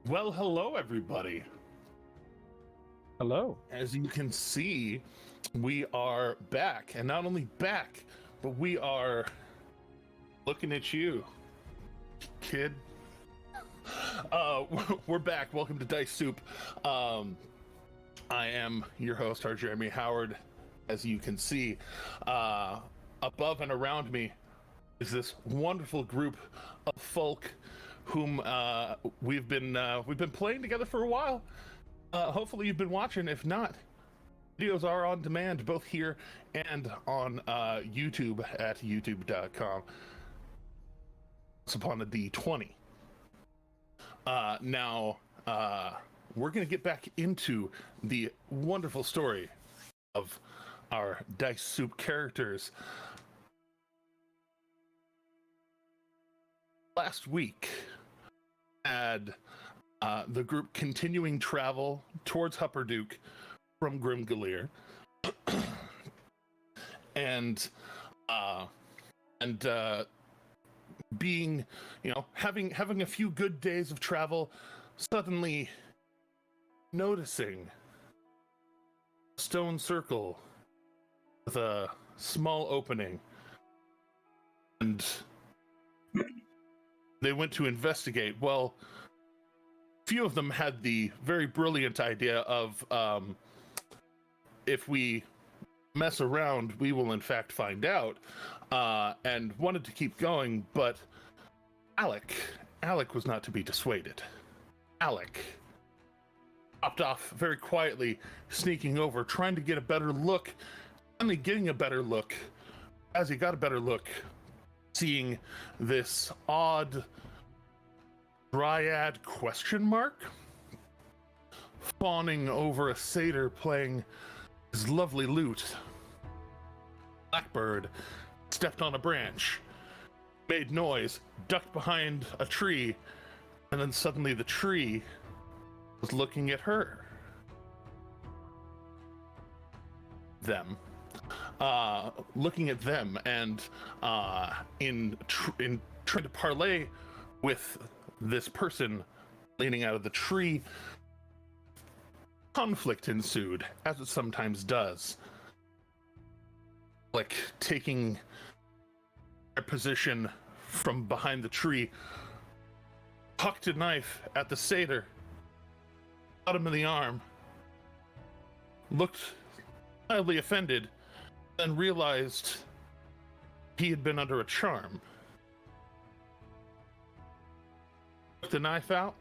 Well, hello, everybody. Hello. As you can see, we are back, and not only back, but we are looking at you, kid. We're back. Welcome to Dice Soup. I am your host, our Jeremy Howard. As you can see, above and around me is this wonderful group of folk whom we've been playing together for a while. Hopefully you've been watching. If not, videos are on demand both here and on YouTube at youtube.com. It's upon the D20. Now we're going to get back into the wonderful story of our Dice Soup characters. Last week had the group continuing travel towards Hupperduke from Grimgaleer, and being, having a few good days of travel, suddenly noticing a stone circle with a small opening, and they went to investigate. Well, few of them had the very brilliant idea of if we mess around, we will in fact find out, and wanted to keep going, but Alec was not to be dissuaded. Alec popped off very quietly, sneaking over, trying to get a better look, finally getting a better look. As he got a better look, seeing this odd dryad fawning over a satyr playing his lovely lute. Blackbird stepped on a branch, made noise, ducked behind a tree, and then suddenly the tree was looking at her. Looking at them, and in trying to parlay with this person leaning out of the tree, conflict ensued, as it sometimes does. Like taking their position from behind the tree, hucked a knife at the satyr, shot him in the arm, looked mildly offended, then realized he had been under a charm. Took the knife out,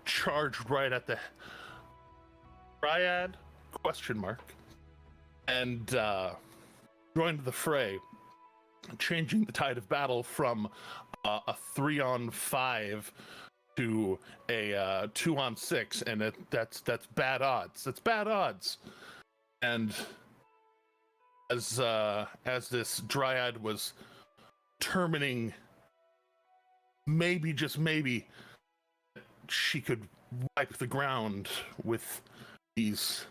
charged right at the dryad, and joined the fray, changing the tide of battle from a 3-on-5 to a 2-on-6, and that's bad odds. That's bad odds. And as this dryad was determining, maybe, just maybe, she could wipe the ground with these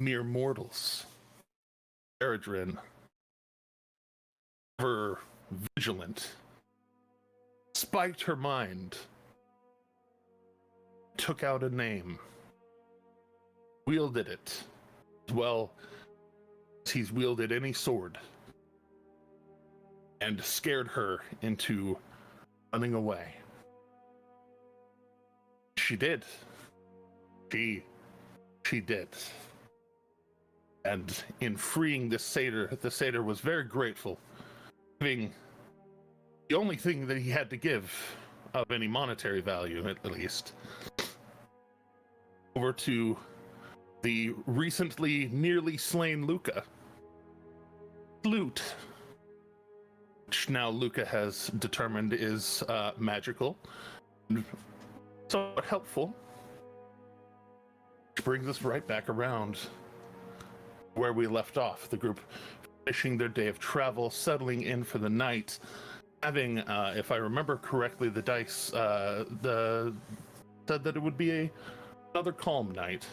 mere mortals, Eredrin, ever vigilant, spiked her mind, took out a name, wielded it as well as he's wielded any sword, and scared her into running away. She did. She did. And in freeing this satyr, the satyr was very grateful, giving the only thing that he had to give of any monetary value, at least, over to the recently nearly slain Luca. Lute, which now Luca has determined is magical, and somewhat helpful, which brings us right back around where we left off. The group finishing their day of travel, settling in for the night, having, if I remember correctly, the dice said that it would be another calm night,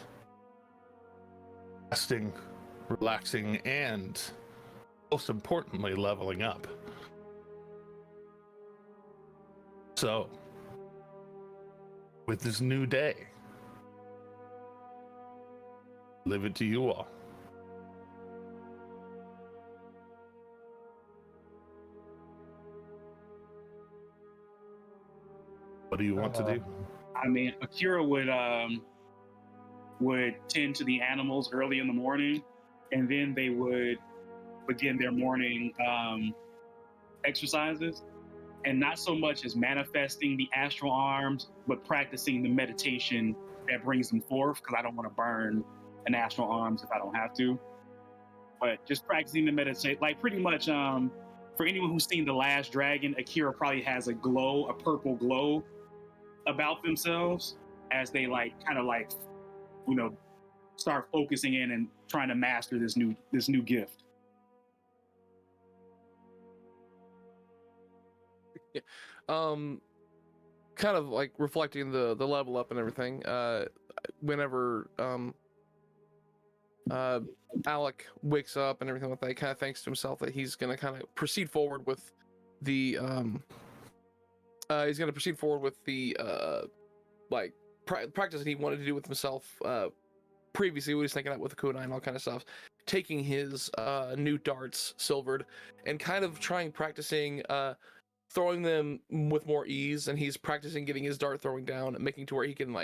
resting, relaxing, and most importantly, leveling up. So with this new day. Live it to you all. What do you want to do? I mean, Akira would tend to the animals early in the morning, and then they would begin their morning exercises, and not so much as manifesting the astral arms, but practicing the meditation that brings them forth, because I don't want to burn an astral arms if I don't have to. But just practicing the meditation, like pretty much for anyone who's seen The Last Dragon, Akira probably has a purple glow about themselves as they start focusing in and trying to master this new gift. Yeah. Kind of like reflecting the level up and everything. Whenever Alec wakes up and everything like that, he kind of thinks to himself that he's gonna kind of proceed forward with the practice that he wanted to do with himself previously. He was thinking that with the kunai and all kind of stuff, taking his new darts, silvered, and kind of practicing throwing them with more ease. And he's practicing getting his dart throwing down and making to where he can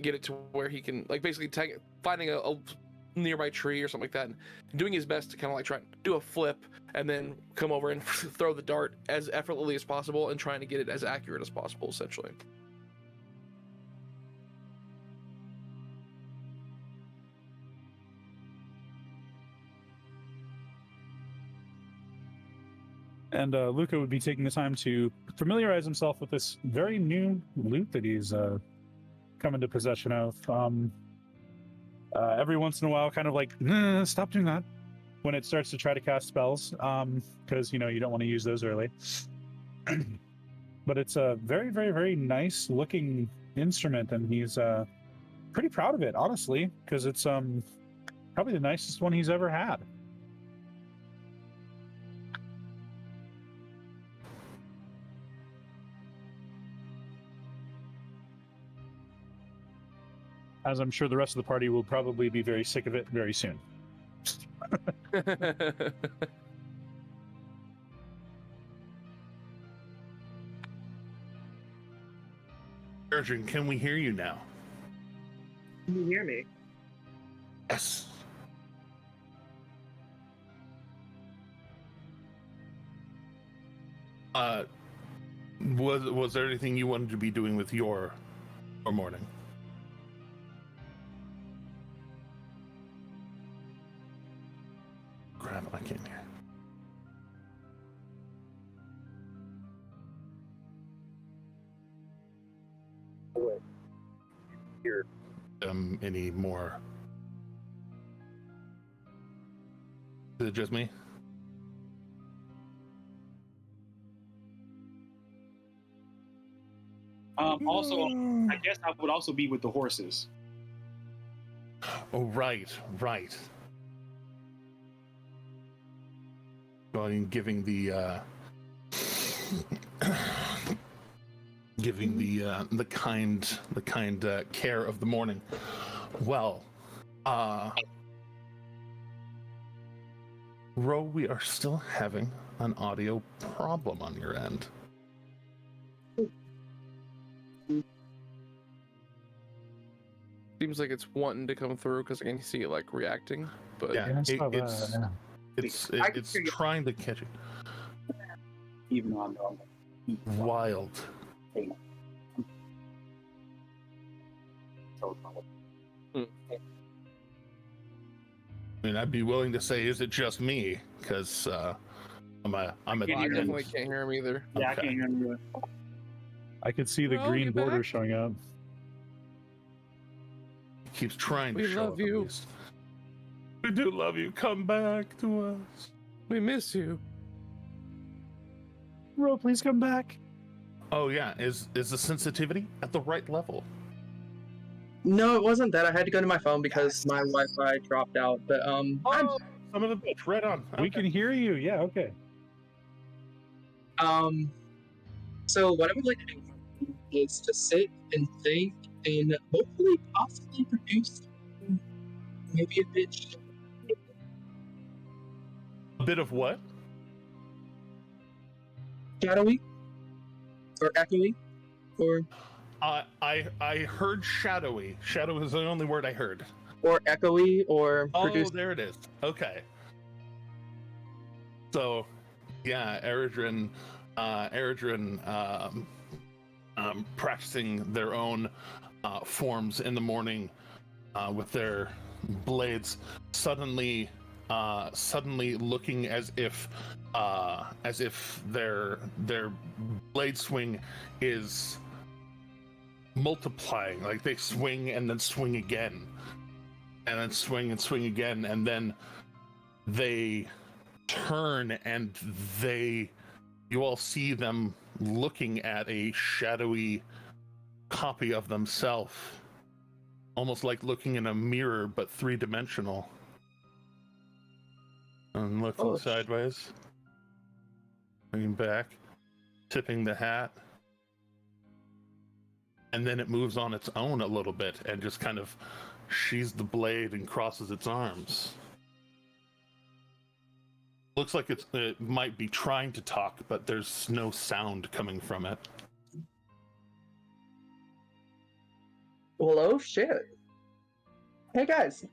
get it to where he can basically finding a nearby tree or something like that, and doing his best to kind of try and do a flip and then come over and throw the dart as effortlessly as possible and trying to get it as accurate as possible, essentially. And Luca would be taking the time to familiarize himself with this very new loot that he's come into possession of. Every once in a while, kind of nah, stop doing that when it starts to try to cast spells, because you don't want to use those early. But it's a very, very, very nice looking instrument, and he's pretty proud of it, honestly, because it's probably the nicest one he's ever had. As I'm sure the rest of the party will probably be very sick of it very soon. Urgent, can we hear you now? Can you hear me? Yes. Was there anything you wanted to be doing with your morning? Crap, I can't hear. Wait. Here. Any more? Is it just me? Also, I guess I would also be with the horses. Oh, right. Going, giving the kind care of the morning. Well, Ro, we are still having an audio problem on your end. Seems like it's wanting to come through because I can see it reacting, but yeah, it's trying to catch it. Even though I'm normal. Wild. I mean, I'd be willing to say, is it just me? Because I'm a. I definitely can't hear him either. Yeah, okay. I can't hear him either. I could see the green border showing up. He keeps trying to show up. We love you. At least. We do love you. Come back to us. We miss you. Ro, please come back. Oh yeah, is the sensitivity at the right level? No, it wasn't that. I had to go to my phone because my Wi-Fi dropped out. But some of the bitch, right on. We can hear you. Yeah, okay. So what I would like to do is to sit and think and hopefully possibly produce maybe a bit. A bit of what? Shadowy? Or echoey? Or I heard shadowy. Shadow is the only word I heard. echoey or Oh, produce. there it is. Okay. So, yeah, Eredrin, practicing their own forms in the morning with their blades, suddenly looking as if their blade swing is multiplying. Like they swing and then swing again, and then swing and swing again, and then they turn and you all see them looking at a shadowy copy of themselves, almost like looking in a mirror but three-dimensional, and looking sideways, looking back, tipping the hat, and then it moves on its own a little bit and just kind of sheathes the blade and crosses its arms. Looks like it might be trying to talk, but there's no sound coming from it. Well, oh shit! Hey guys,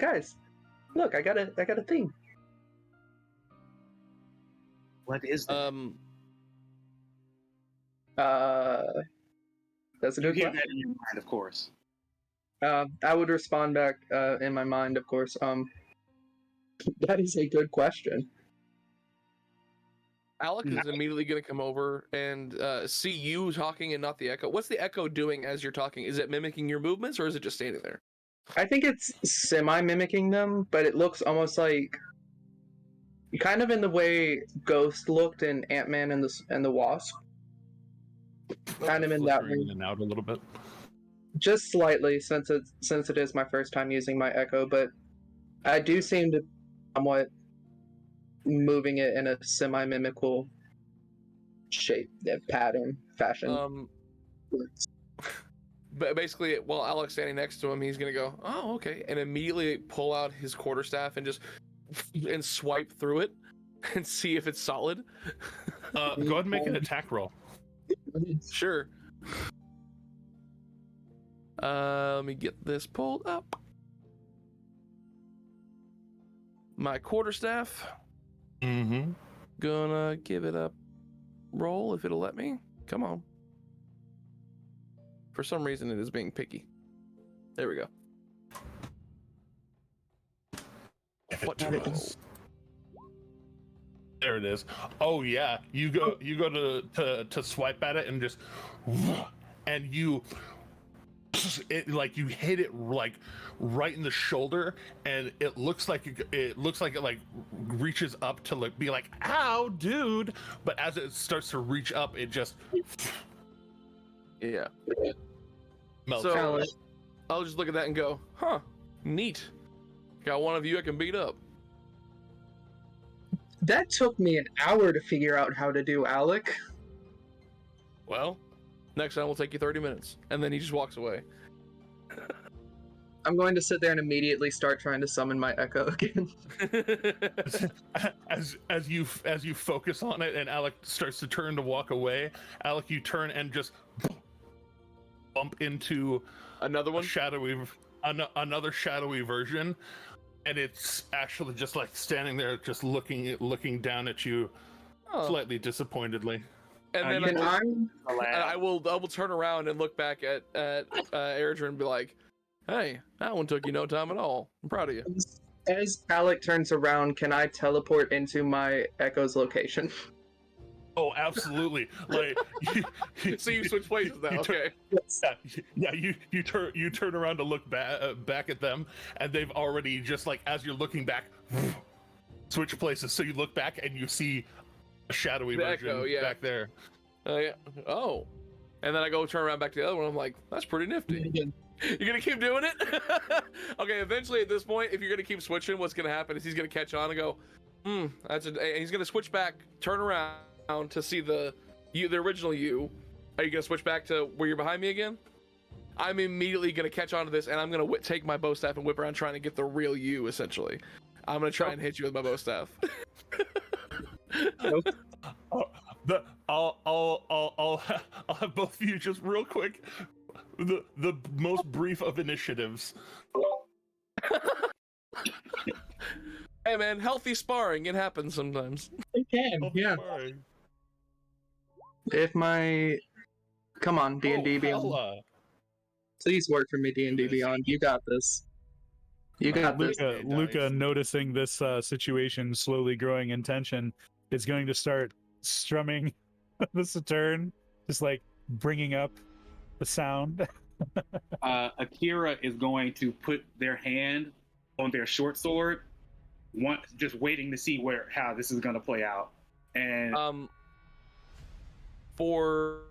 look, I got a thing. What is that? That's a You good hear question. that in your mind, of course. I would respond back in my mind, of course. That is a good question. Alec is immediately going to come over and see you talking and not the echo. What's the echo doing as you're talking? Is it mimicking your movements, or is it just standing there? I think it's semi-mimicking them, but it looks almost like kind of in the way Ghost looked in Ant-Man and the Wasp. Kind of in that way. In and out a little bit. Just slightly, since it is my first time using my echo, but I do seem to somewhat moving it in a semi-mimical shape, pattern, fashion. But basically, while Alec's standing next to him, he's gonna go, "Oh, okay," and immediately pull out his quarterstaff and just and swipe through it and see if it's solid. Go ahead and make an attack roll. Sure. Let me get this pulled up. My quarterstaff. Mm-hmm. Gonna give it a roll if it'll let me. Come on. For some reason, it is being picky. There we go. What did it roll? There it is. Oh yeah, you go to swipe at it and just, and you hit it like right in the shoulder, and it looks like it like reaches up to be like, ow dude, but as it starts to reach up, it just melts. So I'll just look at that and go, huh, neat. Got one of you I can beat up. That took me an hour to figure out how to do, Alec. Well, next time will take you 30 minutes. And then he just walks away. I'm going to sit there and immediately start trying to summon my echo again. as you focus on it and Alec starts to turn to walk away, Alec, you turn and just bump into another one, another shadowy version, and it's actually just like standing there, just looking down at you, slightly disappointedly. And then I will turn around and look back at Eredrin and be like, "Hey, that one took you no time at all. I'm proud of you." As Alec turns around, can I teleport into my echo's location? Oh, absolutely! Like, so you switch places now. Okay. Yeah. You turn around to look back at them, and they've already just like as you're looking back, switch places. So you look back and you see a shadowy version back there. Yeah. Oh, and then I go turn around back to the other one. I'm like, that's pretty nifty. You're gonna keep doing it? Okay. Eventually, at this point, if you're gonna keep switching, what's gonna happen is he's gonna catch on and go, and he's gonna switch back, turn around to see the original you, Are you gonna switch back to where you're behind me again? I'm immediately gonna catch on to this, and I'm gonna take my bow staff and whip around trying to get the real you. Essentially, I'm gonna try and hit you with my bow staff. I'll have both of you just real quick. The most brief of initiatives. Hey man, healthy sparring. It happens sometimes. It can, yeah. If my... Come on, D&D Beyond. Hella. Please work for me, D&D Beyond. You got this. You got this. Luca, noticing this situation slowly growing in tension, is going to start strumming the Saturn, just like bringing up the sound. Akira is going to put their hand on their short sword, just waiting to see how this is going to play out. And for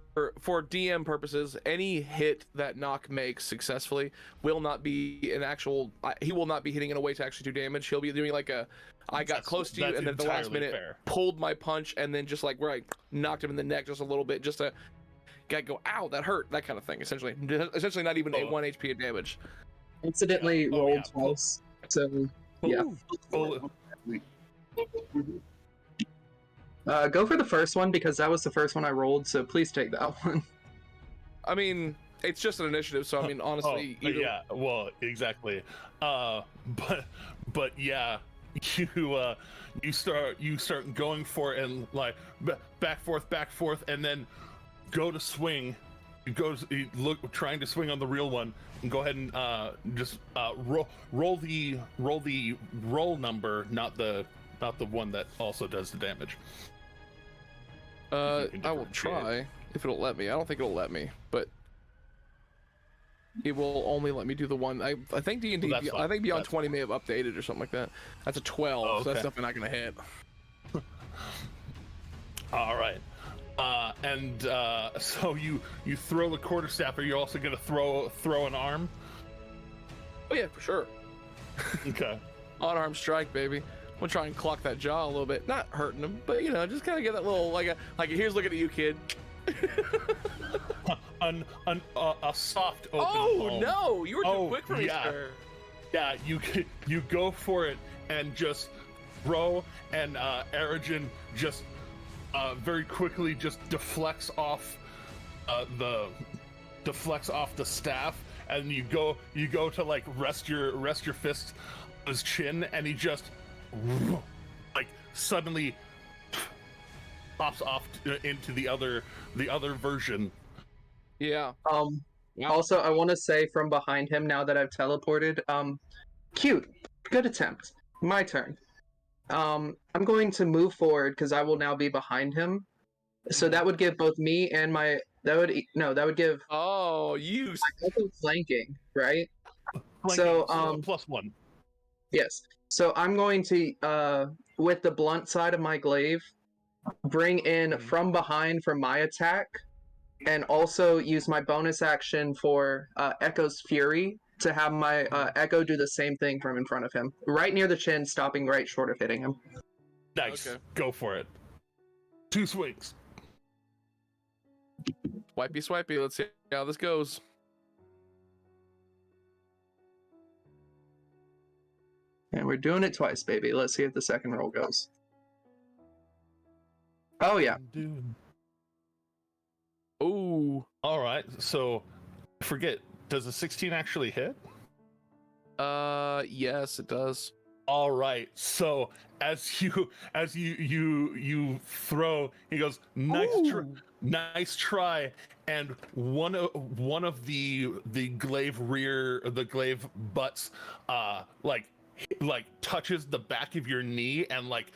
DM purposes, any hit that Nock makes successfully will not be an actual. He will not be hitting in a way to actually do damage. He'll be doing like a, I got close to you, and then at the last minute pulled my punch, and then just like where I knocked him in the neck just a little bit, just to go, ow, that hurt, that kind of thing. Essentially not even a 1 HP of damage. Incidentally rolled twice, so yeah. Go for the first one, because that was the first one I rolled, so please take that one. I mean, it's just an initiative, so I mean, honestly, yeah, well, exactly. But yeah, you start going for it, and like back forth, and then go to swing. You look trying to swing on the real one, and go ahead and just roll the roll number, not the one that also does the damage. I will try if it'll let me. I don't think it'll let me, but it will only let me do the one. I think D&D. Well, I think Beyond 20 may have updated or something like that. That's a 12, okay. So that's definitely not gonna hit. All right. So you throw the quarterstaff. Are you also gonna throw an arm? Oh yeah, for sure. Okay. Unarmed strike, baby. I'm gonna try and clock that jaw a little bit, not hurting him, but just kind of get that little like a here's looking at you, kid. A soft open. Oh no, you were too quick for me, sir. Yeah, you go for it and just throw, and Erigin just very quickly just deflects off the staff, and you go to like rest your fist on his chin, and he just like suddenly pops off into the other version. Yeah. Also, I want to say from behind him, now that I've teleported, cute, good attempt. My turn. I'm going to move forward because I will now be behind him. So that would give both me and that would give you flanking, right? So So +1. Yes. So I'm going to with the blunt side of my glaive, bring in from behind for my attack, and also use my bonus action for Echo's Fury to have my Echo do the same thing from in front of him, right near the chin, stopping right short of hitting him. Nice. Okay. Go for it. 2 swings. Swipey. Let's see how this goes. And we're doing it twice, baby. Let's see if the second roll goes. Oh yeah. Ooh. All right. So, forget. Does a 16 actually hit? Yes, it does. All right. So as you throw, he goes, nice try, and one of the glaive butts like touches the back of your knee and like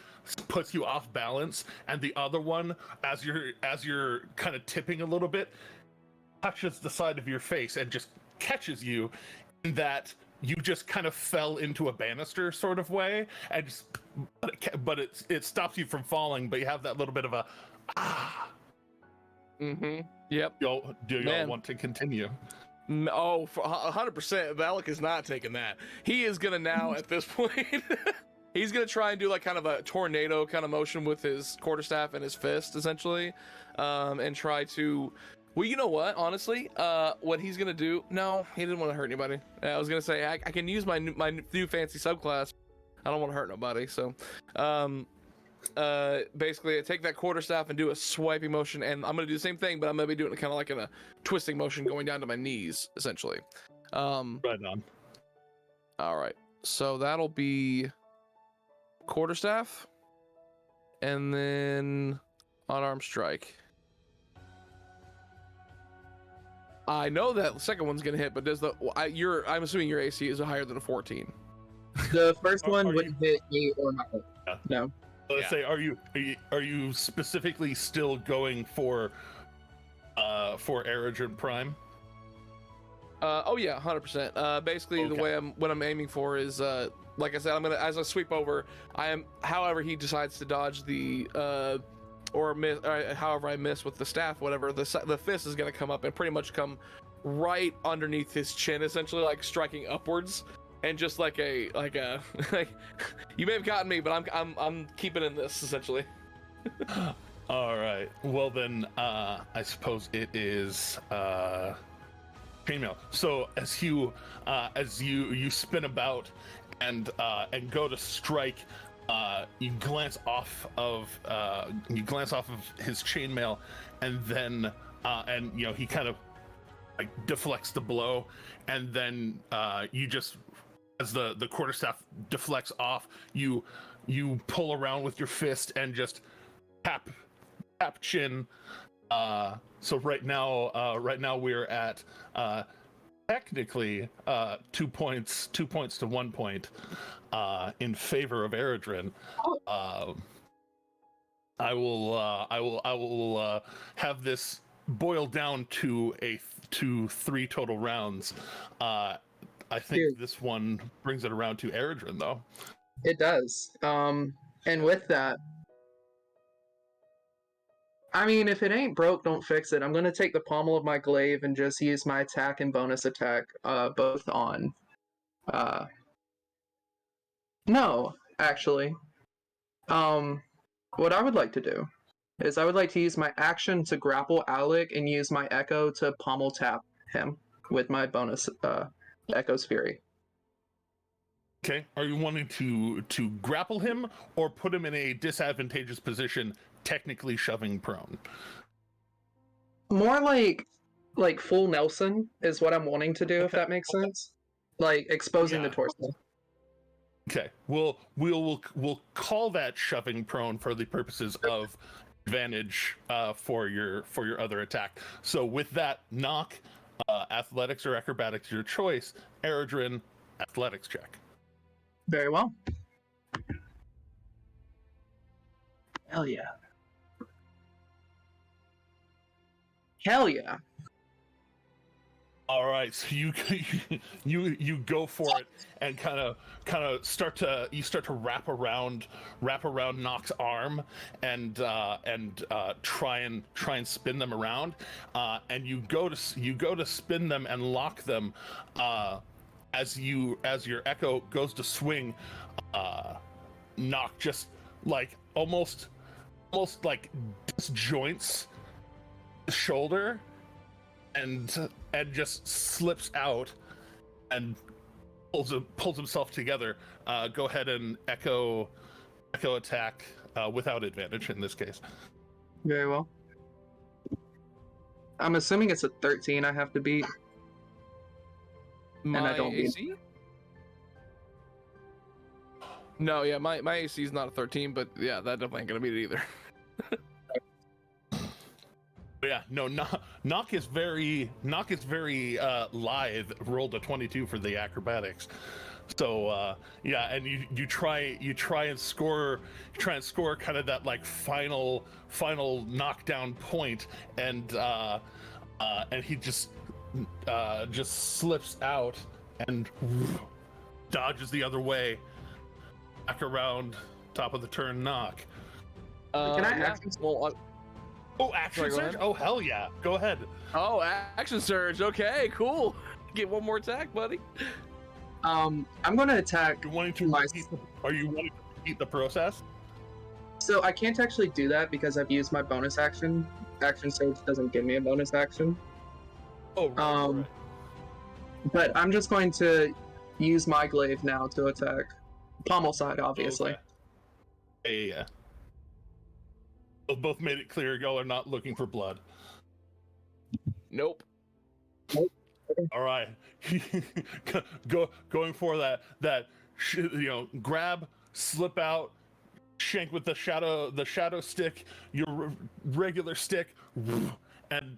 puts you off balance, and the other one, as you're kind of tipping a little bit, touches the side of your face and just catches you in that you just kind of fell into a banister sort of way, and but it stops you from falling, but you have that little bit of a Yep. Do y'all want to continue? Oh, 100%. Alec is not taking that. He is gonna now at this point. He's gonna try and do like kind of a tornado kind of motion with his quarterstaff and his fist, essentially, and try to Well, you know what? Honestly, what he's gonna do? No, he didn't want to hurt anybody. I was gonna say I can use my new fancy subclass. I don't want to hurt nobody. So, basically, I take that quarterstaff and do a swiping motion, and I'm gonna do the same thing, but I'm gonna be doing it kind of like in a twisting motion, going down to my knees, essentially. Right on. All right. So that'll be quarterstaff, and then unarmed strike. I know that the second one's gonna hit, but does I'm assuming your AC is higher than a 14. The first one Are wouldn't hit me or my Yeah. No. Let's say, are you specifically still going for Eridrin Prime? Oh yeah, 100%. Basically, the way what I'm aiming for is, like I said, I'm gonna, as I sweep over, however he decides to dodge the or miss, however I miss with the staff, whatever, the fist is gonna come up and pretty much come right underneath his chin, essentially, like striking upwards, and just like like you may have gotten me, but I'm keeping in this, essentially. All right. Well then, I suppose it is chainmail. So as you spin about and go to strike, you glance off of his chainmail, and then he kind of like deflects the blow, and then you just, as the quarterstaff deflects off, you pull around with your fist and just tap chin. So right now we're at technically 2 points to 1 point in favor of Eridrin. I will have this boil down to 3 total rounds. I think this one brings it around to Eridrin, though. It does. And with that, I mean, if it ain't broke, don't fix it. I'm going to take the pommel of my glaive and just use my attack and bonus attack both on... No, actually. What I would like to do is I would like to use my action to grapple Alec and use my Echo to pommel tap him with my bonus Echo's Fury. Okay. Are you wanting to grapple him or put him in a disadvantageous position, technically shoving prone? More like full Nelson is what I'm wanting to do, if that makes sense. Like exposing the torso. Okay. We'll call that shoving prone for the purposes of advantage for your other attack. So with that, knock, athletics or acrobatics, your choice. Eridrin, athletics check. Very well. Hell yeah. Hell yeah. All right, so you go for it and kind of start to wrap around Nock's arm and try and spin them around, and you go to spin them and lock them. As your Echo goes to swing, Nock just like almost like disjoints the shoulder and just slips out and pulls himself together. Go ahead and Echo attack without advantage in this case. Very well. I'm assuming it's a 13 I have to beat. My and I don't AC? No, yeah, my AC is not a 13, but yeah, that definitely ain't gonna beat it either. Yeah, no, Nock is very lithe. Rolled a 22 for the acrobatics, so yeah, and you try and score kind of that like final knockdown point, and he just slips out and dodges the other way, back around top of the turn. Knock. Can I yeah. action? Oh, action surge! Oh, hell yeah! Go ahead. Oh, action surge. Okay, cool. Get one more attack, buddy. I'm going to attack. Are you wanting to repeat the process? So I can't actually do that because I've used my bonus action action surge doesn't give me a bonus action. Oh, right. But I'm just going to use my glaive now to attack. Pommel side, obviously. Okay. Yeah. Both made it clear y'all are not looking for blood. Nope. All right. Going for that grab, slip out, shank with the shadow stick, your regular stick, and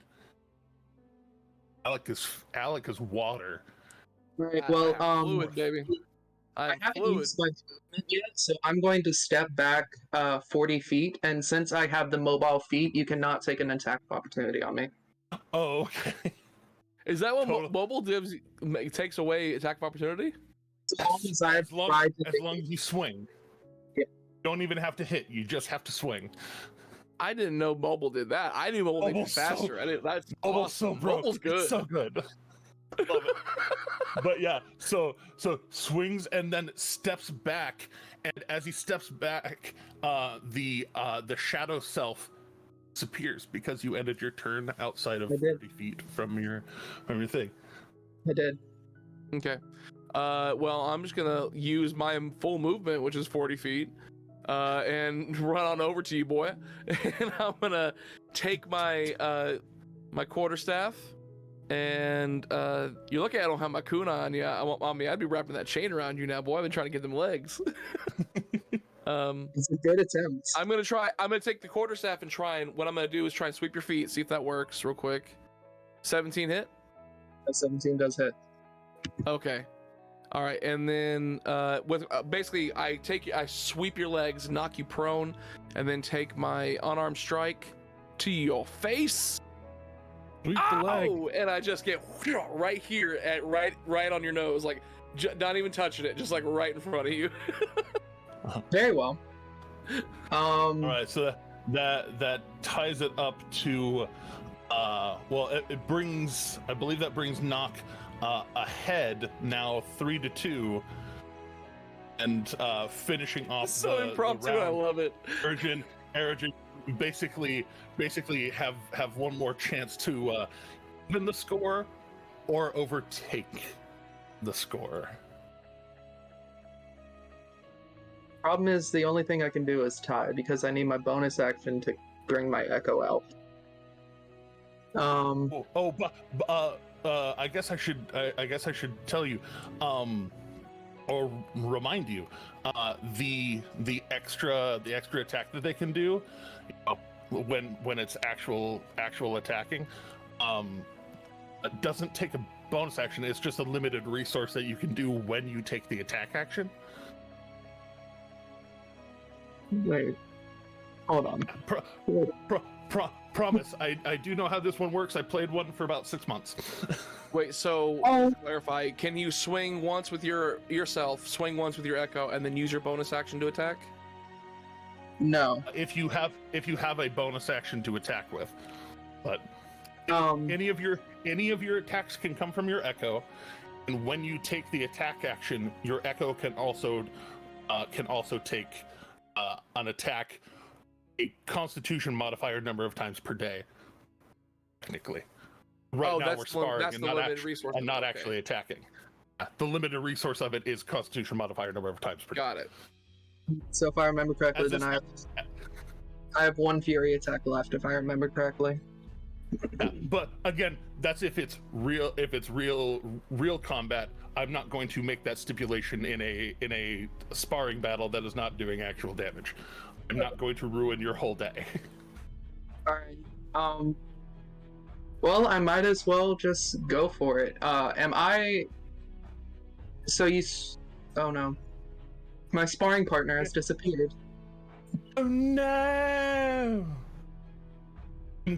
Alec is water. Right. Well, fluid, baby. I haven't fluid. used my movement yet, so I'm going to step back 40 feet, and since I have the mobile feet, you cannot take an attack of opportunity on me. Oh, okay. Is that what mobile divs takes away attack of opportunity? As long as I As long as you swing. Yeah. You don't even have to hit, you just have to swing. I didn't know mobile did that. I knew mobile made it faster. That's awesome. Mobile's good. It's so good. Love it. But yeah, so swings and then steps back, and as he steps back, the shadow self disappears because you ended your turn outside of 30 feet from your thing. I did. Okay. Well, I'm just gonna use my full movement, which is 40 feet, and run on over to you, boy. And I'm gonna take my my quarterstaff. And you look at I don't have my kunai on you. On me, I'd be wrapping that chain around you now, boy. I've been trying to get them legs. It's a good attempt. I'm gonna take the quarterstaff and try, and what I'm gonna do is try and sweep your feet, see if that works real quick. 17 hit? A 17 does hit. Okay. All right, and then with basically I sweep your legs, knock you prone, and then take my unarmed strike to your face. Sweep the leg. And I just get right here at right on your nose, like not even touching it, just like right in front of you. Very well. All right, so that ties it up to it brings, I believe that brings Knock ahead now 3-2, and finishing off so the impromptu. round. I love it. Ergen basically have one more chance to even the score or overtake the score. Problem is, the only thing I can do is tie because I need my bonus action to bring my echo out. I guess I should tell you, or remind you, the extra attack that they can do, when it's actual attacking, it doesn't take a bonus action. It's just a limited resource that you can do when you take the attack action. Wait, hold on. Promise. I do know how this one works. I played one for about 6 months. Wait, so to clarify, can you swing once with yourself, swing once with your echo, and then use your bonus action to attack? No. If you have a bonus action to attack with, but any of your attacks can come from your echo, and when you take the attack action, your echo can also take an attack, a Constitution modifier number of times per day. Technically, right now we're sparring and not actually attacking. The limited resource of it is Constitution modifier number of times per day. Got it. So if I remember correctly, then I have one Fury attack left, if I remember correctly. Yeah, but again, that's if it's real combat. I'm not going to make that stipulation in a sparring battle that is not doing actual damage. I'm not going to ruin your whole day. All right. Well, I might as well just go for it. Am I? So you? Oh no, my sparring partner has disappeared. Oh no!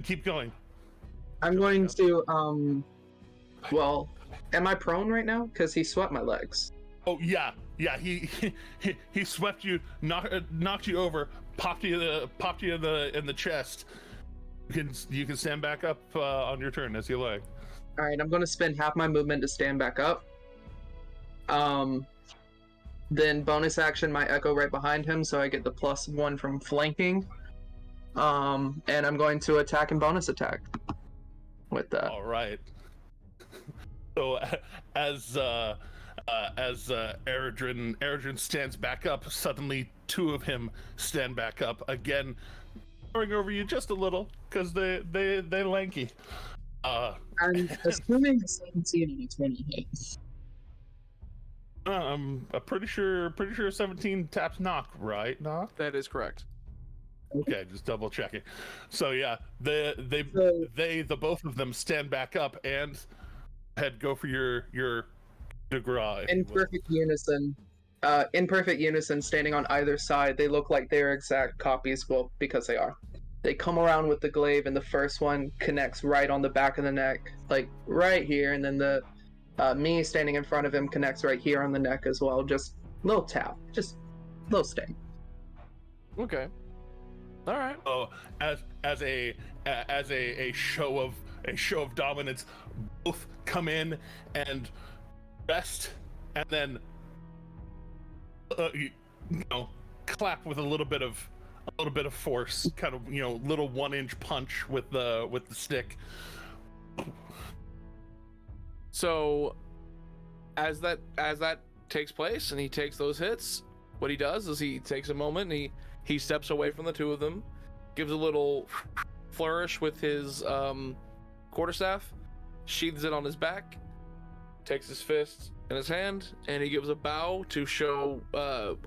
Keep going. I'm going to Well, am I prone right now? Because he swept my legs. Oh yeah. He swept you, knocked you over, popped you in the chest. You can stand back up on your turn as you lay. All right, I'm going to spend half my movement to stand back up. Then bonus action, my echo right behind him, so I get the +1 from flanking. And I'm going to attack and bonus attack with that. All right. So as Eredrin stands back up, suddenly two of him stand back up again, throwing over you just a little because they lanky. I'm assuming a 17 and a 20 hits. I'm pretty sure 17 taps knock, right? Knock. That is correct. Okay, just double checking. So yeah, the both of them stand back up and go for your DeGraw. In perfect unison, standing on either side, they look like they're exact copies. Well, because they are. They come around with the glaive, and the first one connects right on the back of the neck, like right here, and then the me standing in front of him connects right here on the neck as well. Just little tap, just little sting. Okay. All right. Oh, as a show of dominance, both come in and rest, and then clap with a little bit of force, kind of little 1-inch punch with the stick. So, as that takes place, and he takes those hits, what he does is he takes a moment and he steps away from the two of them, gives a little flourish with his quarterstaff, sheathes it on his back, takes his fist in his hand, and he gives a bow to show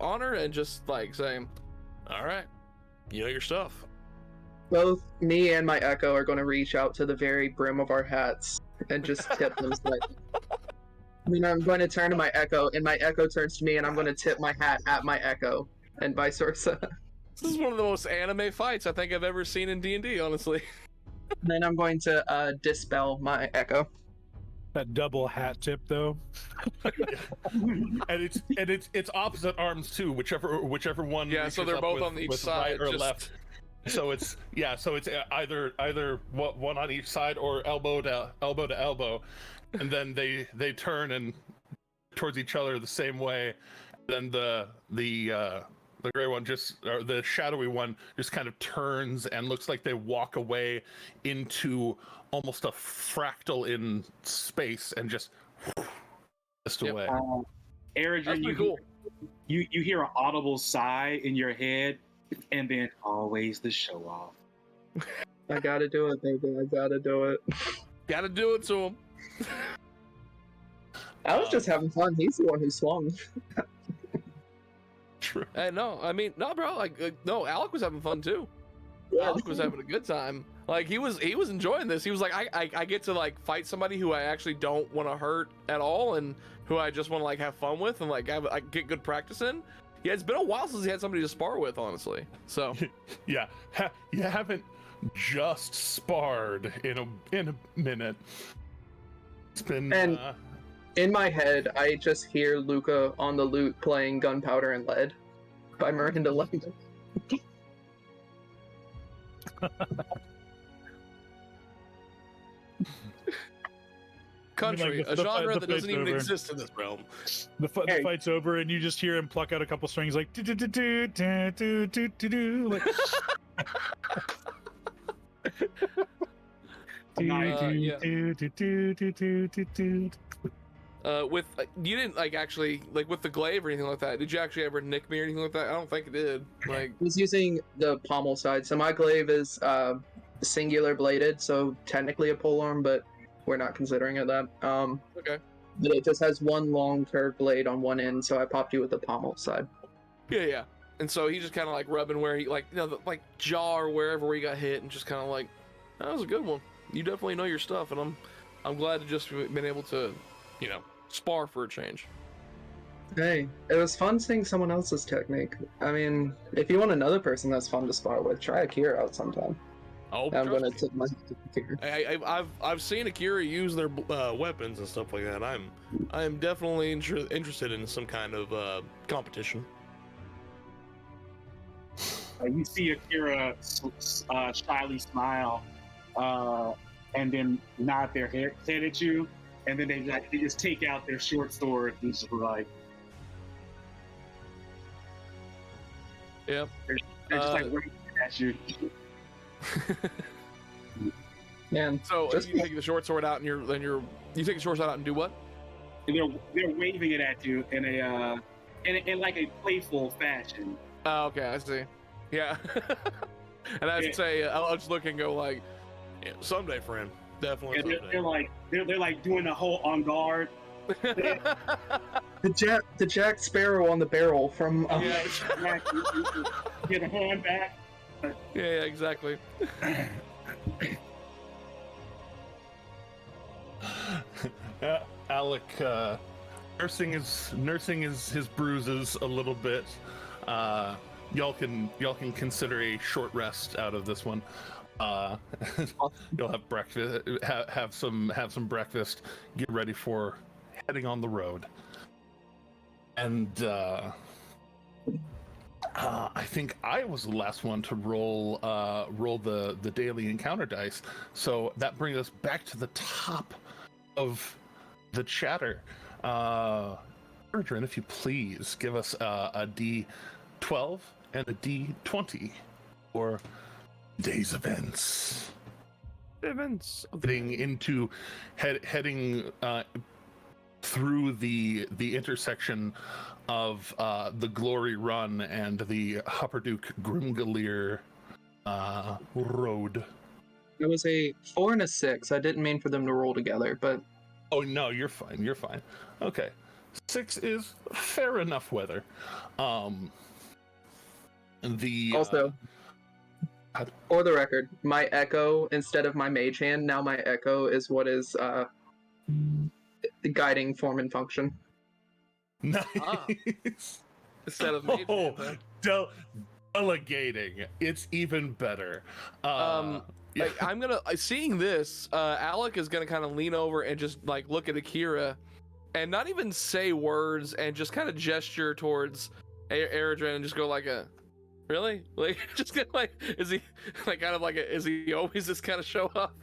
honor and just like saying, "All right, you know your stuff." Both me and my Echo are going to reach out to the very brim of our hats and just tip them slightly. I mean, I'm going to turn to my Echo, and my Echo turns to me, and I'm going to tip my hat at my Echo, and vice versa. This is one of the most anime fights I think I've ever seen in D&D, honestly. Then I'm going to dispel my Echo. That double hat tip, though. And it's opposite arms too, whichever one. Yeah, so reaches they're up both on each with side, right or just- left. So it's either one on each side or elbow to elbow, and then they turn and towards each other the same way. Then the gray one or the shadowy one just kind of turns and looks like they walk away into almost a fractal in space and just away. Eredrin, That's pretty cool. you hear an audible sigh in your head, and then always the show off. I gotta do it, baby. I gotta do it. Gotta do it to him. I was just having fun. He's the one who swung. True. Hey, no, I mean, no, bro. No, Alec was having fun too. Alec was having a good time. Like he was enjoying this. He was like, I get to like fight somebody who I actually don't want to hurt at all, and who I just want to like have fun with and like I get good practice in. Yeah, it's been a while since he had somebody to spar with, honestly. So Yeah, you haven't just sparred in a minute. It's been And- In my head, I just hear Luca on the lute playing Gunpowder and Lead by Miranda Lambert. country, the a genre the that doesn't fight's even over. exist in this realm. The Hey. fight's over, and you just hear him pluck out a couple strings like do do do do do do do do do like. Yeah. Do, do, do, do, do, do, do. With you didn't like actually like with the glaive or anything like that. Did you actually ever nick me or anything like that? I don't think it did. Like He's using the pommel side, so my glaive is singular bladed, so technically a polearm, but we're not considering it that. okay, But it just has one long curved blade on one end, so I popped you with the pommel side. yeah. And so he just kind of like rubbing where he like the like jaw or wherever where he got hit, and just kind of like that was a good one. You definitely know your stuff, and I'm glad to just been able to, spar for a change. Hey, it was fun seeing someone else's technique. I mean, if you want another person that's fun to spar with, try Akira out sometime. Oh, I'm trust gonna me. tip my Akira. I've seen Akira use their weapons and stuff like that. I'm definitely interested in some kind of competition. You see Akira shyly smile, and then nod their head at you, and then they just take out their short sword and just like, Yep. they're just like waiting at you. Man, So just you take the short sword out, and you take the short sword out and do what? And they're waving it at you in in like a playful fashion. Oh, okay, I see. Yeah. And I Yeah. say, I'll just look and go like, yeah, someday, friend. Definitely And someday. they're like doing the whole on guard. the Jack Sparrow on the barrel from. Yeah. Exactly. Get a hand back. Yeah, exactly. Alec nursing his bruises a little bit. Y'all can consider a short rest out of this one. You'll have breakfast, have some breakfast, get ready for heading on the road. And I think I was the last one to roll the daily encounter dice, so that brings us back to the top of the chatter. Adrian, if you please give us a D12 and a D20 for today's events. Heading through the intersection of the Glory Run and the Hupperduke Grimgalier road. It was a 4 and a 6. I didn't mean for them to roll together, but Oh no, you're fine. You're fine. Okay, 6 is fair enough weather. The also, for the record, my echo instead of my mage hand, now my echo is what is the guiding form and function. nice. Instead of mage hand, huh? Delegating, it's even better. Like, I'm gonna seeing this. Alec is gonna kind of lean over and just like look at Akira, and not even say words, and just kind of gesture towards Eredrin and just go like a, really? Like, just get like, is he like kind of like is he always this kind of show up?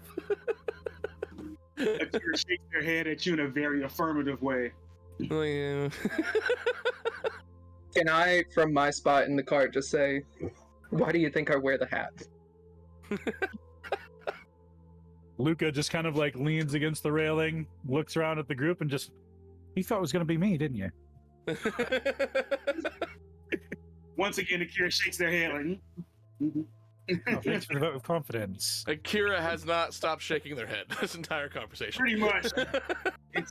Akira shakes their head at you in a very affirmative way. Oh, yeah. Can I, from my spot in the cart, just say, "Why do you think I wear the hat?" Luca just kind of like leans against the railing, looks around at the group, and just, you thought it was going to be me, didn't you? Once again, Akira shakes their head like. Oh, thanks for the vote of confidence. Akira has not stopped shaking their head this entire conversation. Pretty much. It's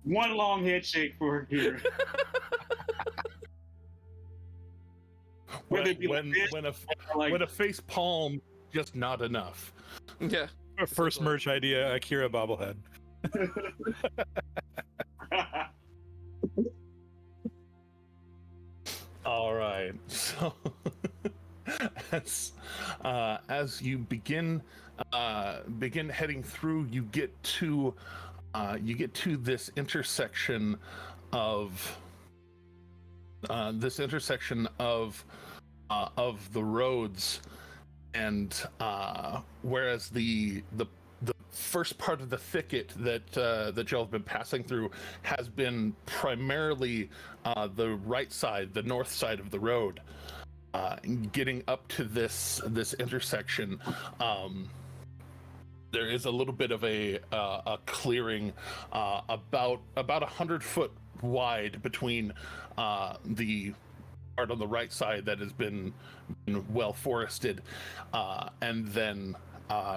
one long head shake for Akira. when Whether it be like this, when a face palm just not enough. Yeah. Our first merch idea, Akira bobblehead. All right. So as you begin heading through, you get to this intersection of the roads, and whereas the first part of the thicket that y'all have been passing through has been primarily the right side, the north side of the road. Getting up to this intersection, there is a little bit of a clearing, about 100-foot wide between the part on the right side that has been well forested, and then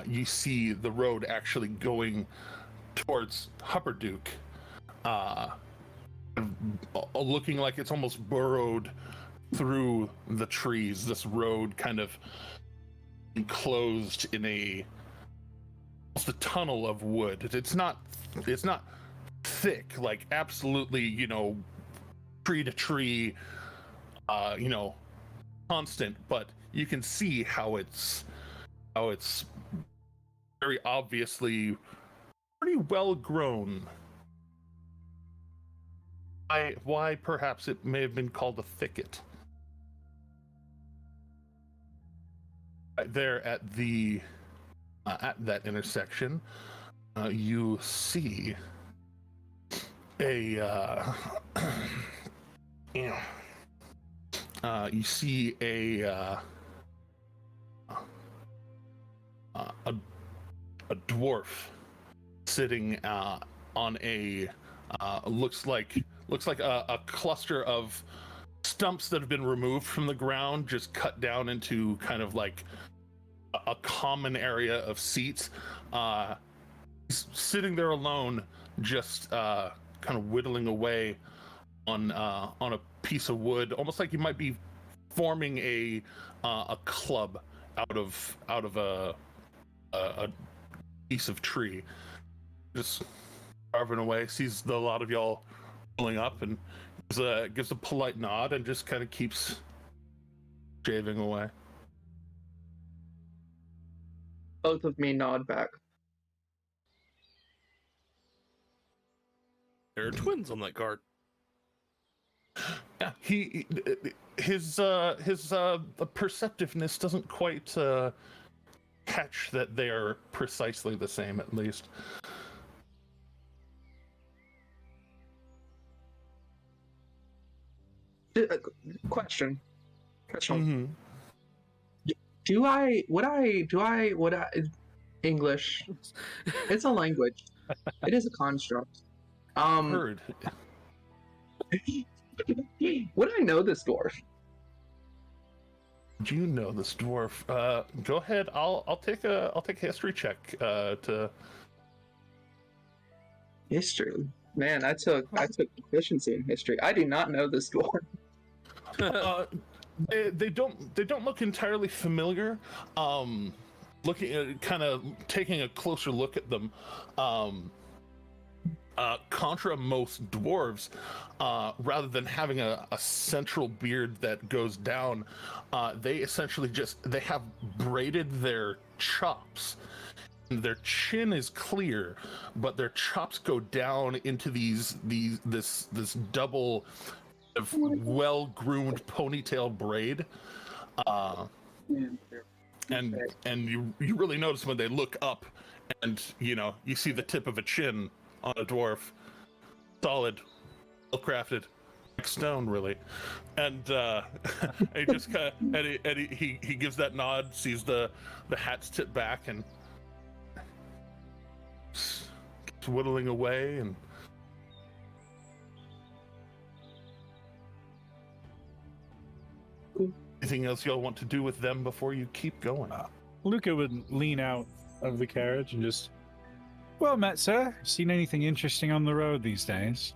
you see the road actually going towards Hupperduke, looking like it's almost burrowed through the trees. This road kind of enclosed in almost a tunnel of wood. It's not thick, like absolutely, tree to tree, constant, but you can see how it's very obviously pretty well grown. Why perhaps it may have been called a thicket. Right there at that intersection, you see a dwarf sitting on a looks like a cluster of stumps that have been removed from the ground, just cut down into kind of like a common area of seats. He's sitting there alone, just kind of whittling away on a piece of wood, almost like he might be forming a club out of a piece of tree. Just carving away. Sees a lot of y'all pulling up and gives a polite nod and just kind of keeps shaving away. Both of me nod back. There are twins on that cart. Yeah, his perceptiveness doesn't quite catch that they are precisely the same, at least. Question. Mm-hmm. Would I English? It's a language. It is a construct. Heard. Would I know this dwarf? Do you know this dwarf? Go ahead. I'll take a history check to History. Man, I took proficiency in history. I do not know this dwarf. They don't look entirely familiar. Looking at kind of taking a closer look at them. Contra most dwarves, rather than having a central beard that goes down, they essentially they have braided their chops. Their chin is clear, but their chops go down into this double of well-groomed ponytail braid. And you really notice when they look up, and you see the tip of a chin on a dwarf, solid, well crafted, like stone, really. And he just kind of and he gives that nod, sees the hat's tip back, and keeps whittling away. And anything else y'all want to do with them before you keep going? Luca would lean out of the carriage and just, well met, sir. Seen anything interesting on the road these days?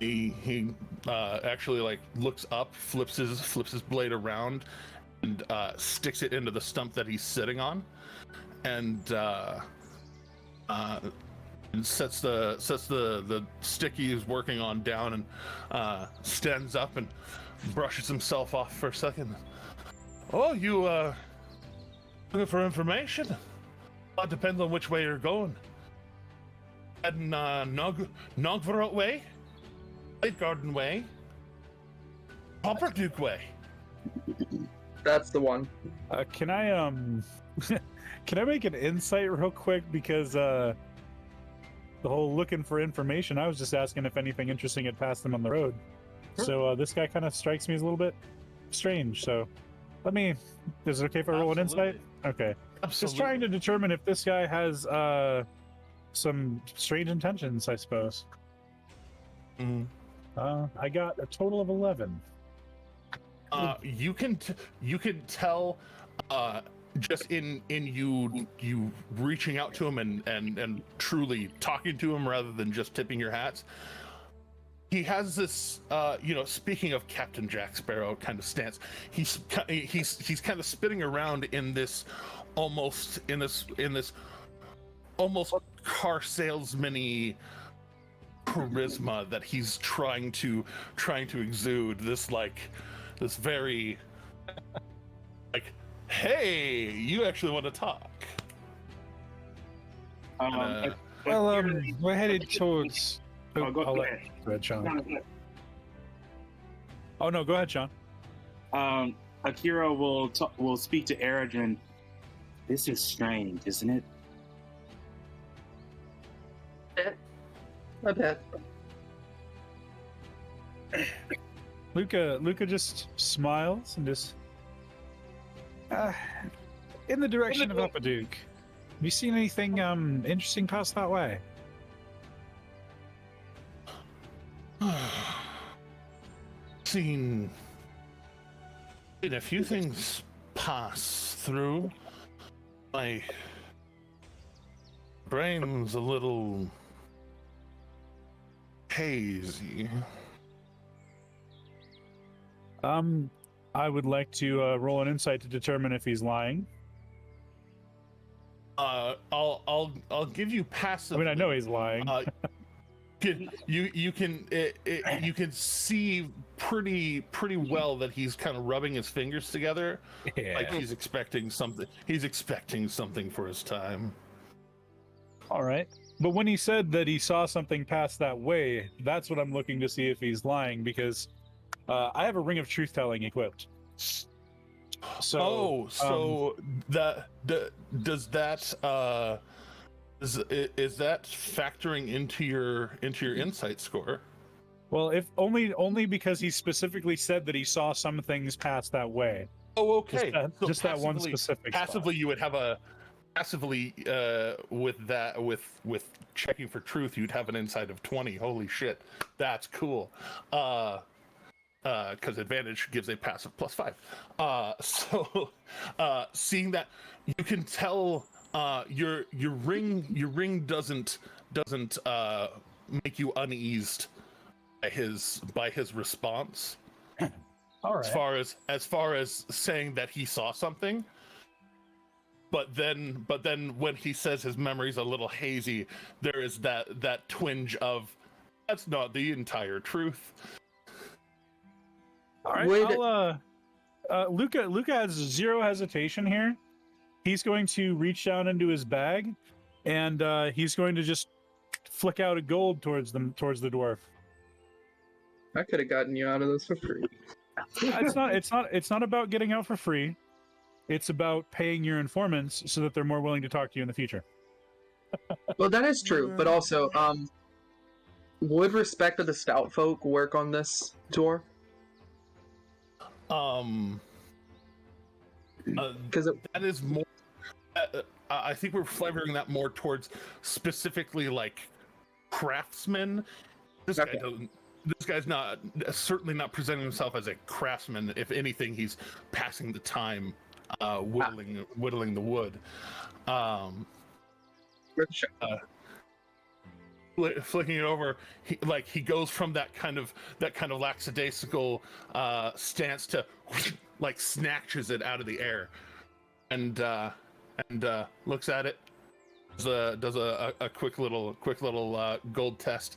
He actually like looks up, flips his blade around, and sticks it into the stump that he's sitting on, and sets the stick he's working on down, and stands up and brushes himself off for a second. Oh, you looking for information? Well, it depends on which way you're going. Heading Nogvarot way, Light Garden way, Popperduke way. That's the one. Can I can I make an insight real quick, because the whole looking for information, I was just asking if anything interesting had passed them on the road. Sure. So this guy kind of strikes me as a little bit strange. So is it okay if I roll an insight? Okay. Absolutely. Just trying to determine if this guy has some strange intentions, I suppose. I got a total of 11. You can tell just in you reaching out to him and truly talking to him rather than just tipping your hats. He has this speaking of Captain Jack Sparrow kind of stance. He's kind of spinning around in this almost car salesman-y charisma that he's trying to exude. This very like, hey, you actually want to talk? We're headed towards. Go ahead. Go ahead, Sean. Oh no, go ahead, Sean. Akira will speak to Erigen. This is strange, isn't it? I bet. Luca just smiles and just in the direction of Uppaduke. Have you seen anything interesting past that way? Seen a few things pass through. My brain's a little hazy. I would like to roll an insight to determine if he's lying. I'll give you passive. I mean, I know he's lying. You can see pretty well that he's kind of rubbing his fingers together, like he's expecting something. He's expecting something for his time. All right. But when he said that he saw something pass that way, that's what I'm looking to see if he's lying, because I have a ring of truth telling equipped. So, does that is that factoring into your insight score? well, if only because he specifically said that he saw some things pass that way. Oh, okay. Just that one specific Passively, spot. you would have with checking for truth, you'd have an insight of 20. Holy shit, that's cool. Because advantage gives a passive +5. Seeing that, you can tell your ring doesn't make you uneased by his response. All right. As far as saying that he saw something. But then when he says his memory's a little hazy, there is that twinge of, that's not the entire truth. All right. Luca has zero hesitation here. He's going to reach down into his bag, and he's going to just flick out a gold towards the dwarf. I could have gotten you out of this for free. It's not about getting out for free. It's about paying your informants so that they're more willing to talk to you in the future. Well, that is true, but also, would respect of the stout folk work on this tour? Because that is more. I think we're flavoring that more towards specifically like craftsmen. This guy's not certainly not presenting himself as a craftsman. If anything, he's passing the time, whittling the wood. Flicking it over, he goes from that kind of lackadaisical stance to like snatches it out of the air, and looks at it, does a quick little gold test,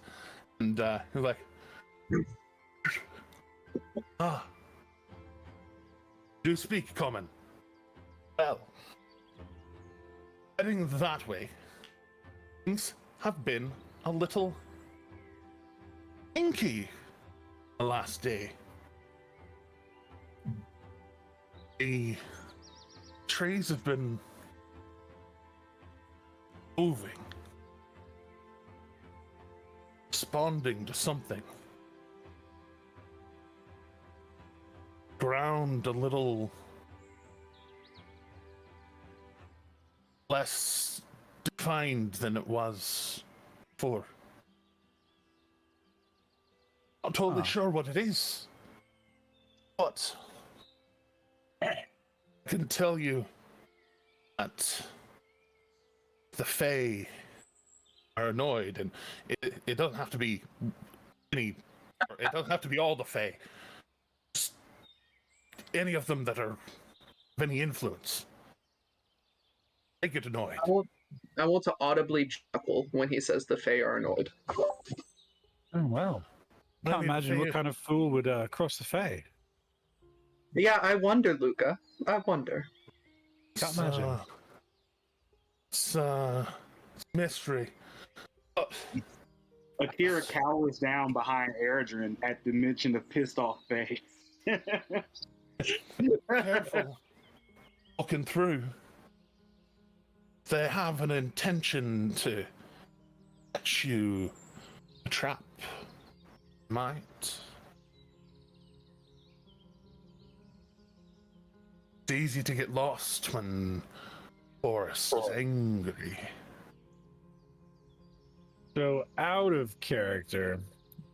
and he's like, do speak common. Well, heading that way, things have been a little inky the last day. The trees have been moving, responding to something. Ground a little less defined than it was before. Not totally sure what it is, but I can tell you that the Fae are annoyed, and it doesn't have to be it doesn't have to be all the Fae. Just any of them that are of any influence. They get annoyed. I want to audibly chuckle when he says the Fae are annoyed. Oh, wow. Can't imagine what kind of fool would cross the Fae. Yeah, I wonder, Luca. I wonder. Can't imagine. It's mystery. Akira cowers down behind Erdrin at the mention of pissed off Faye. Careful. Walking through. They have an intention to catch you a trap. Might. It's easy to get lost when forest is angry. So, out of character,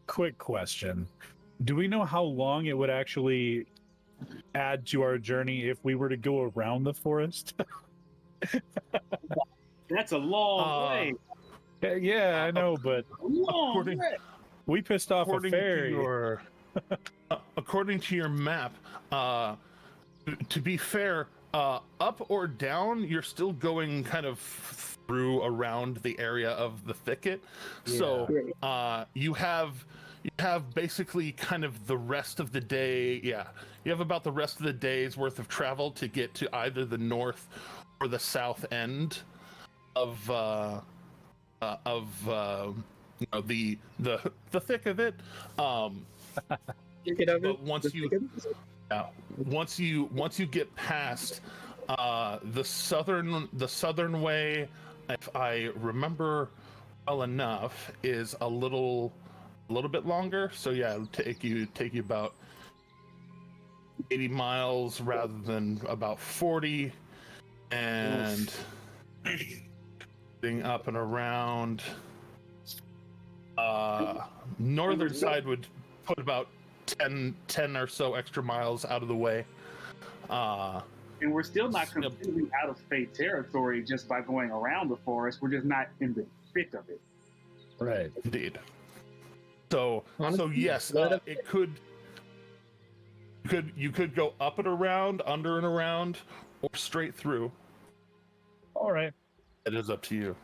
quick question. Do we know how long it would actually add to our journey if we were to go around the forest? That's a long way. Yeah, I know, but Long according- way. we pissed off a According fairy. to your, according to your map, to be fair, up or down, you're still going kind of through around the area of the thicket. So you have basically kind of the rest of the day. Yeah, you have about the rest of the day's worth of travel to get to either the north or the south end of you know, the thick of it. You get over But once you get past the southern way, if I remember well enough, is a little bit longer. So yeah, it'll take you about 80 miles rather than about 40, and being up and around. Northern side would put about 10 or so extra miles out of the way. And we're still not completely out of fate territory just by going around the forest. We're just not in the thick of it. Right. Indeed. So Honestly, yes, it could. You could go up and around, under and around, or straight through. All right. It is up to you.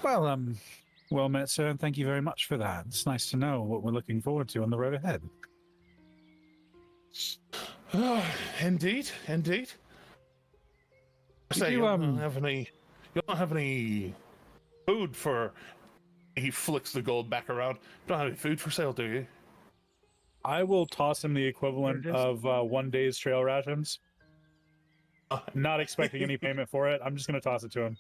Well met, sir, and thank you very much for that. It's nice to know what we're looking forward to on the road ahead. Indeed. So you, you don't have any food for. He flicks the gold back around. Don't have any food for sale, do you? I will toss him the equivalent of 1 day's trail rations. Not expecting any payment for it. I'm just going to toss it to him.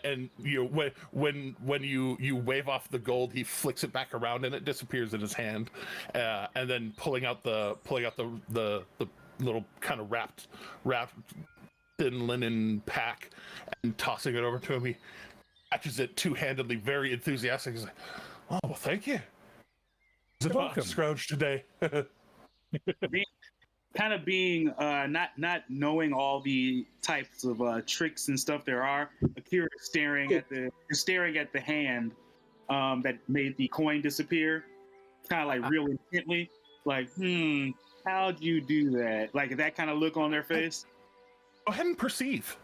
And you know, when you wave off the gold, he flicks it back around and it disappears in his hand, and then pulling out the little kind of wrapped thin linen pack and tossing it over to him. He catches it two-handedly, very enthusiastic. He's like, "Oh, well, thank you. Is it welcome. Scrouge today?" Being not knowing all the types of tricks and stuff there are, Akira is staring at the hand that made the coin disappear, kind of like real intently, like, how'd you do that? Like that kind of look on their face. Go ahead and perceive.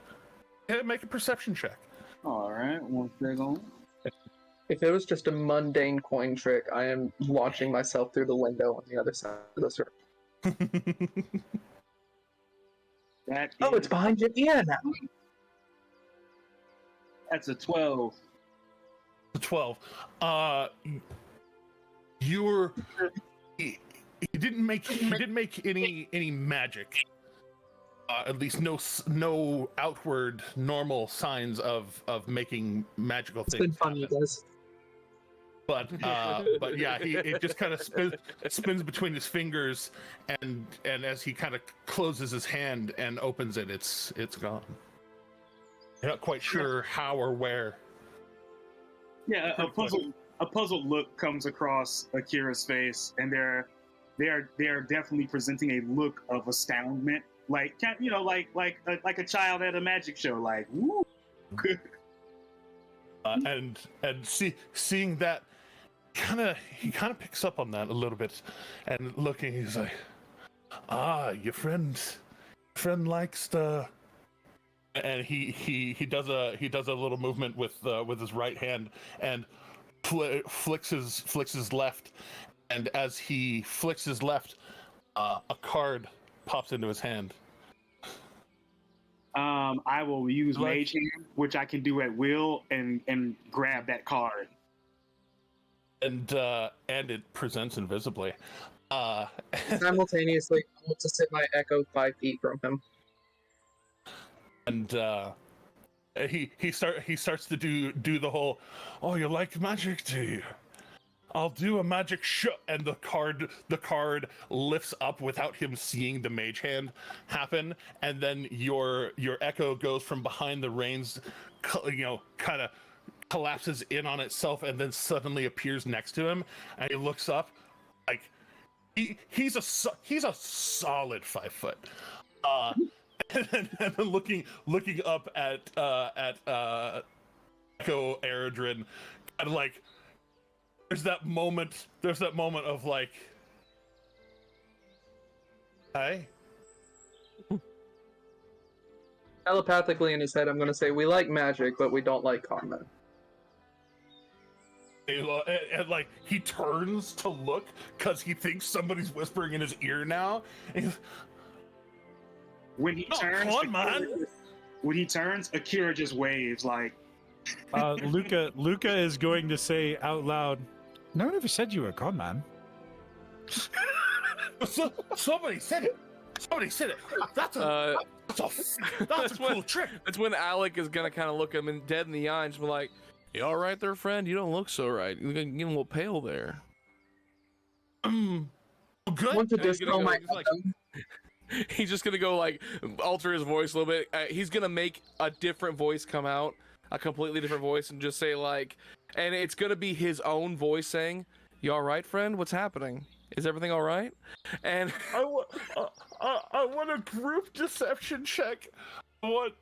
Yeah, make a perception check. All right, one second. If it was just a mundane coin trick, I am launching myself through the window on the other side of the circle. It's behind your ear now. That's a 12. 12. He didn't make any magic. At least no outward normal signs of making magical things. It's been fun, you guys. But yeah, it just kind of spins between his fingers, and as he kind of closes his hand and opens it, it's gone. You're not quite sure how or where. Yeah, a puzzled look comes across Akira's face, and they're definitely presenting a look of astoundment, like like a child at a magic show, like woo. And seeing that, he kind of picks up on that a little bit, and looking, he's like, your friend likes the. And he does a little movement with his right hand and flicks his left, and as he flicks his left, a card pops into his hand. I will use Mage Hand, which I can do at will, and grab that card. And it presents invisibly. Simultaneously, I want to sit my echo 5 feet from him. And he starts to do the whole, "Oh, you like magic, do you? I'll do a magic and the card lifts up without him seeing the mage hand happen, and then your echo goes from behind the reins, kind of collapses in on itself, and then suddenly appears next to him, and he looks up, like he's a solid 5 foot, and then looking up at Echo Eredrin, and like. There's that moment of like, hey. Telepathically in his head, I'm going to say, we like magic, but we don't like combat. And like, he turns to look because he thinks somebody's whispering in his ear now. When he turns, come on, man. When he turns, Akira just waves like. Luca is going to say out loud, "No one ever said you were a con man." Somebody said it. That's a cool trick. That's when Alec is gonna kind of look him dead in the eye and just be like, "You all right there, friend? You don't look so right. You're getting a little pale there." Good. Want to dispel my He's just gonna go like alter his voice a little bit. He's gonna make a different voice come out, a completely different voice, and just say like, and it's gonna be his own voice saying, "You all right, friend? What's happening? Is everything all right?" And I want a group deception check. I want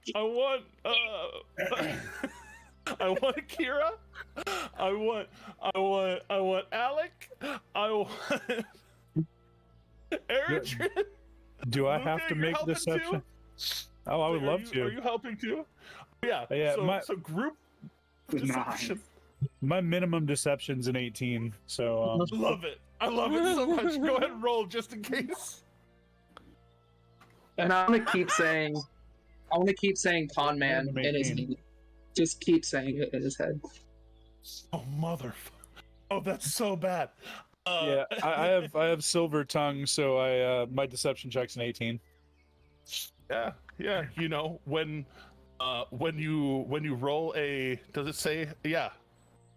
Akira. I want Alec. I want Eredrin. Do I Luca, have to you're make helping deception? too? Oh, I would love Are to. you helping too? Yeah. Yeah, So group Nine. deception. My minimum deception's an 18, so Love it. I love it so much. Go ahead and roll just in case. And I want to keep saying con man in his head. Just keep saying it in his head. Oh motherfucker! Oh, that's so bad. yeah, I have silver tongue, so I my deception check's an 18. Yeah. You know when you roll a, does it say, yeah,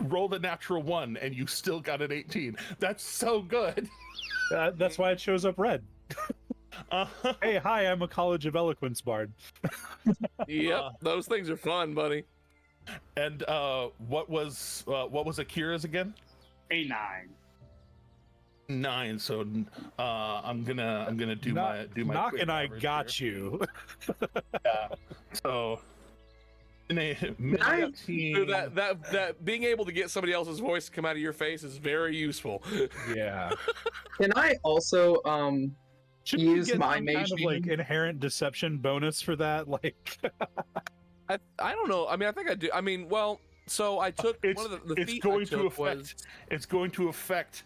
roll the natural 1 and you still got an 18. That's so good. That's why it shows up red. Uh-huh. Hey, hi, I'm a College of Eloquence bard. yep, those things are fun, buddy. And what was Akira's again? A 9. 9. So I'm gonna do my Knock quick and I average got here. you. Yeah. So in a So that being able to get somebody else's voice to come out of your face is very useful. Yeah. Can I also Should use we get my some mage kind of like hand? inherent deception bonus for that? Like, I don't know. I mean, I think I do. I mean, well, so I took it's one of the it's feat going I to took affect was it's going to affect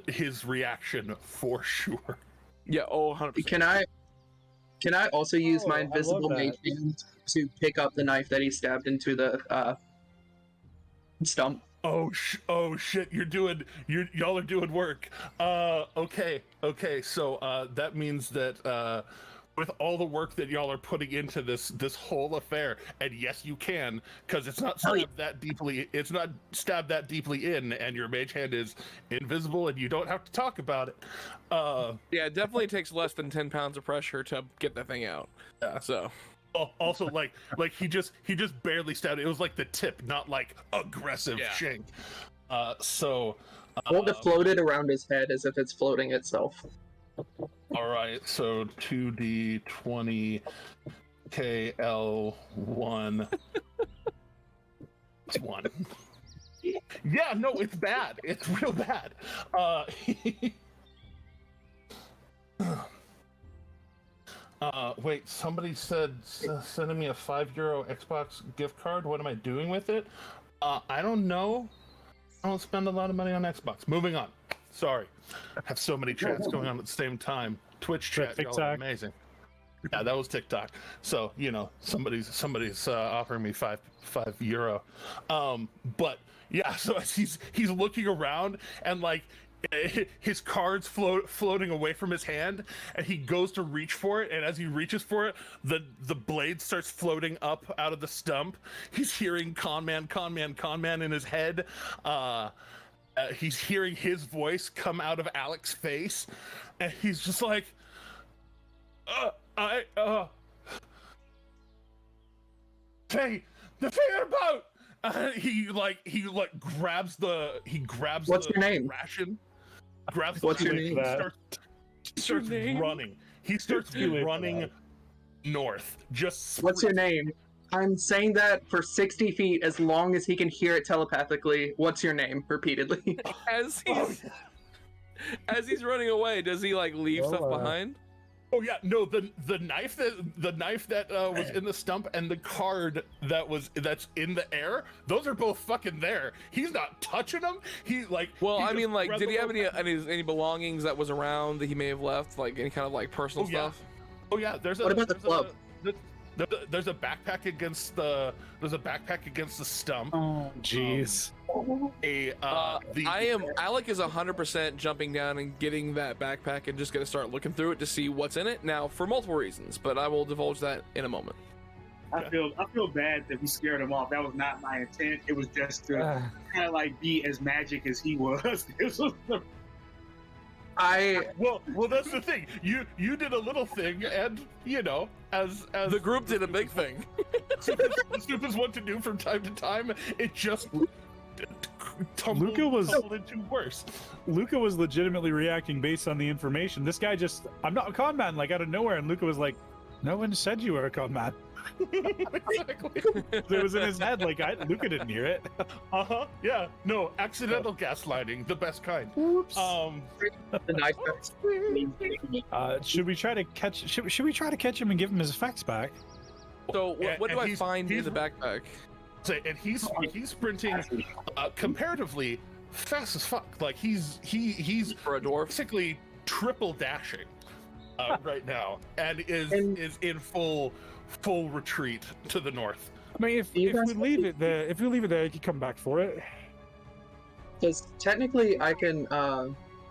his reaction for sure. yeah, 100%. Can I also use my I love invisible that. mage hand to pick up the knife that he stabbed into the stump? Oh shit! Y'all are doing work. Okay. So that means that with all the work that y'all are putting into this whole affair, and yes, you can, because it's not stabbed that deeply. It's not stabbed that deeply in, and your mage hand is invisible, and you don't have to talk about it. Yeah, it definitely takes less than 10 pounds of pressure to get that thing out. Yeah. So Also, like he just barely stabbed it. It was like the tip, not like aggressive shank. So Hold it floated around his head as if it's floating itself. all right, so 2d20 KL1 it's 1. Yeah, no, it's bad. It's real bad. Wait, somebody said sending me a €5 Xbox gift card. What am I doing with it? I don't know. I don't spend a lot of money on Xbox. Moving on. Sorry. I have so many chats going on at the same time. Twitch chat, y'all are TikTok. amazing. Yeah, that was TikTok. So, you know, somebody's offering me €5. But yeah, so he's looking around, and like his cards floating away from his hand, and he goes to reach for it, and as he reaches for it, the blade starts floating up out of the stump. He's hearing con man in his head. He's hearing his voice come out of Alec's face, and he's just like, Faye, the Faye about. He grabs the What's your name? ration. Grabs What's the your ration, name? starts running. He starts running north. What's your name? I'm saying that for 60 feet as long as he can hear it telepathically. What's your name? Repeatedly. As he's running away, does he like leave stuff behind? Oh yeah, no, the knife that was in the stump and the card that's in the air, those are both fucking there. He's not touching them. He like. Well, I mean, like, did he have any belongings that was around that he may have left, like any kind of like personal stuff? Oh yeah, there's What about the club? There's a backpack against the stump. Oh, jeez. Alec is 100% jumping down and getting that backpack and just gonna start looking through it to see what's in it now for multiple reasons, but I will divulge that in a moment. I feel bad that we scared him off. That was not my intent. It was just to kind of like be as magic as he was. This was the... Well, that's the thing. You did a little thing, and you know, as the group did a big thing. Soup is what to do from time to time. It just tumbled into worse. Luca was legitimately reacting based on the information. This guy just, I'm not a con man, like out of nowhere, and Luca was like, no one said you were a con man. Exactly. It was in his head, like Luca didn't hear it. Yeah. No, accidental gaslighting, the best kind. Oops. The knife. Should we try to catch? Should we try to catch him and give him his effects back? So what do I find in the backpack? And he's sprinting comparatively fast as fuck. Like he's For a dwarf, basically triple dashing right now, and is in full retreat to the north. I mean, if we leave it there, you can come back for it. Because technically, I can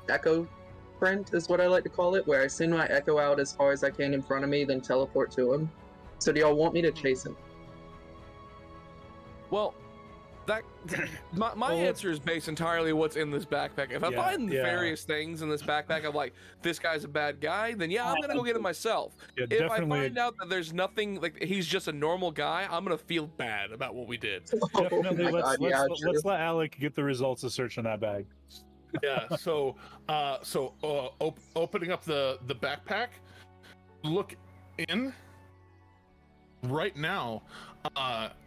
echo sprint is what I like to call it, where I send my echo out as far as I can in front of me, then teleport to him. So do y'all want me to chase him? well, that my answer is based entirely on what's in this backpack. If I find various things in this backpack, I'm like, this guy's a bad guy, then yeah, I'm gonna go get him myself. Yeah, if definitely. I find out that there's nothing, like he's just a normal guy, I'm gonna feel bad about what we did. Definitely, Oh my God, let's let Alec get the results of searching that bag. Yeah. So opening up the backpack, look in. Right now,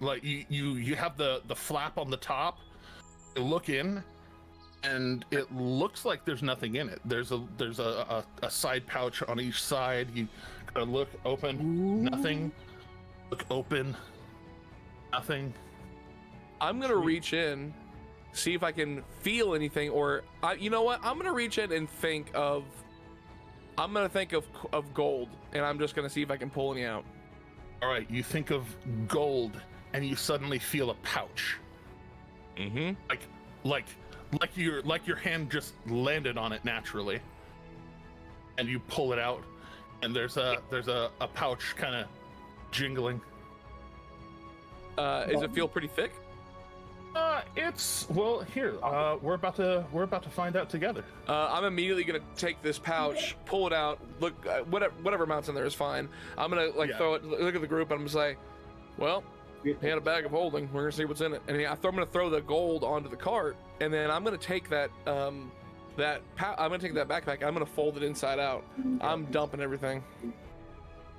like you have the flap on the top. You look in, and it looks like there's nothing in it. There's a side pouch on each side. You gotta look open, nothing. Look open, nothing. I'm gonna reach in, see if I can feel anything, or you know what? I'm gonna reach in and think of gold, and I'm just gonna see if I can pull any out. All right, you think of gold, and you suddenly feel a pouch. Mm-hmm. Like your hand just landed on it naturally, and you pull it out, and there's a pouch kind of jingling. Does it feel pretty thick? It's here. We're about to find out together. I'm immediately gonna take this pouch, pull it out, look, whatever amounts in there is fine. I'm gonna throw it, look at the group, and I'm gonna say, well, he had a bag of holding. We're gonna see what's in it. And I'm gonna throw the gold onto the cart, and then I'm gonna take that I'm gonna take that backpack. I'm gonna fold it inside out. I'm dumping everything.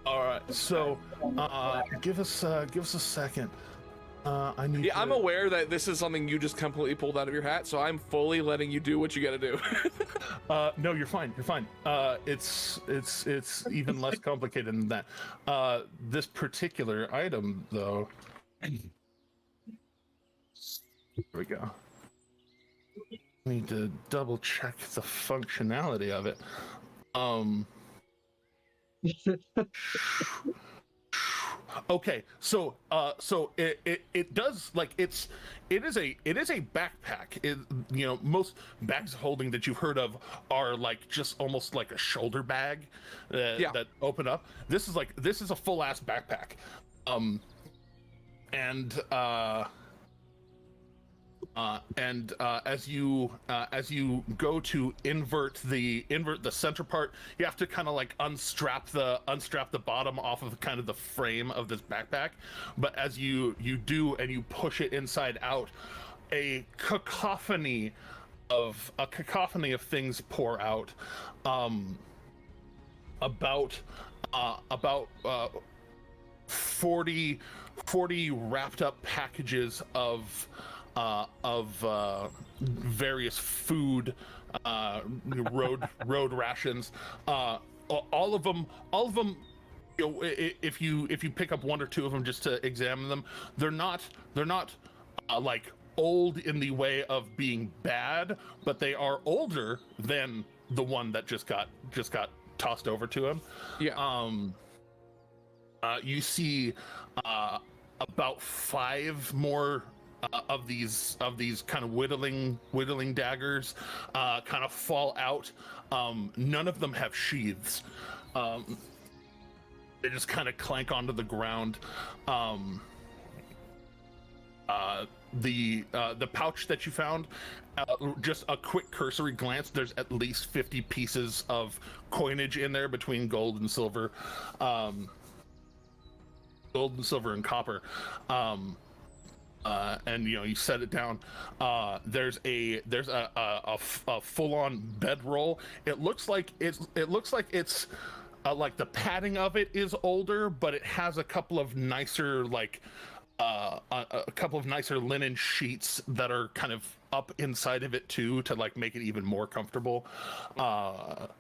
All right. So, give us a second. I need. Yeah, I'm aware that this is something you just completely pulled out of your hat, so I'm fully letting you do what you gotta do. No, you're fine. You're fine. It's even less complicated than that. This particular item, though. Here we go. Need to double check the functionality of it. Okay, so it does, like, it is a backpack. Most bags of holding that you've heard of are like just almost like a shoulder bag that open up. This is a full ass backpack, and as you go to invert the center part, you have to kind of like unstrap the bottom off of kind of the frame of this backpack. But as you do and you push it inside out, a cacophony of things pour out. About 40 wrapped up packages of various food, road rations. All of them. If you pick up one or two of them just to examine them, they're not like old in the way of being bad, but they are older than the one that just got tossed over to him. Yeah. You see about 5 more of these kind of whittling daggers kind of fall out. None of them have sheaths. They just kind of clank onto the ground. The pouch that you found, just a quick cursory glance, there's at least 50 pieces of coinage in there between gold and silver, and and you set it down. There's a full-on bedroll. It looks like it's like the padding of it is older, but it has a couple of nicer linen sheets that are kind of up inside of it too, to like make it even more comfortable. A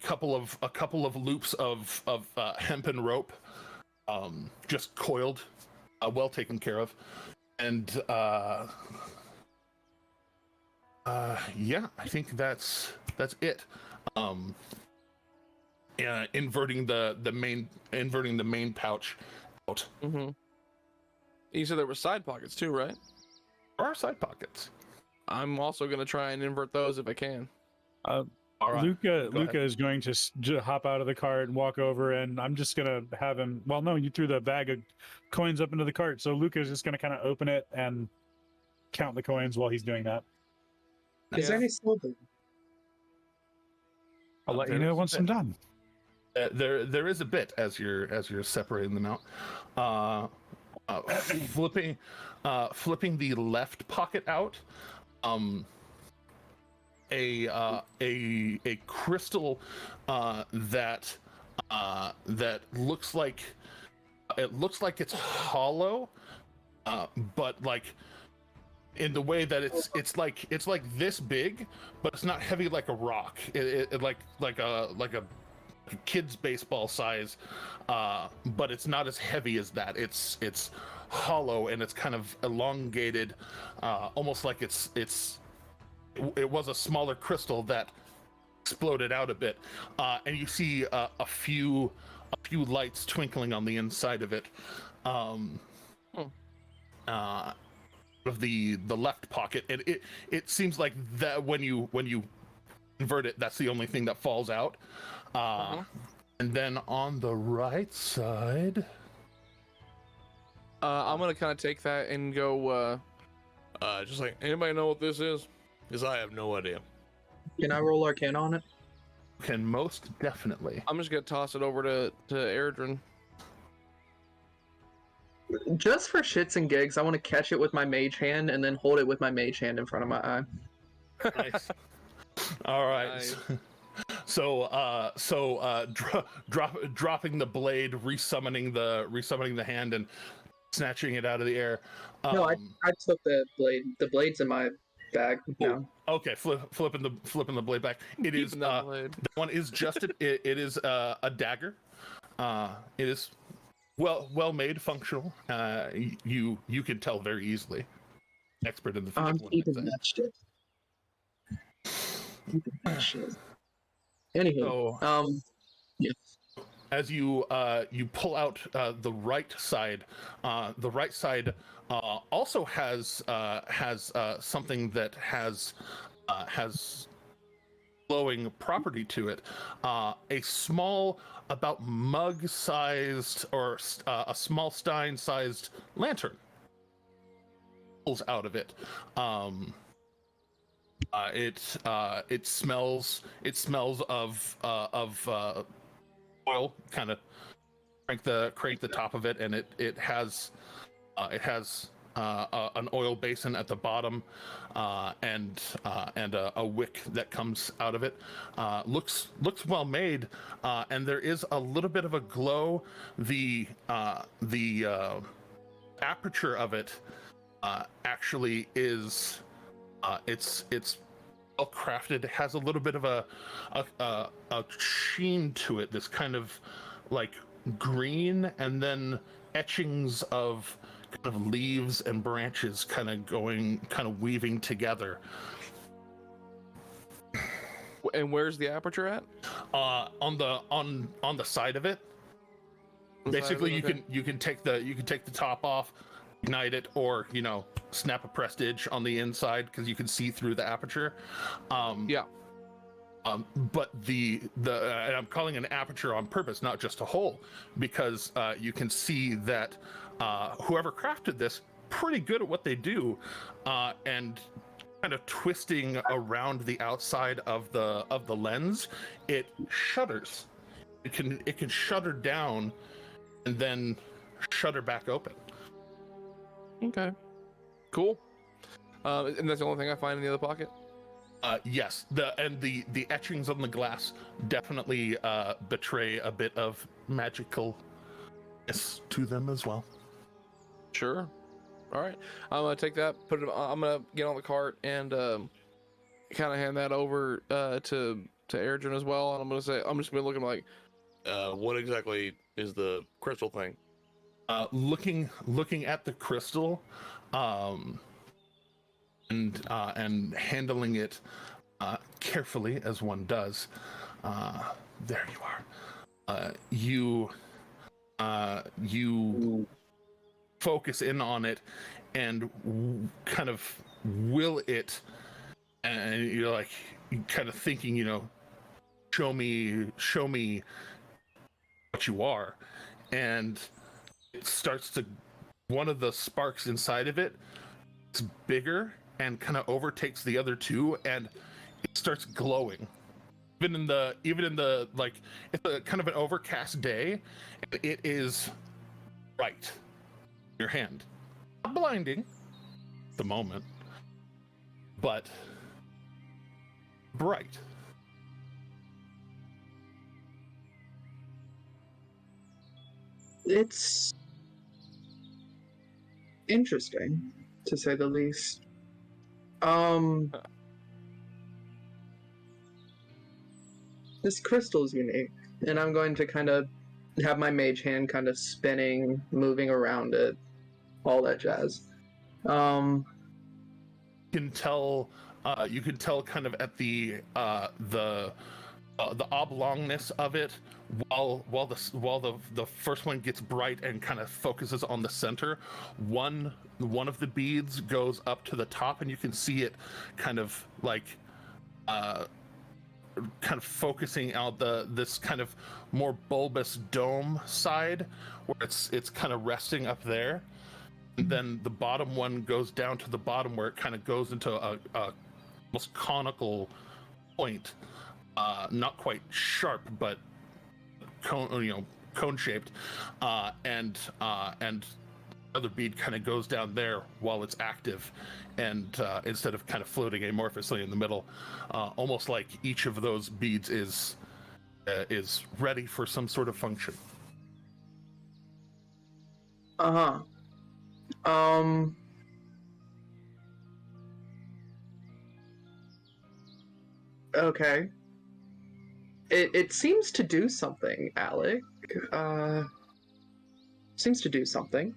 couple of loops of hempen rope, just coiled, well taken care of. And yeah, I think that's it. Inverting the main pouch out. Mm-hmm. You said there were side pockets too, right? There are side pockets. I'm also going to try and invert those if I can. All right. Luca is going to hop out of the cart and walk over, and I'm just going to have him. Well, no, you threw the bag of coins up into the cart, so Luca is just going to kind of open it and count the coins while he's doing that. Is there any silver? I'll let you know once I'm done. There is a bit as you're separating them out. Flipping the left pocket out. A crystal that looks like it's hollow, but like in the way that it's like this big, but it's not heavy like a rock. It like a kid's baseball size, but it's not as heavy as that. It's hollow and it's kind of elongated, almost like it was a smaller crystal that exploded out a bit, and you see a few lights twinkling on the inside of it, of the left pocket. And it seems like that when you invert it, that's the only thing that falls out. And then on the right side, I'm gonna kind of take that and go just like, anybody know what this is? Because I have no idea. Can I roll Arcana on it? can most definitely. I'm just gonna toss it over to Erdrin. Just for shits and gigs, I want to catch it with my mage hand and then hold it with my mage hand in front of my eye. Nice. All right. Nice. Dropping the blade, resummoning the hand, and snatching it out of the air. No, I took the blade. The blade's in my bag now. Okay, flipping the blade back. It is that one is just it is a dagger. It is well made, functional. You can tell very easily. Expert in the field. I'm keeping that shit. Keeping that shit. Anywho, So, yeah. as you pull out the right side also has something that has glowing property to it. A small, about mug-sized or a small stein-sized lantern pulls out of it. It smells of oil. Kind of crank the top of it, and it has an oil basin at the bottom, and a wick that comes out of it. Looks well made, and there is a little bit of a glow. The aperture of it actually is it's well crafted. It has a little bit of a sheen to it. This kind of like green, and then etchings of kind of leaves and branches kind of weaving together. And where's the aperture at? On the side of it. Basically, you can take the top off, ignite it, or snap a prestige on the inside because you can see through the aperture. But and I'm calling it an aperture on purpose, not just a hole, because you can see that whoever crafted this pretty good at what they do, and kind of twisting around the outside of the lens, it shutters. It can shutter down and then shutter back open. Okay, cool. And that's the only thing I find in the other pocket. Yes, the etchings on the glass definitely betray a bit of magicalness to them as well. Sure. All right, I'm gonna take that. I'm gonna get on the cart and kind of hand that over to Erdrin as well. And I'm just gonna look at him like, what exactly is the crystal thing? Looking at the crystal, and handling it carefully as one does. There you are. You focus in on it and kind of will it, and you're like kind of thinking, show me what you are, and it starts to, one of the sparks inside of it, it's bigger and kind of overtakes the other two, and it starts glowing. Even in the like, it's a kind of an overcast day, and it is bright in your hand. Not blinding at the moment, but bright. It's interesting, to say the least. This crystal's unique, and I'm going to kind of have my mage hand kind of spinning, moving around it, all that jazz. You can tell kind of at the oblongness of it, while the first one gets bright and kind of focuses on the center, one of the beads goes up to the top, and you can see it kind of like kind of focusing out this kind of more bulbous dome side, where it's kind of resting up there. And then the bottom one goes down to the bottom, where it kind of goes into a almost conical point, not quite sharp, but cone shaped, and other bead kind of goes down there while it's active, and instead of kind of floating amorphously in the middle, almost like each of those beads is ready for some sort of function. Okay. It seems to do something, Alec. Seems to do something.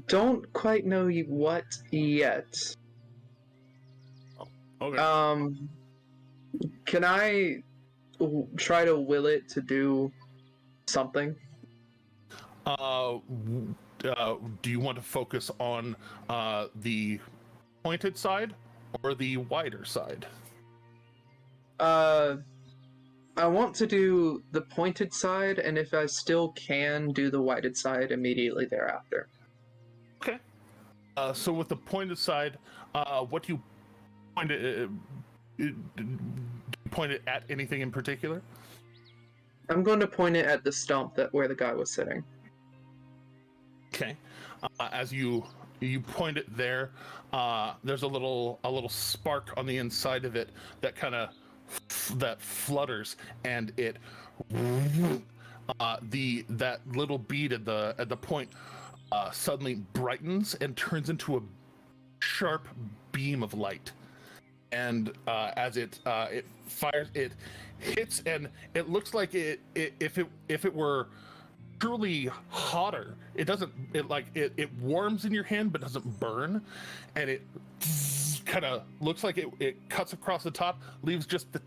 Don't quite know what yet. Oh, okay. Can I try to will it to do something. Do you want to focus on the pointed side or the wider side? I want to do the pointed side, and if I still can, do the weighted side immediately thereafter. Okay. So with the pointed side, what do you point it at anything in particular? I'm going to point it at the stump where the guy was sitting. Okay. As you point it there, there's a little spark on the inside of it that kind of that flutters, and it that little bead at the point suddenly brightens and turns into a sharp beam of light. And as it fires, it hits, and it looks like if it were truly hotter, it warms in your hand but doesn't burn, and it kind of looks like it cuts across the top, leaves just the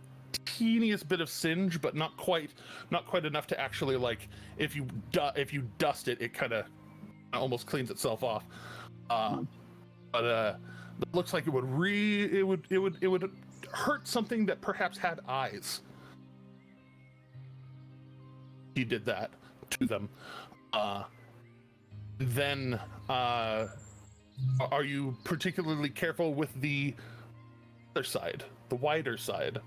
teeniest bit of singe, but not quite enough to actually, like, if you dust it, it kind of almost cleans itself off. But it looks like it would hurt something that perhaps had eyes. He did that to them. Then are you particularly careful with the other side, the wider side?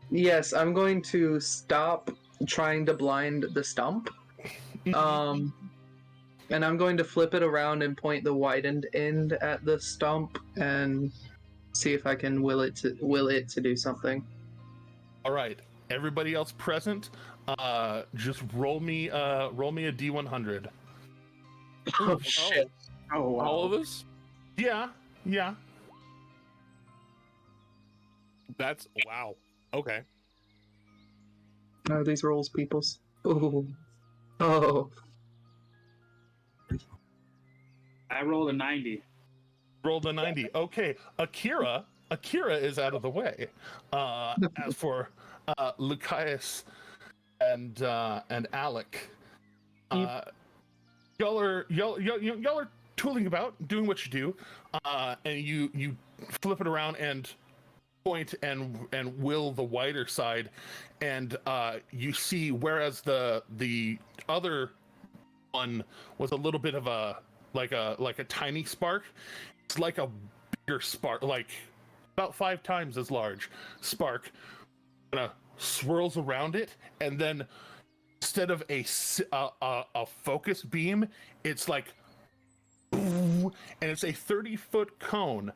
Yes, I'm going to stop trying to blind the stump. And I'm going to flip it around and point the widened end at the stump and see if I can will it to do something. All right, everybody else present, just roll me a D100. Oh shit! Oh, wow. All of us? Yeah. That's wow. Okay. Oh, these rolls, peoples. Oh. I rolled a 90. Rolled a 90. Okay, Akira is out of the way. As for Lucius and Alec, y'all are tooling about, doing what you do, and you flip it around and point and will the wider side, and you see, whereas the other one was a little bit of a tiny spark, it's like a bigger spark, like about 5 times as large spark, kind of swirls around it, and then instead of a focus beam, it's like, and it's a 30-foot cone.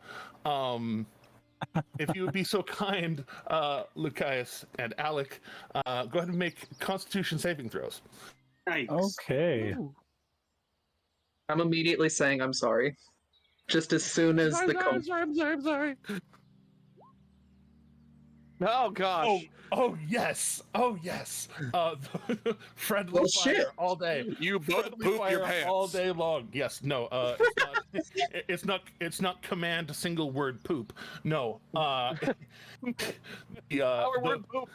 If you would be so kind, Lucius and Alec, go ahead and make Constitution saving throws. Nice. Okay. Ooh. I'm immediately saying I'm sorry. Just as soon as the cone. I'm sorry. Oh gosh. Oh yes. Friendly Well, fire shit. all day. You both Friendly poop your fire pants all day long. Yes. No. It's not command single word poop. No. Our word poop.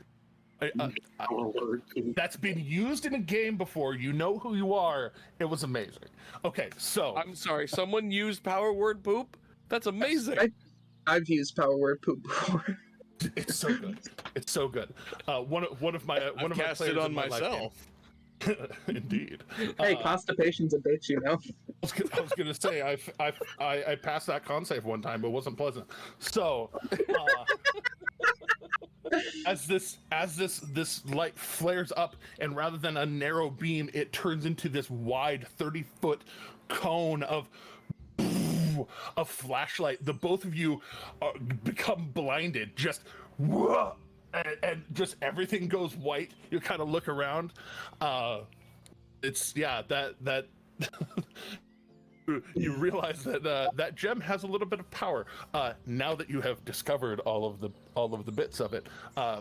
That's been used in a game before. You know who you are. It was amazing. Okay, so I'm sorry. Someone used power word poop. That's amazing. I've used power word poop before. it's so good. It's so good. One of my Cast players it on in my life myself. game. Indeed. Hey, constipation's a bitch, you know. I was gonna say I passed that con save one time, but it wasn't pleasant. So as this light flares up, and rather than a narrow beam, it turns into this wide 30-foot cone of flashlight. The both of you become blinded, just whoa, and just everything goes white. You kind of look around. It's that you realize that that gem has a little bit of power. Now that you have discovered all of the bits of it,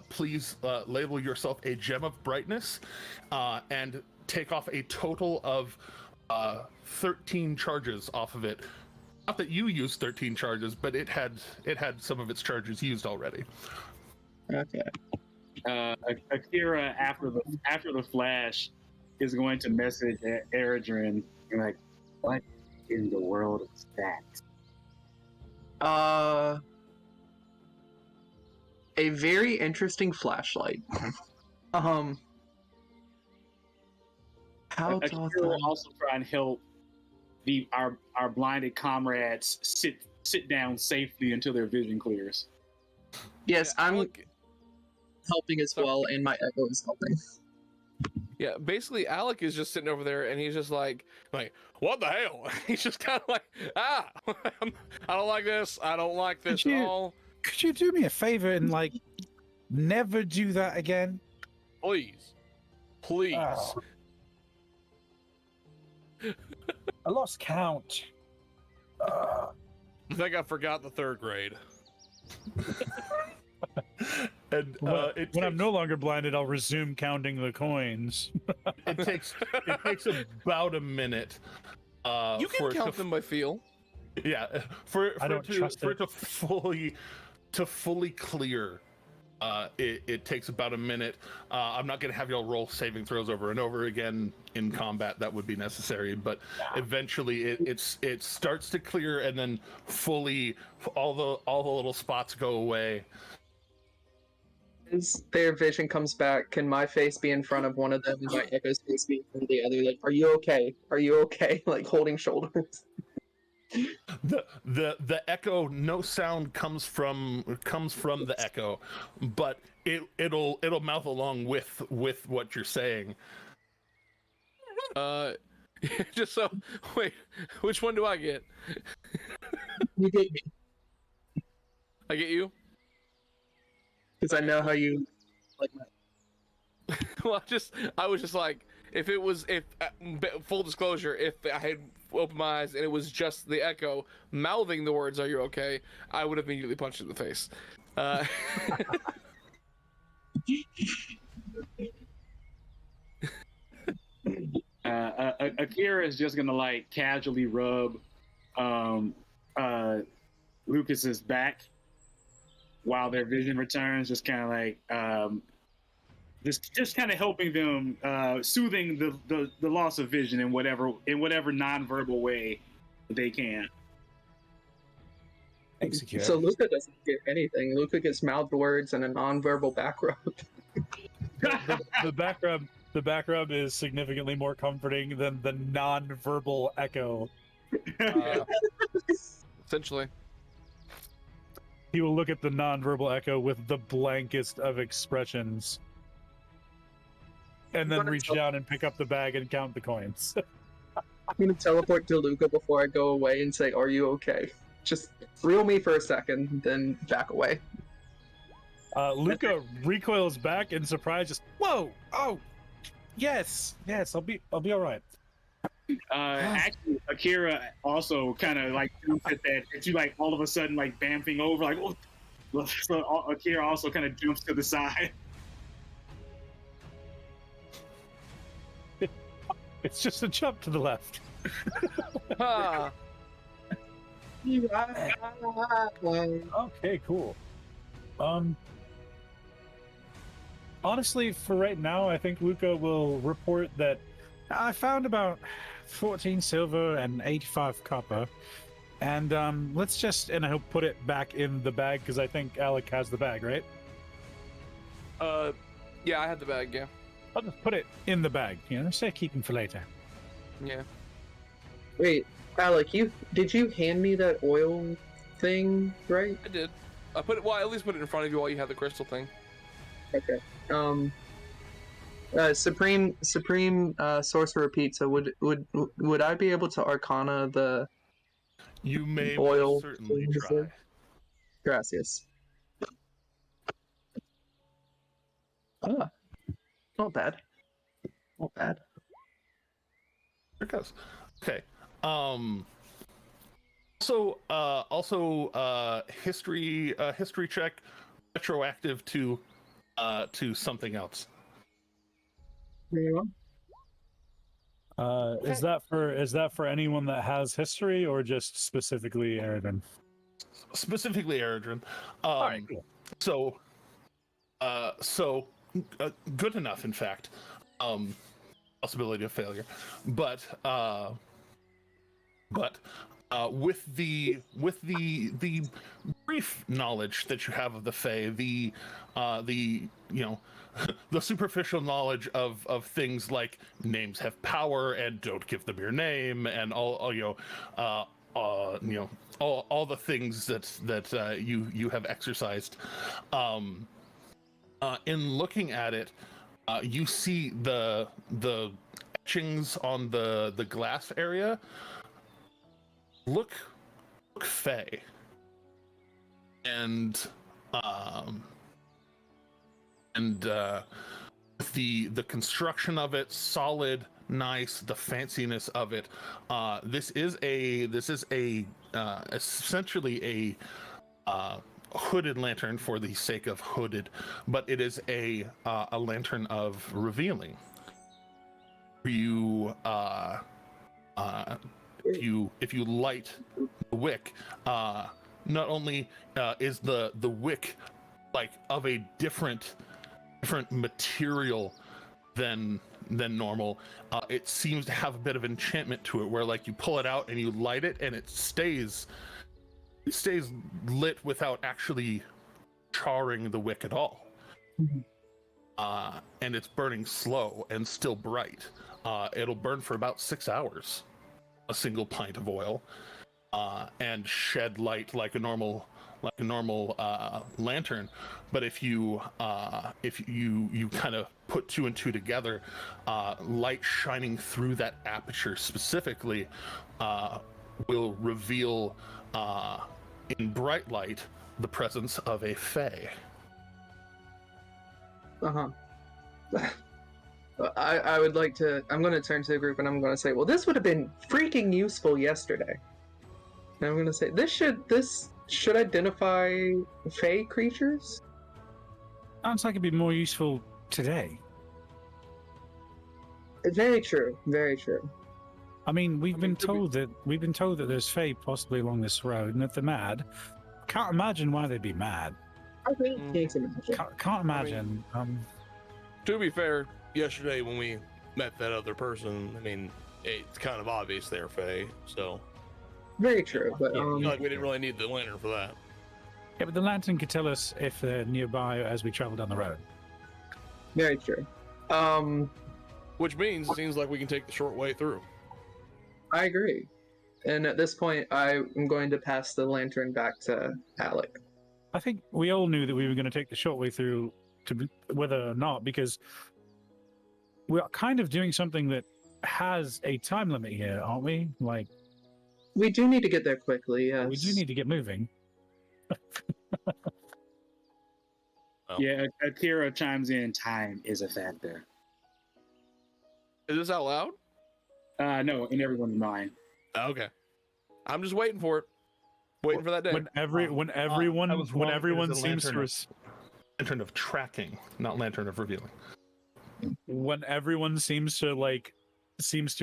please label yourself a gem of brightness, and take off a total of 13 charges off of it. Not that you used 13 charges, but it had some of its charges used already. Okay. Akira, after the flash, is going to message Eridrin and like, what in the world is that? A very interesting flashlight. How doth Akira will I... also try and help our blinded comrades sit down safely until their vision clears. Yes, Yeah, I'm Alec, helping as well, and my echo is helping. yeah, basically Alec is just sitting over there and he's just like, what the hell? He's just kind of like, I don't like this. I don't like this Could at you- all. Could you do me a favor and like never do that again? Please. Please. Oh. I lost count. I think I forgot the third grade. And When I'm no longer blinded, I'll resume counting the coins. it takes about a minute. You for can count them by feel. Yeah, for I don't trust for it. it to fully clear. It takes about a minute. I'm not going to have y'all roll saving throws over and over again in combat. That would be necessary, but eventually it starts to clear, and then fully all the little spots go away. As their vision comes back, can my face be in front of one of them and my echo's face be in front of the other? Like, are you okay? Are you okay? Like holding shoulders. The echo, no sound comes from the echo, but it'll mouth along with what you're saying. Just so, wait, which one do I get? You get me. I get you? Because I know how you like my... Well, I was just like, if full disclosure, if I had opened my eyes and it was just the echo mouthing the words, "Are you okay?" I would have immediately punched in the face. Akira is just gonna like casually rub Lucas's back while their vision returns, just kind of like just kind of helping them, soothing the loss of vision in whatever nonverbal way they can. Thanks, Akira. So Luca doesn't get anything. Luca gets mouthed words and a non-verbal back rub. the back rub is significantly more comforting than the non-verbal echo. Essentially. He will look at the non-verbal echo with the blankest of expressions, and then reach down and pick up the bag and count the coins. I'm gonna teleport to Luca before I go away and say, "Are you okay?" Just reel me for a second, then back away. Luca recoils back in surprise. Just whoa! Oh, yes. I'll be all right. Actually, Akira also kind of like jumps at that. It's you like all of a sudden like bamfing over, like oh. So Akira also kind of jumps to the side. It's just a jump to the left. Ah. Okay, cool. Honestly, for right now, I think Luca will report that I found about 14 silver and 85 copper, and and he'll put it back in the bag because I think Alec has the bag, right? Yeah, I had the bag. Yeah. I'll just put it in the bag. Say keeping for later. Yeah. Wait, Alec, did you hand me that oil thing, right? I did. I put it. Well, I at least put it in front of you while you had the crystal thing. Okay. Supreme Sorcerer Pizza. Would I be able to Arcana the You may oil? most certainly try. Gracias. Ah, not bad. Not bad. There it goes. Okay. Also, history check, retroactive to something else. Very well. Is that for anyone that has history or just specifically Aridin? Specifically Eridrin. All right, cool. So So good enough, in fact. Possibility of failure, but with the brief knowledge that you have of the Fae, the the superficial knowledge of things like names have power and don't give them your name, and all the things that you have exercised. In looking at it, you see the etchings on the glass area look Fae, and the construction of it, solid, nice, the fanciness of it. This is essentially a hooded lantern for the sake of hooded, but it is a lantern of revealing. If you light the wick, not only is the wick like of a different material than normal, it seems to have a bit of enchantment to it, where like you pull it out and you light it and it stays lit without actually charring the wick at all. And it's burning slow and still bright. It'll burn for about 6 hours, a single pint of oil, and shed light like a normal lantern. But if you kind of put two and two together, light shining through that aperture specifically will reveal in bright light the presence of a Fae. I would like to. I'm going to turn to the group and I'm going to say, well, this would have been freaking useful yesterday. And I'm going to say, this should identify Fae creatures. Sounds like it'd be more useful today. Very true. Very true. I mean, we've been told that there's Fae possibly along this road, and if they're mad, can't imagine why they'd be mad. I think can't imagine. Can't imagine. To be fair, yesterday when we met that other person, I mean, it's kind of obvious they're Fae, so. Very true, but I feel like we didn't really need the lantern for that. Yeah, but the lantern could tell us if they're nearby as we travel down the road. Very true. Which means it seems like we can take the short way through. I agree. And at this point, I am going to pass the lantern back to Alec. I think we all knew that we were going to take the short way through, whether or not, because we're kind of doing something that has a time limit here, aren't we? Like, we do need to get there quickly, yes. We do need to get moving. Yeah, Akira chimes in, time is a factor. Is this out loud? No, in everyone's mind. Okay. I'm just waiting for it. Waiting for that day. When everyone seems to lantern of tracking, not lantern of revealing. When everyone seems to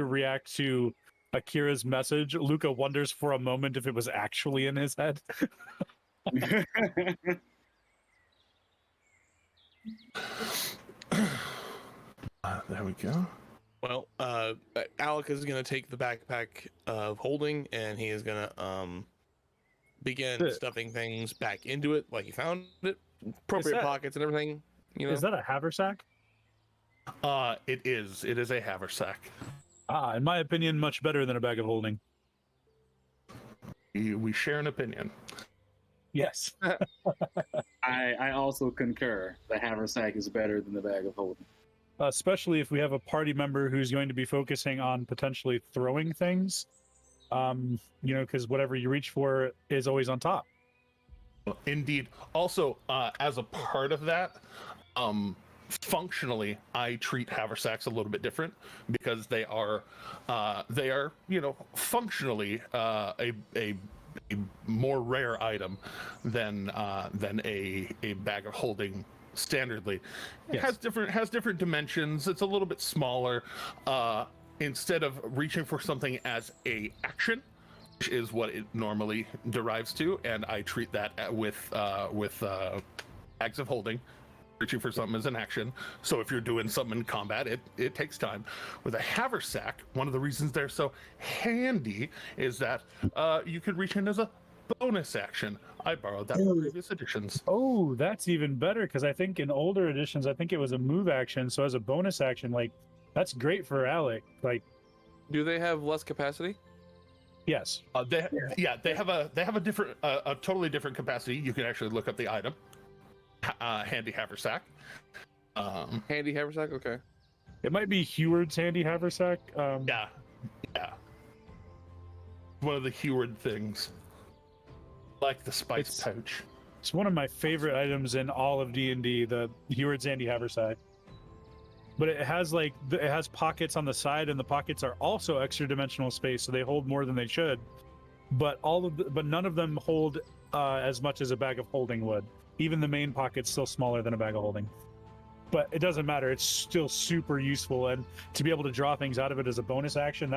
react to Akira's message, Luca wonders for a moment if it was actually in his head. There we go. Well, Alec is going to take the backpack of holding, and he is going to begin stuffing things back into it like he found it. Appropriate pockets and everything. You know? Is that a haversack? It is. It is a haversack. In my opinion, much better than a bag of holding. We share an opinion. Yes. I also concur. The haversack is better than the bag of holding. Especially if we have a party member who's going to be focusing on potentially throwing things. Because whatever you reach for is always on top. Indeed. Also, as a part of that, functionally, I treat haversacks a little bit different because they are functionally a more rare item than a bag of holding standardly. It has different dimensions. It's a little bit smaller. Instead of reaching for something as a action, which is what it normally derives to, and I treat that with bags of holding Reaching for something is an action. So if you're doing something in combat, it takes time. With a haversack, one of the reasons they're so handy is that you can reach in as a bonus action. I borrowed that from previous editions. Oh, that's even better because I think in older editions, I think it was a move action. So as a bonus action, like that's great for Alec. Like, Do they have less capacity? yes. They have a different, a totally different capacity. You can actually look up the item. Handy haversack. Handy haversack. Okay. It might be Heward's handy haversack. Yeah. One of the Heward things, like the spice pouch. It's one of my favorite items in all of D&D, the Heward's handy haversack. But it has it has pockets on the side, and the pockets are also extra dimensional space, so they hold more than they should. But none of them hold as much as a bag of holding would. Even the main pocket's still smaller than a bag of holding. But it doesn't matter. It's still super useful, and to be able to draw things out of it as a bonus action,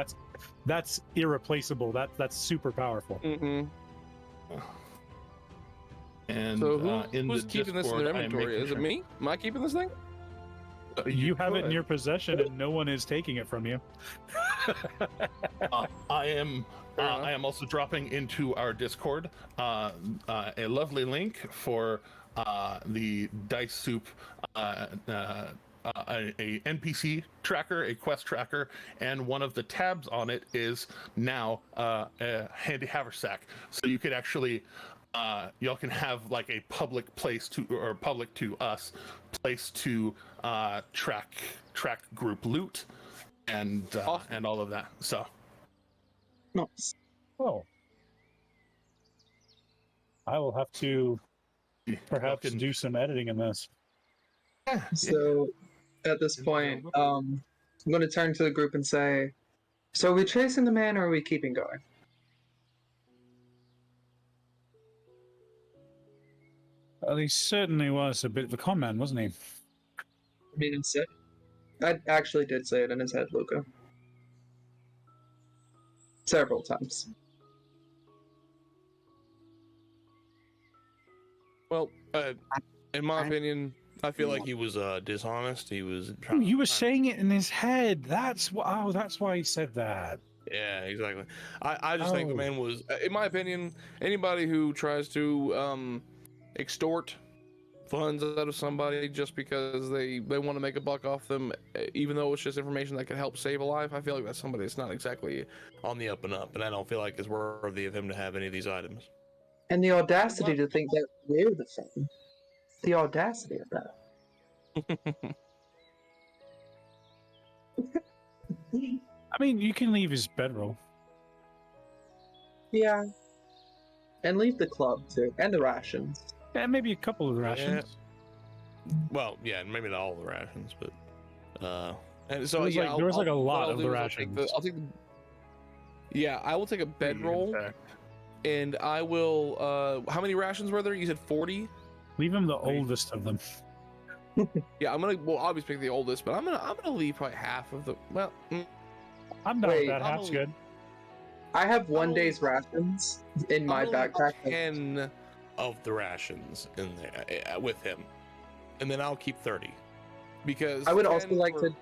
that's irreplaceable. That's super powerful. Mm-hmm. And So the who's keeping this in Discord, their I am inventory? making Is it sure- me? Am I keeping this thing? You have it in could. your possession, and no one is taking it from you. I am. Fair enough. I am also dropping into our Discord a lovely link for the Dice Soup, a NPC tracker, a quest tracker, and one of the tabs on it is now a handy haversack. So you could actually, y'all can have like a public place to, or public to us, place to track group loot and Awesome. and all of that. So. Nice. Oh. I will have to perhaps Y'all can- do some editing in this. So at this point, I'm going to turn to the group and say, so are we chasing the man or are we keeping going? Well, he certainly was a bit of a con man, wasn't he? I mean, it's it. I actually did say it in his head, Luca. Several times. Well, in my opinion, I feel like he was dishonest. He was. You were saying it in his head. That's why he said that. Yeah, exactly. I just think the Oh. man was, in my opinion, anybody who tries to extort funds out of somebody just because they want to make a buck off them, even though it's just information that could help save a life, I feel like that's somebody that's not exactly on the up and up, and I don't feel like it's worthy of him to have any of these items. And the audacity to think that we're the same. The audacity of that. I mean, you can leave his bedroll. Yeah. And leave the club too. And the rations. Yeah, maybe a couple of rations. Well, yeah, maybe not all the rations, but and so There was yeah, there was like a what lot I'll of do the is rations. I'll take the. Yeah, I will take a bedroll, Okay. and I will. How many rations were there? You said 40. Leave him the oldest of them. Yeah, I'm gonna. Well, obviously pick the oldest, but I'm gonna leave probably half of the. Well, I'm down Wait, with that. I'm Half's only- good. I have one Oh. day's rations in my I'm gonna leave backpack. 10 of the rations in there with him, and then I'll keep 30 because I would also 10 like for- to.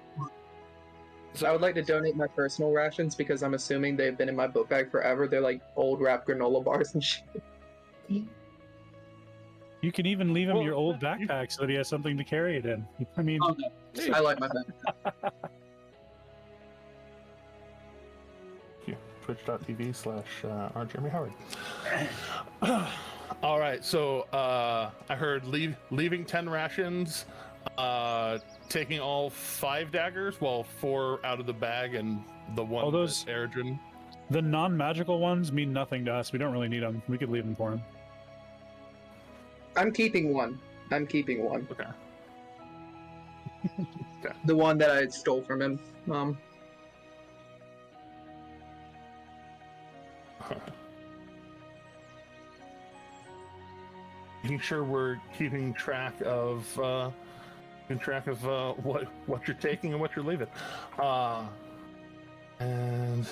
So I would like to donate my personal rations because I'm assuming they've been in my book bag forever. They're like old wrap granola bars and shit. You can even leave him Well, your old backpack so that he has something to carry it in. I mean, Oh, no. I like my bag. Twitch.tv/RJeremyHoward. All right, so I heard leaving 10 rations, taking all 5 daggers, well, 4 out of the bag and the one Oh, those- that Eridrin. the non-magical ones mean nothing to us. We don't really need them. We could leave them for him. I'm keeping one. Okay. The one that I stole from him. Making sure we're keeping track of what you're taking and what you're leaving. And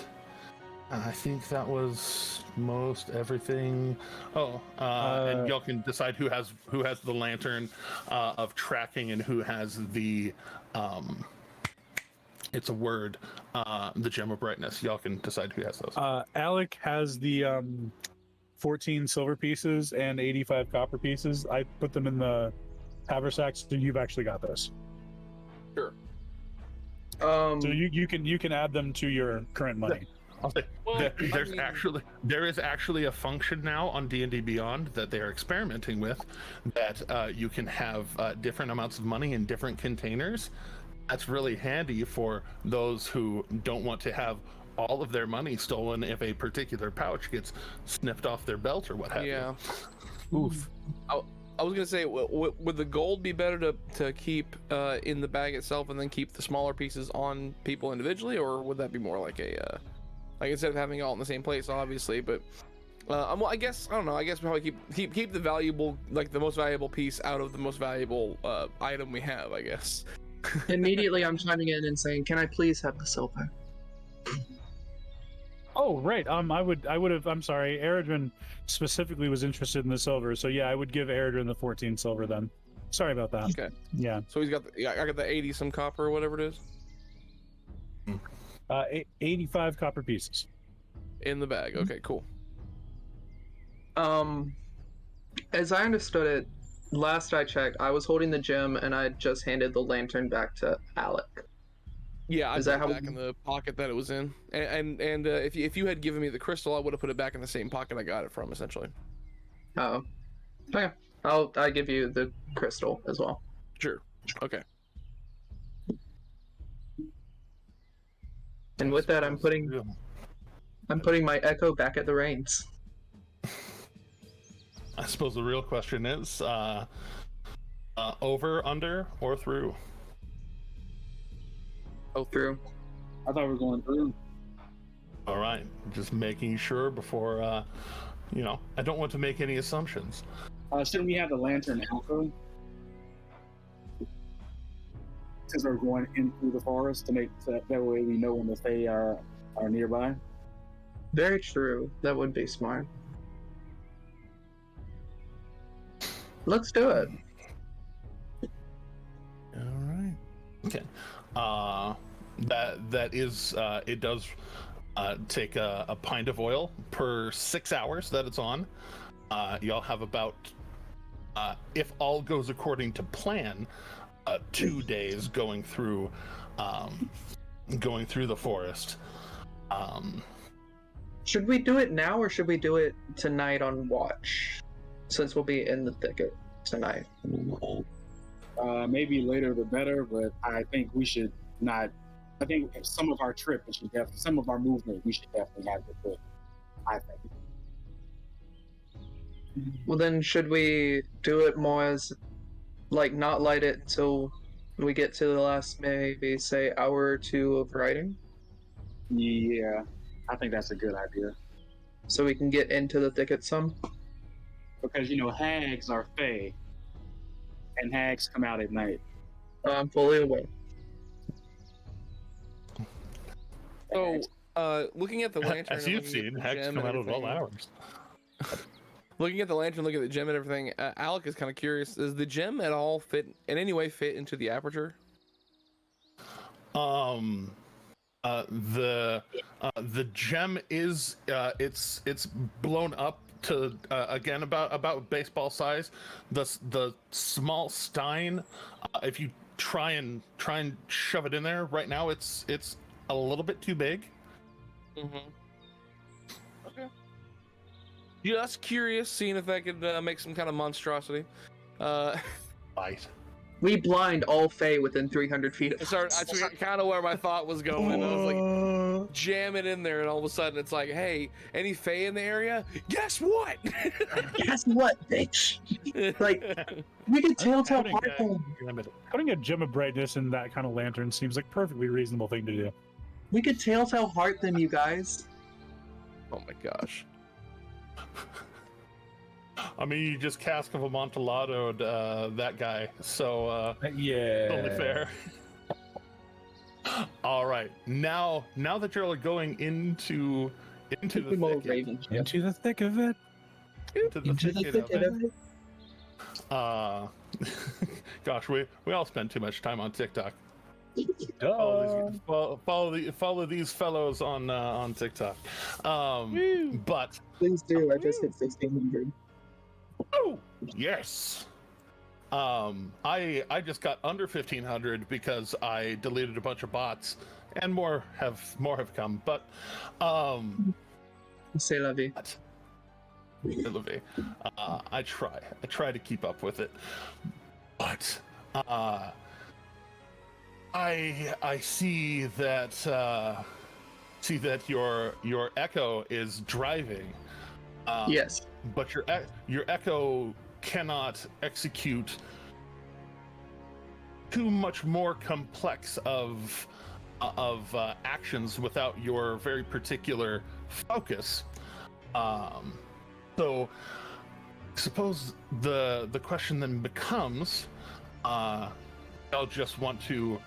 I think that was most everything. Oh, and y'all can decide who has the lantern of tracking and who has the it's a word, the gem of brightness. Y'all can decide who has those. Alec has the 14 silver pieces and 85 copper pieces. I put them in the haversack, so you've actually got those. Sure. Um, So you can add them to your current money. I'll say Well, there is actually a function now on D&D Beyond that they are experimenting with that you can have different amounts of money in different containers. That's really handy for those who don't want to have all of their money stolen if a particular pouch gets snipped off their belt or what have you. Oof. I was gonna say, would the gold be better to keep in the bag itself and then keep the smaller pieces on people individually, or would that be more like a like instead of having it all in the same place, obviously? But well, I guess I don't know. I guess probably keep the valuable, like the most valuable piece out of the most valuable item we have, I guess. immediately, I'm chiming in and saying, "Can I please have the silver?" Oh, right. I would have. I'm sorry. Eredrin specifically was interested in the silver, so yeah, I would give Eredrin the 14 silver then. Sorry about that. Okay. Yeah. So he's got I got the 80 some copper or whatever it is 85 copper pieces. in the bag. Okay, cool. As I understood it, last I checked, I was holding the gem and I just handed the lantern back to Alec. Yeah, I Is put that it how back in the pocket that it was in, and if you had given me the crystal, I would have put it back in the same pocket I got it from, essentially. Oh, okay. I give you the crystal as well. Sure. Okay. And with that, I'm putting my echo back at the reins. I suppose the real question is over, under, or through? Oh, through. I thought we were going through. All right, just making sure before I don't want to make any assumptions. Shouldn't we have the lantern alpha? Since we're going in through the forest to make that way we know when the Fae are nearby. Very true. That would be smart. Let's do it. All right. Okay. That is it does take a pint of oil per 6 hours that it's on. Y'all have about if all goes according to plan, 2 days going through the forest. Should we do it now or should we do it tonight on watch? Since we'll be in the thicket tonight. Maybe later the better, but I think we should not. I think some of our trip, some of our movement, we should definitely have it. But I think. Well, then should we do it more as, like, not light it until we get to the last, maybe, say, hour or two of riding? Yeah, I think that's a good idea. So we can get into the thicket some? Because, hags are Fae, and hags come out at night. I'm fully aware. So, looking at the lantern, As you've seen, hags come out at all hours. Looking at the lantern, looking at the gem and everything, Alec is kind of curious. Does the gem at all fit in any way fit into the aperture? The gem is it's blown up to again about baseball size. The small stein, if you try and shove it in there right now, it's a little bit too big. Mm-hmm. Okay. Just curious, seeing if I could make some kind of monstrosity. Right. We blind all Fae within 300 feet of us. That's kind of where my thought was going. I was like, jam it in there, and all of a sudden it's like, hey, any Fae in the area? Guess what? Guess what, bitch? Like, we could telltale heart them. Putting a gem of brightness in that kind of lantern seems like a perfectly reasonable thing to do. We could telltale heart them, you guys. Oh my gosh. I mean, you just cask of Amontillado that guy, so yeah, totally fair. All right, now that you're going into into the More thicket. Raven. Into the thick of it. Into the Into the thicket of thicket it. of it. Gosh, we all spend too much time on TikTok. Duh. Follow these fellows on TikTok. But Please do. I just hit 1600. oh yes. I just got under 1500 because I deleted a bunch of bots, and more have come. But C'est la vie. I try to keep up with it, but I see that your Echo is driving. Yes. But your Echo cannot execute too much more complex of actions without your very particular focus. So suppose the question then becomes, they'll just want to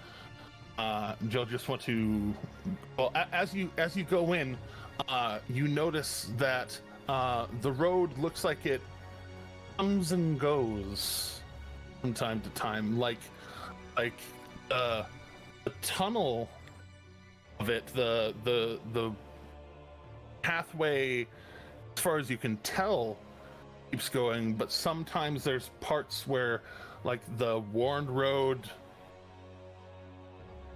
well, as you go in, you notice that the road looks like it comes and goes from time to time, like the tunnel of it, the pathway, as far as you can tell, keeps going, but sometimes there's parts where, like, the worn road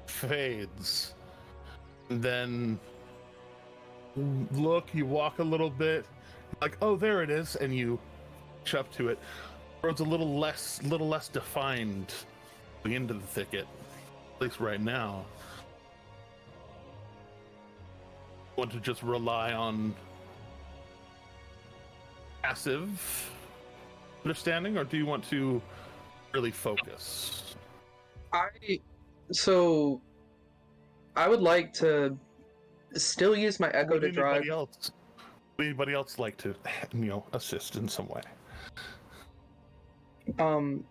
fades, and then you walk a little bit, like, oh, there it is, and you catch up to it. The road's a little less defined going into the thicket, at least right now. Want to just rely on passive understanding, or do you want to really focus? I would like to still use my Echo to drive. Would anybody else like to, assist in some way?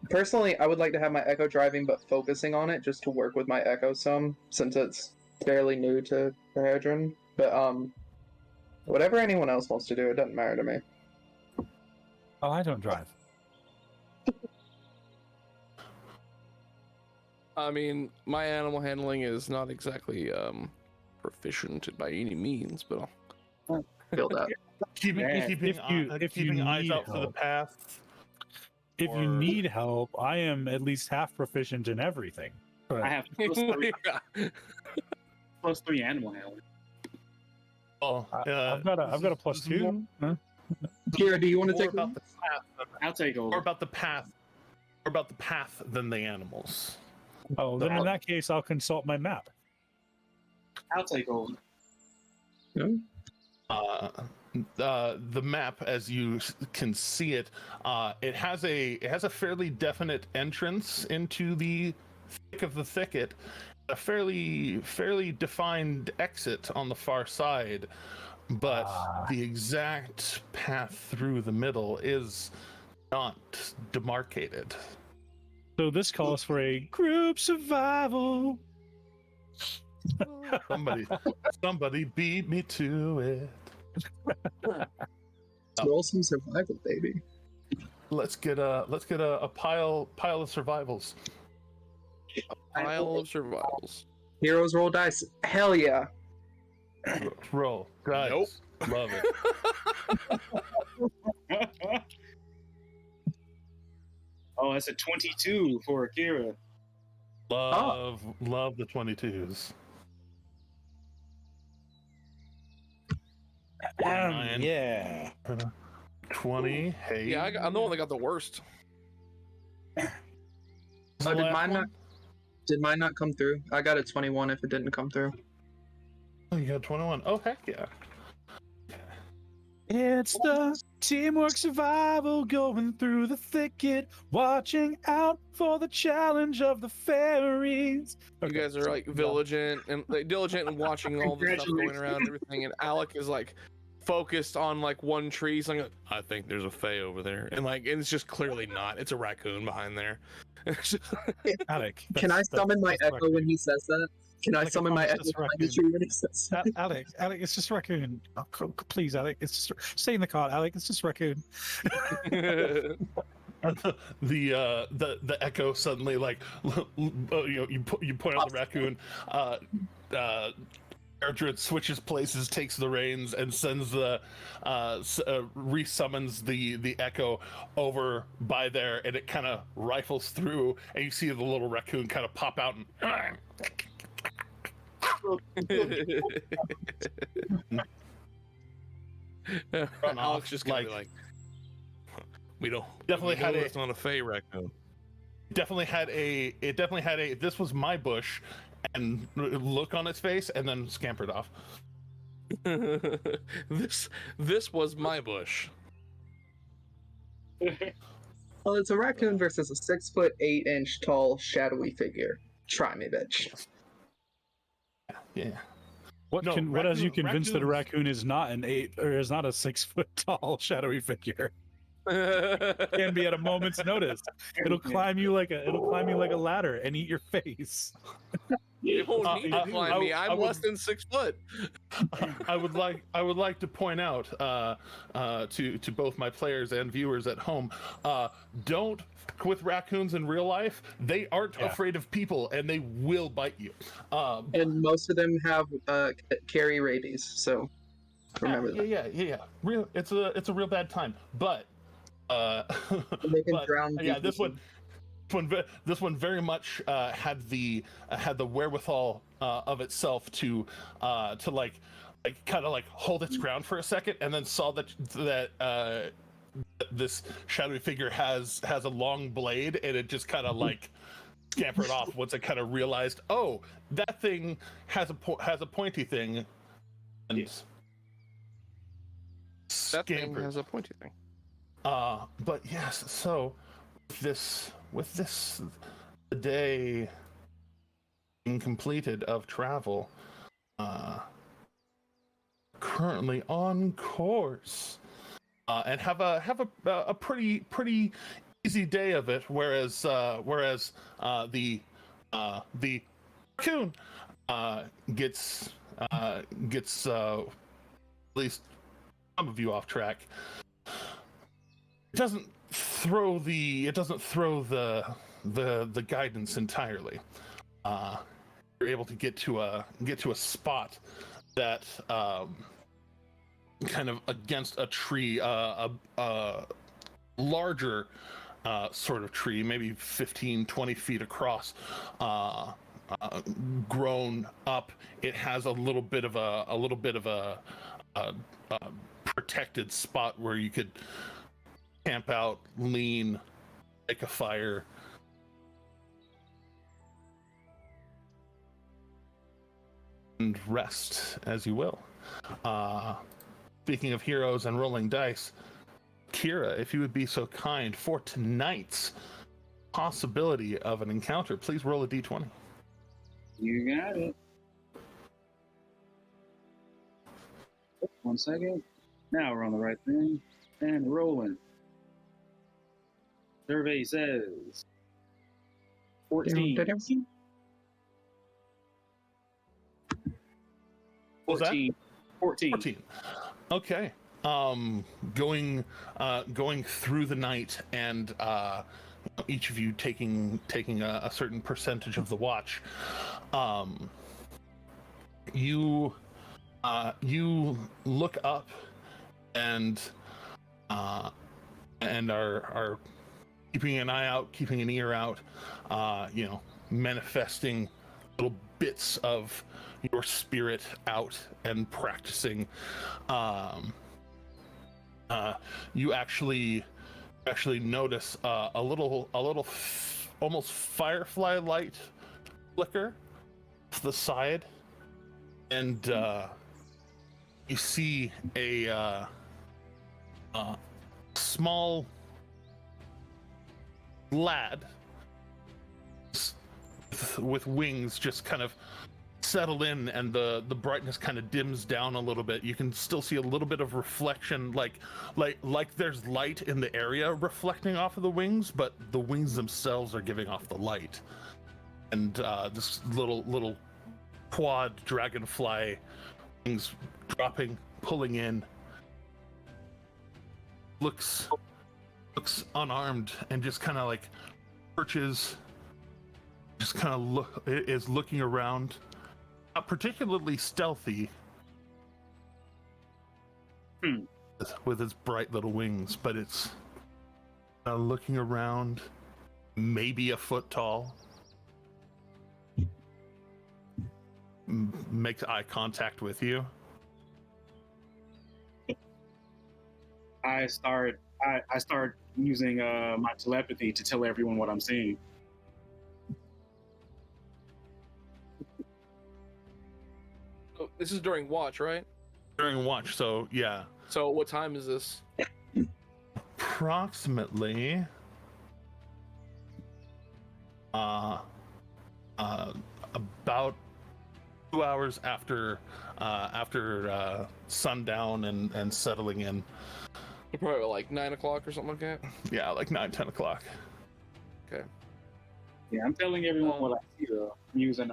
Personally, I would like to have my Echo driving, but focusing on it just to work with my Echo some, since it's fairly new to Hadron. But whatever anyone else wants to do, it doesn't matter to me. Oh, I don't drive. I mean, my animal handling is not exactly proficient by any means, but I feel that. Keeping eyes out for the path. If you need help, I am at least half proficient in everything. I have plus three animal handling. Oh, I've got a plus 2. Huh? Kira, do you want to more take about the path, I'll take over. more about the path than the animals. Oh, then in that case, I'll consult my map. I'll take over. The map, as you can see it, it has a fairly definite entrance into the thick of the thicket, a fairly defined exit on the far side, but the exact path through the middle is not demarcated. So this calls for a group survival. Somebody beat me to it. roll some survival, baby? Let's get a pile of survivals. pile of survivals. Heroes roll dice. Hell yeah. Roll, guys. Nope. Love it. Oh, that's a 22 for Akira. Love the 22s. Nine. Yeah. 20. Hey. Yeah, I'm the one that got the worst. Oh, did mine not come through? I got a 21 if it didn't come through. Oh, you got 21. Oh, heck yeah. It's the teamwork survival going through the thicket, watching out for the challenge of the fairies. You guys are like diligent and watching all the stuff going around and everything, and Alec is like focused on like one tree. So I think there's a fae over there, and it's just clearly not. It's a raccoon behind there. Alec, Can I summon my Echo when he says that? Can I Like, I summon my promise echo it's a behind you when he says that? Alec, it's just a raccoon. Oh, please, Alec, it's just stay in the car, Alec. It's just a raccoon. The echo suddenly like you point out the raccoon. Erdred switches places, takes the reins, and sends the resummons the echo over by there, and it kind of rifles through, and you see the little raccoon kind of pop out and run off. Alex just gonna be like, we don't Definitely had it's not a Fey raccoon. definitely had a this was my bush and look on its face, and then scampered off. This was my bush. Well, it's a raccoon versus a 6'8" tall shadowy figure. Try me, bitch. Yeah. What No, what has you raccoon- convinced that a raccoons- raccoon is not an 8 or is not a 6 foot tall shadowy figure? Can be at a moment's notice. It'll climb you like a ladder and eat your face. It won't need to I- climb I- me. I I'm would- less than 6 foot. I would like to point out to both my players and viewers at home, don't fuck with raccoons in real life. They aren't afraid of people, and they will bite you. And most of them have carry rabies, so remember that. Yeah. Real, it's a real bad time. But They can but, drown yeah, people. this one very much had the wherewithal of itself to like kind of like hold its ground for a second, and then saw that this shadowy figure has a long blade, and it just kind of like scampered off once it kind of realized, oh, that thing has a pointy thing, and That thing scampered. has a pointy thing. But yes, so with this the day being completed of travel, currently on course, and have a pretty easy day of it, whereas the raccoon gets at least some of you off track. It doesn't throw the guidance entirely. You're able to get to a spot that kind of against a tree, a larger sort of tree, maybe 15-20 feet across, grown up. It has a little bit of a protected spot where you could camp out, lean, make a fire. And rest as you will. Speaking of heroes and rolling dice, Kira, if you would be so kind, for tonight's possibility of an encounter, please roll a d20. You got it. 1 second. Now we're on the right thing. And rolling. Survey says 14. 14. 14. Okay. Going through the night, and each of you taking a certain percentage of the watch. You look up and are keeping an eye out, keeping an ear out, manifesting little bits of your spirit out and practicing. You actually notice a little almost firefly light flicker to the side, and you see a small lad with wings just kind of settle in, and the brightness kind of dims down a little bit. You can still see a little bit of reflection, like there's light in the area reflecting off of the wings, but the wings themselves are giving off the light. And this little quad dragonfly wings dropping, pulling in. Looks unarmed and just kind of like perches, just kind of is looking around, not particularly stealthy with its bright little wings, but it's looking around, maybe a foot tall. Makes eye contact with you. I start using my telepathy to tell everyone what I'm seeing. Oh, this is during watch, right? During watch, so yeah. So what time is this? Approximately about 2 hours after sundown and settling in. Probably like 9 o'clock or something like that. Yeah, like 9-10 o'clock. Okay. Yeah, I'm telling everyone what I see. Though. I'm using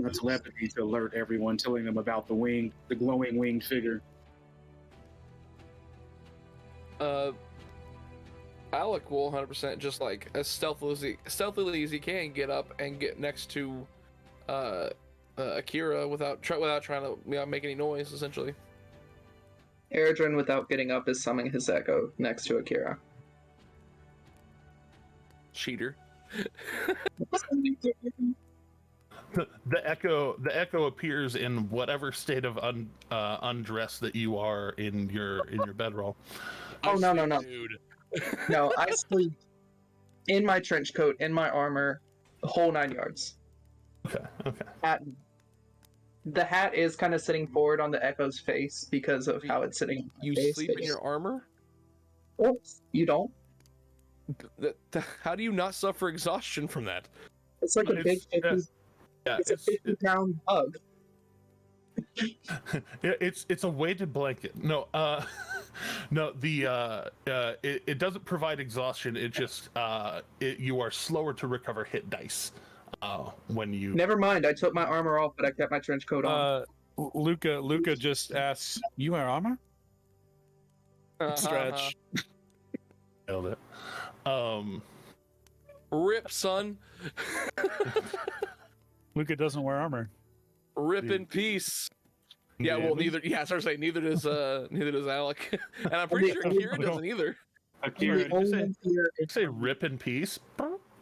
my telepathy to alert everyone, telling them about the glowing winged figure. Alec will 100% just like as stealthily as he can get up and get next to Akira without trying to make any noise, essentially. Eredrin, without getting up, is summoning his echo next to Akira. Cheater. The echo appears in whatever state of undress that you are in your bedroll. Oh, no. Dude. No, I sleep in my trench coat, in my armor, the whole 9 yards. Okay. The hat is kind of sitting forward on the Echo's face because of how it's sitting on my You face. sleep in your armor? Oops, you don't? How do you not suffer exhaustion from that? It's like a big 50, Yeah, it's a 50-pound bug. it's a weighted blanket. No, no. It doesn't provide exhaustion. It just you are slower to recover hit dice when you. Nanever mind, I took my armor off, but I kept my trench coat on. Luca just asks, "You wear armor?" Stretch. Nailed it. Rip, son. Luca doesn't wear armor. Rip in peace. Yeah, well, neither. Yeah, I started saying neither does Alec, and I'm pretty sure Kira doesn't either. Akira, Did you say rip in peace?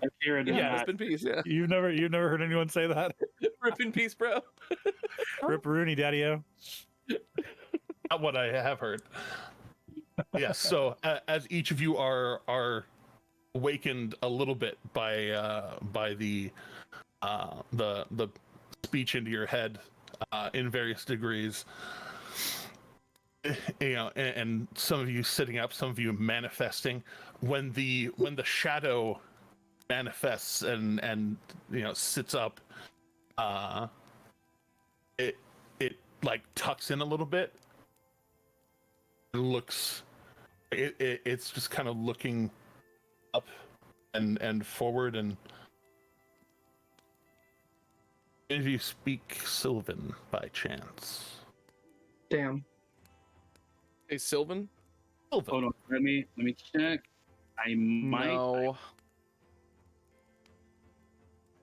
Akira does Yeah, not. rip in peace. Yeah, You've never heard anyone say that? rip in peace, bro. Rip Rooney, Daddy-o. Not what I have heard. Yes. So as each of you are awakened a little bit by the speech into your head in various degrees, and some of you sitting up, some of you manifesting. When the shadow manifests and sits up, it like tucks in a little bit. It looks, it's just kind of looking up and forward. And if you speak Sylvan by chance? Damn. Hey, Sylvan. Sylvan. Hold on, let me check. I might. No.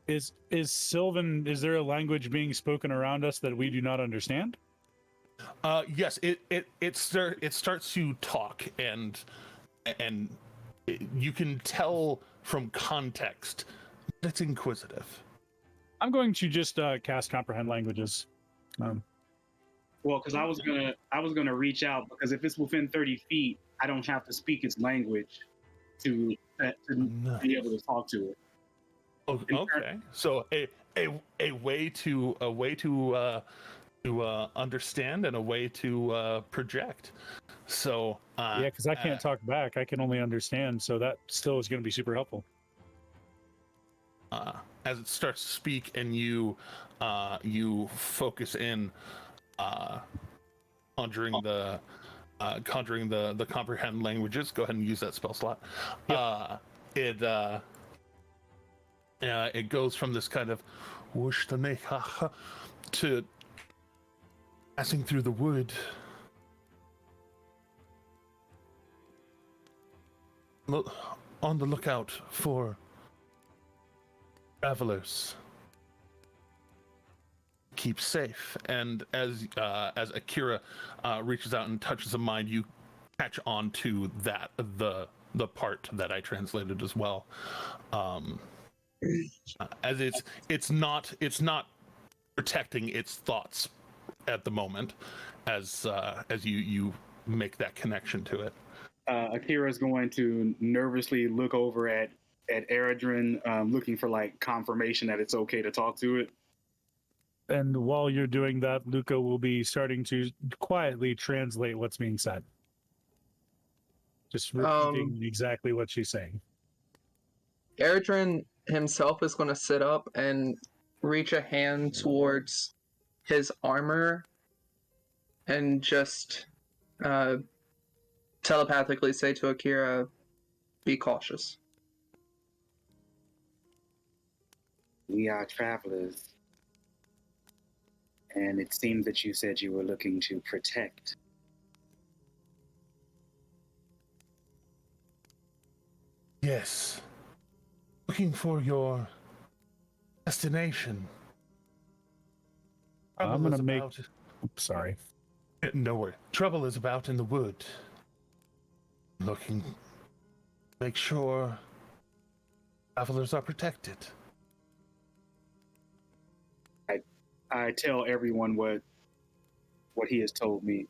Is Sylvan? Is there a language being spoken around us that we do not understand? Yes, it starts to talk, and you can tell from context that it's inquisitive. I'm going to just cast comprehend languages. Well, because I was gonna reach out, because if it's within 30 feet, I don't have to speak its language to be able to talk to it. Okay, so a way to understand and a way to project. So Yeah, because I can't talk back. I can only understand. So that still is going to be super helpful. As it starts to speak and you focus in, conjuring the comprehend languages. Go ahead and use that spell slot. Yep. It goes from this kind of to passing through the wood. On the lookout for travelers. Keep safe. And as Akira reaches out and touches a mind, you catch on to that the part that I translated as well. As it's not protecting its thoughts at the moment, as you make that connection to it. Akira's going to nervously look over at Eredrin, looking for like confirmation that it's okay to talk to it. And while you're doing that, Luca will be starting to quietly translate what's being said. Just repeating exactly what she's saying. Eredrin himself is going to sit up and reach a hand towards his armor and just telepathically say to Akira, be cautious. We are travelers. And it seems that you said you were looking to protect. Yes. Looking for your destination. I'm going to make... Sorry. No worry. Trouble is about in the wood. Looking to make sure travelers are protected. I tell everyone what he has told me.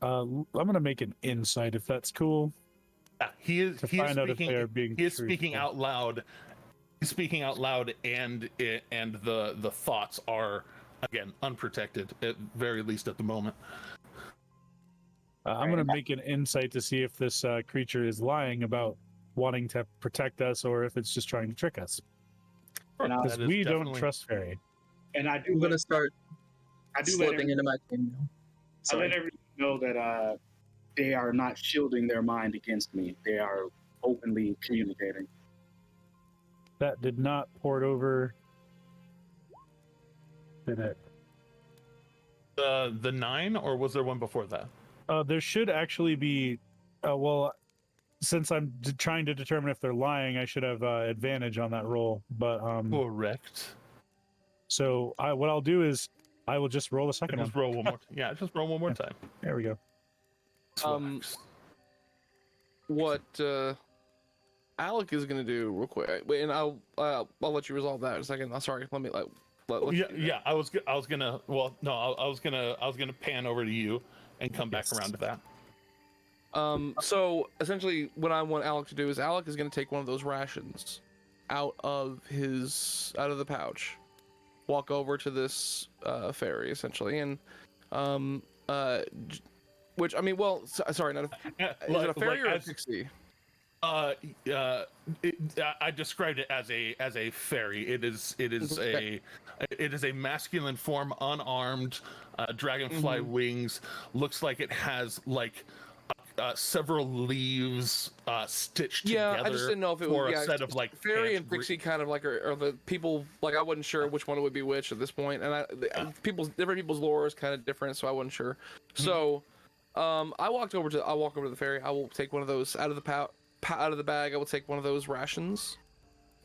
I'm going to make an insight if that's cool. Yeah, he is speaking truthful. out loud. He's speaking out loud, and the thoughts are again unprotected, at very least at the moment. I'm going to make an insight to see if this creature is lying about wanting to protect us or if it's just trying to trick us. Because we don't trust Fairy. And I do. I'm going to start slipping into my kingdom. I let everyone know that they are not shielding their mind against me. They are openly communicating. That did not port over. Did it? The 9, or was there one before that? There should actually be. Well, since I'm trying to determine if they're lying, I should have advantage on that roll. But correct. So what I'll do is I will just roll a second just one. Roll one more. Yeah, just roll one more time. There we go. What Alec is gonna do real quick, wait, and I'll let you resolve that in a second. I'm sorry. Let me yeah. I was gonna. Well, no, I was gonna pan over to you and come back around to that. So essentially, what I want Alec to do is Alec is gonna take one of those rations out of the pouch, walk over to this fairy essentially, and which I mean, well, sorry, not is it a fairy or a pixie? I described it as a fairy. It is a masculine form, unarmed, dragonfly wings. Looks like it has like several leaves stitched together. I just didn't know if it was a set of like fairy and pixie kind of like are the people, like I wasn't sure which one would be which at this point, and different people's lore is kind of different, so I wasn't sure. So I walk over to the fairy. I will take one of those out of the bag. I will take one of those rations,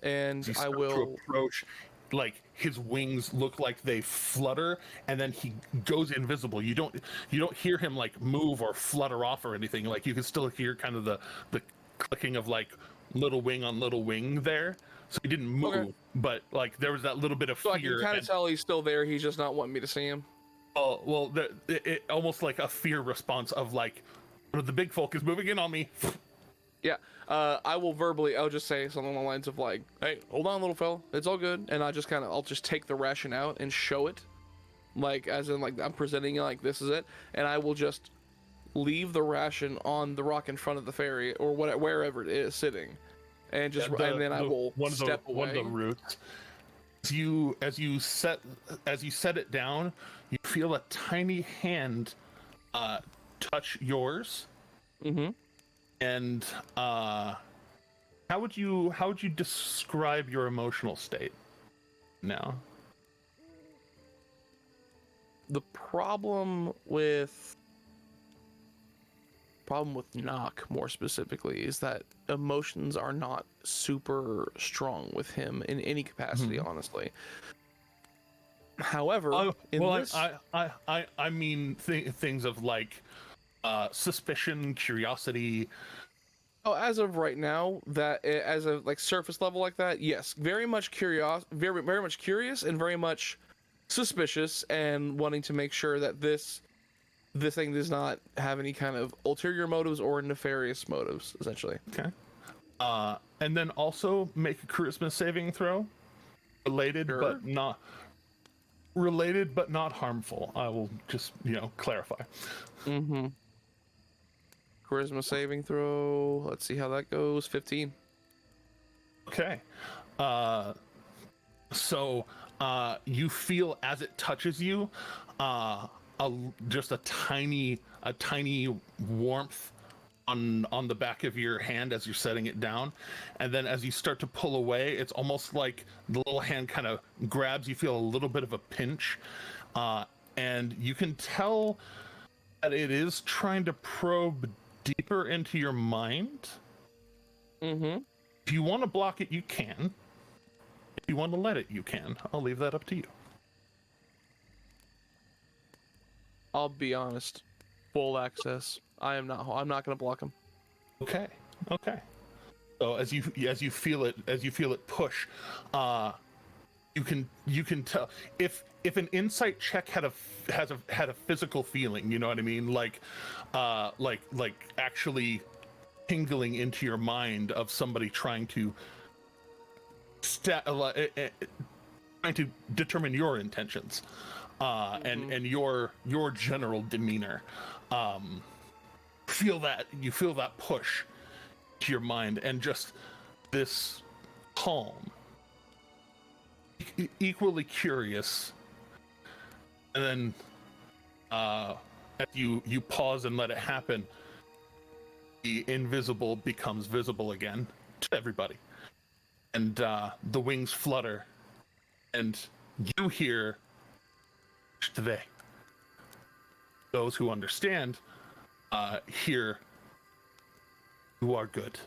and I will approach. Like his wings look like they flutter, and then he goes invisible. You don't hear him like move or flutter off or anything. Like you can still hear kind of the clicking of like little wing on little wing there. So he didn't move, but like there was that little bit of fear. So I can kind of tell he's still there. He's just not wanting me to see him. Oh well, it almost like a fear response of like, one of the big folk is moving in on me. Yeah, I'll just say something along the lines of like, hey, hold on, little fella, it's all good. And I'll just take the ration out and show it. Like, as in, like, I'm presenting it like this is it. And I will just leave the ration on the rock in front of the fairy or wherever it is sitting. And just, and then I will step away. One of the roots. As you set it down, you feel a tiny hand touch yours. Mm-hmm. And how would you describe your emotional state? now. The problem with Knock, more specifically, is that emotions are not super strong with him in any capacity, honestly. However, I mean things of like suspicion, curiosity. Oh, as of right now, that as a like surface level like that, yes, very much curious, very much curious, and very much suspicious, and wanting to make sure that this thing does not have any kind of ulterior motives or nefarious motives, essentially. Okay. And then also make a charisma saving throw, related but not harmful. I will just clarify. Mm-hmm. Charisma saving throw. Let's see how that goes. 15. Okay. So you feel as it touches you, just a tiny warmth on the back of your hand as you're setting it down, and then as you start to pull away, it's almost like the little hand kind of grabs. You feel a little bit of a pinch, and you can tell that it is trying to probe deeper into your mind. Mm-hmm. If you want to block it, you can. If you want to let it, you can. I'll leave that up to you. I'll be honest. Full access. I'm not going to block him. Okay. So as you feel it push, you can tell if an insight check had a physical feeling, you know what I mean, like actually tingling into your mind of somebody trying to trying to determine your intentions, and your general demeanor. You feel that push to your mind, and just this calm, equally curious, and then as you pause and let it happen, the invisible becomes visible again to everybody, and the wings flutter, and you hear they. Those who understand hear, "You are good."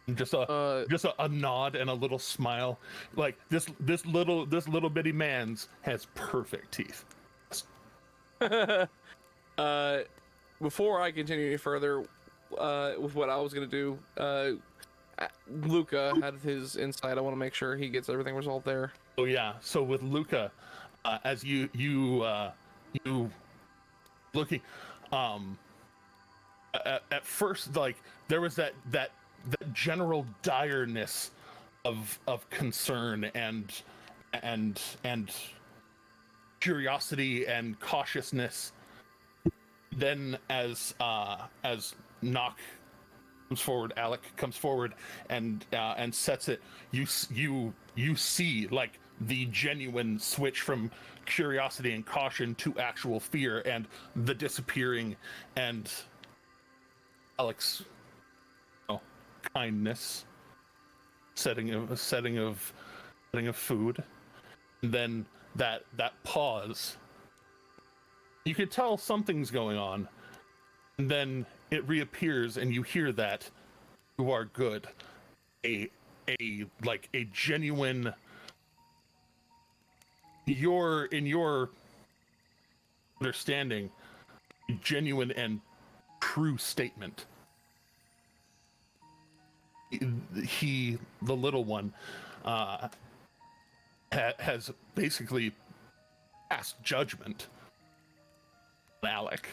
And just a nod and a little smile, like this little bitty man's has perfect teeth. Before I continue any further with what I was gonna do, Luca had his insight. I want to make sure he gets everything resolved there. Oh yeah. So with Luca, as you looking, at first, like there was that general direness of concern and curiosity and cautiousness. Then as Knock comes forward, Alec comes forward and sets it, you see like the genuine switch from curiosity and caution to actual fear, and the disappearing, and Alec's kindness, setting of food, and then that pause. You could tell something's going on, and then it reappears, and you hear that "You are good," a genuine, in your understanding, genuine and true statement. He, the little one, has basically passed judgment on Alec.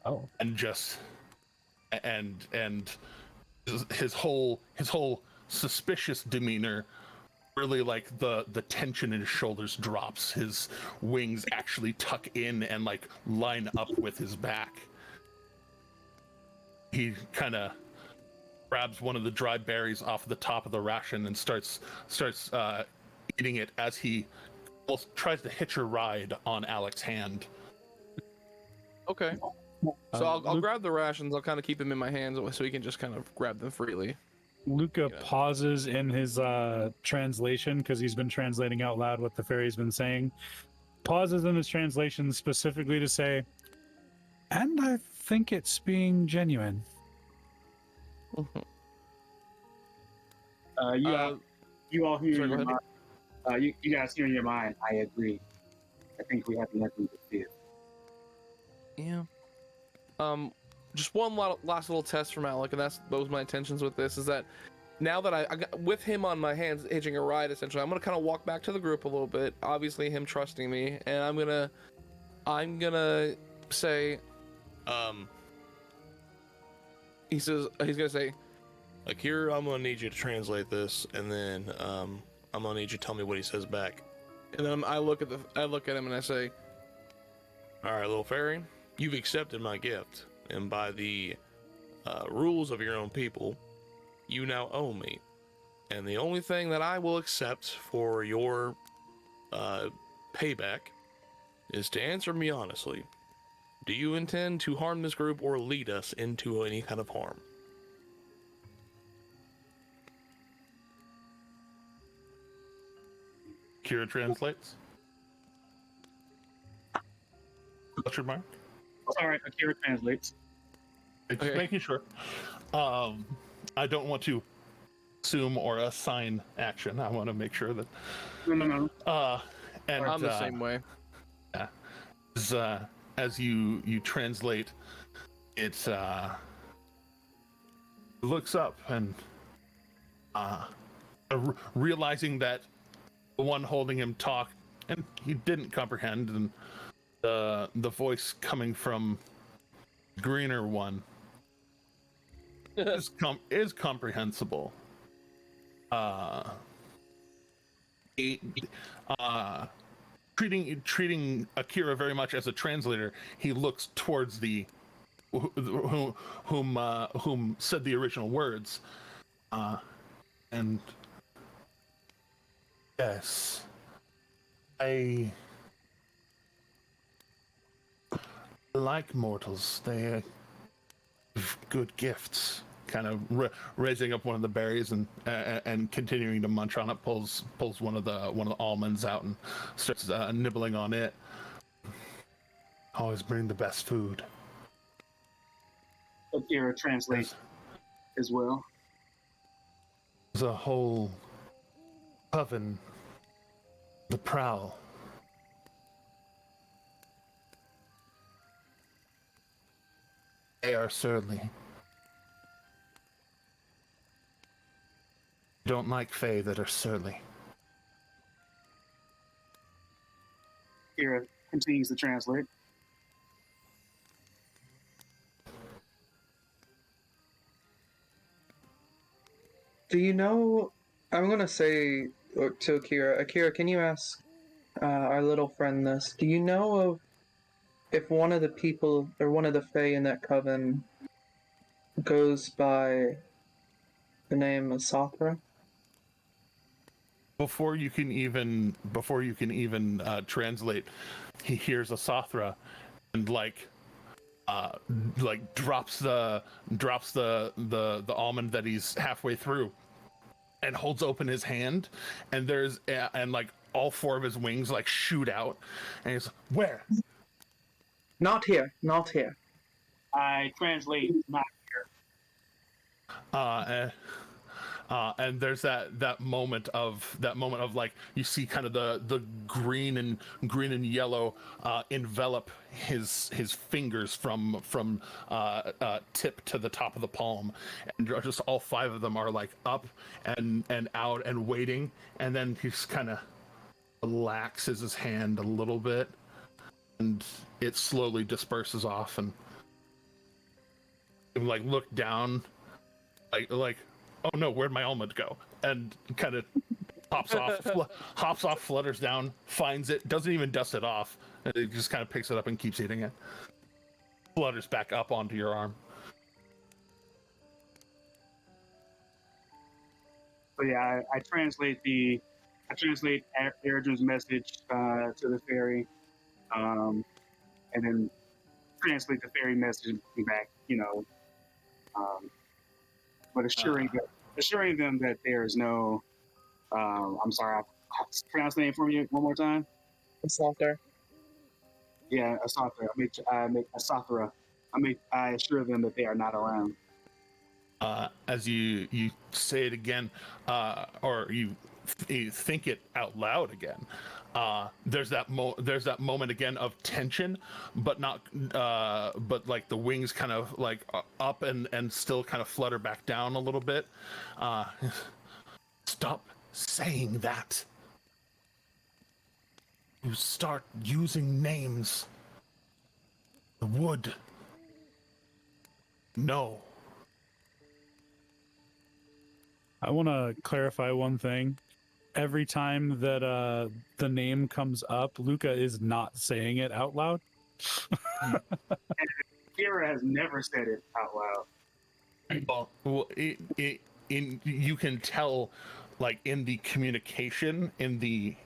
Oh. And just and his whole suspicious demeanor, really, like the tension in his shoulders drops. His wings actually tuck in and like line up with his back. He kind of grabs one of the dry berries off the top of the ration and starts eating it as he almost tries to hitch a ride on Alec's hand. Okay. So I'll Luke- grab the rations. I'll kind of keep them in my hands so he can just kind of grab them freely. Luca Yeah. pauses in his translation because he's been translating out loud what the fairy's been saying. Pauses in his translation specifically to say, and I think it's being genuine. You all hear sorry, in go your ahead. mind. You guys hear in your mind. I agree. I think we have nothing to fear. Yeah. Just one last little test from Alec, and those my intentions with this is that now that I got with him on my hands, hitching a ride, essentially, I'm gonna kind of walk back to the group a little bit. Obviously, him trusting me, and I'm gonna say, he's gonna say, Akira, I'm gonna need you to translate this, and then I'm gonna need you to tell me what he says back. and then I look at him and I say, All right, little fairy, you've accepted my gift, and by the rules of your own people, you now owe me. And the only thing that I will accept for your payback is to answer me honestly. Do you intend to harm this group or lead us into any kind of harm? Kira translates. Question mark. All right, Akira translates. Just Okay. making sure. I don't want to assume or assign action. I want to make sure that. No. And I'm the same way. as you translate, it looks up and realizing that the one holding him talk, and he didn't comprehend, and the voice coming from greener one is comprehensible. Treating Akira very much as a translator, he looks towards the whom said the original words, and yes, I like mortals. They give good gifts. Kind of raising up one of the berries and continuing to munch on it, pulls one of the almonds out and starts nibbling on it. Always bring the best food. Akira translates as well. There's a whole coven, the Prowl. They are surly. Don't like fae that are surly. Akira continues to translate. Do you know? I'm gonna say to Akira. Akira, can you ask our little friend this? Do you know of if one of the people or one of the fae in that coven goes by the name of Sothra? Before you can even translate, he hears a Sothra, and like drops the almond that he's halfway through, and holds open his hand, and and like all four of his wings like shoot out, and he's where? Not here. Not here. I translate not And there's that moment of like you see kind of the green and yellow envelop his fingers from tip to the top of the palm, and just all five of them are like up and out and waiting, and then he just kind of relaxes his hand a little bit, and it slowly disperses off, and like look down, like oh no, where'd my almond go? And kind of hops off, flutters down, finds it, doesn't even dust it off, and it just kind of picks it up and keeps eating it. Flutters back up onto your arm. So yeah, I translate Erdrin's message to the fairy, and then translate the fairy message back, but assuring them that there is no. I'm sorry, I pronounce the name for you one more time. Soulstar. Yeah, Asathra. I make Asathra. I assure them that they are not around. As you say it again, or you think it out loud again, there's that moment again of tension, but not but like the wings kind of like up and still kind of flutter back down a little bit. Stop saying that. You start using names. The wood. No. I want to clarify one thing. Every time that the name comes up, Luca is not saying it out loud. Kira has never said it out loud. Well, you can tell, like in the communication, in the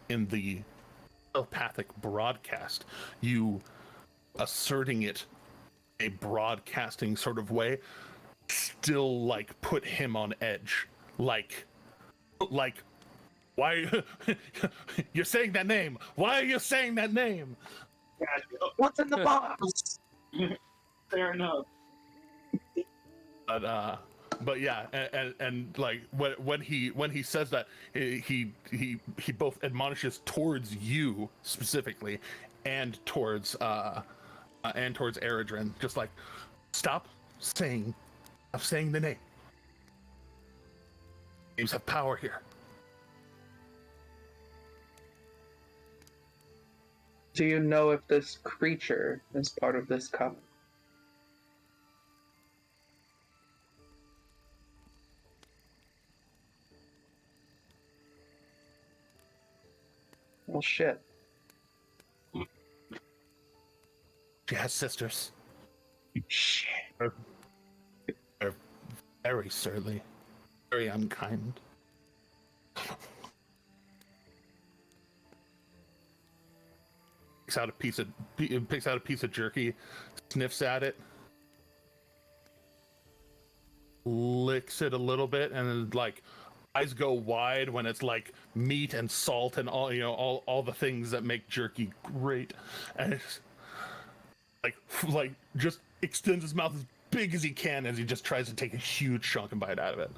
telepathic broadcast, you asserting it a broadcasting sort of way, still like put him on edge. Like, why you're saying that name? Why are you saying that name? What's in the box? Fair enough. But yeah, and like when he says that, he both admonishes towards you specifically, and towards Eredrin, just like stop saying the name. Names have power here. Do you know if this creature is part of this cup? Well, shit. She has sisters. Shit. They're very surly, very unkind. Picks out a piece of jerky, sniffs at it, licks it a little bit, and then like eyes go wide when it's like meat and salt and all the things that make jerky great, and it's like just extends his mouth as big as he can as he just tries to take a huge chunk and bite out of it.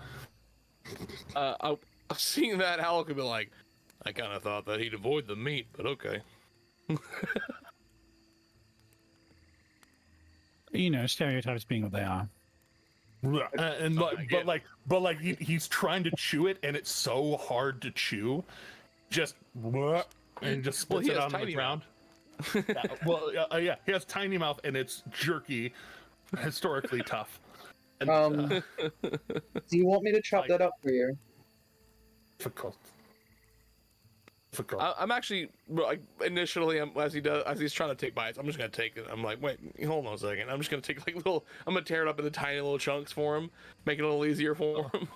I've seen that. Hal could be like, I kind of thought that he'd avoid the meat, but okay. Stereotypes being what they are. And like, he's trying to chew it, and it's so hard to chew. Just and just splits it on the ground. Yeah, he has tiny mouth, and it's jerky, historically tough. And, do you want me to chop that up for you? Difficult. I'm actually like initially as he's trying to take bites, I'm just gonna take it. I'm like, wait, hold on a second. I'm just gonna take I'm gonna tear it up into tiny little chunks for him, make it a little easier for him.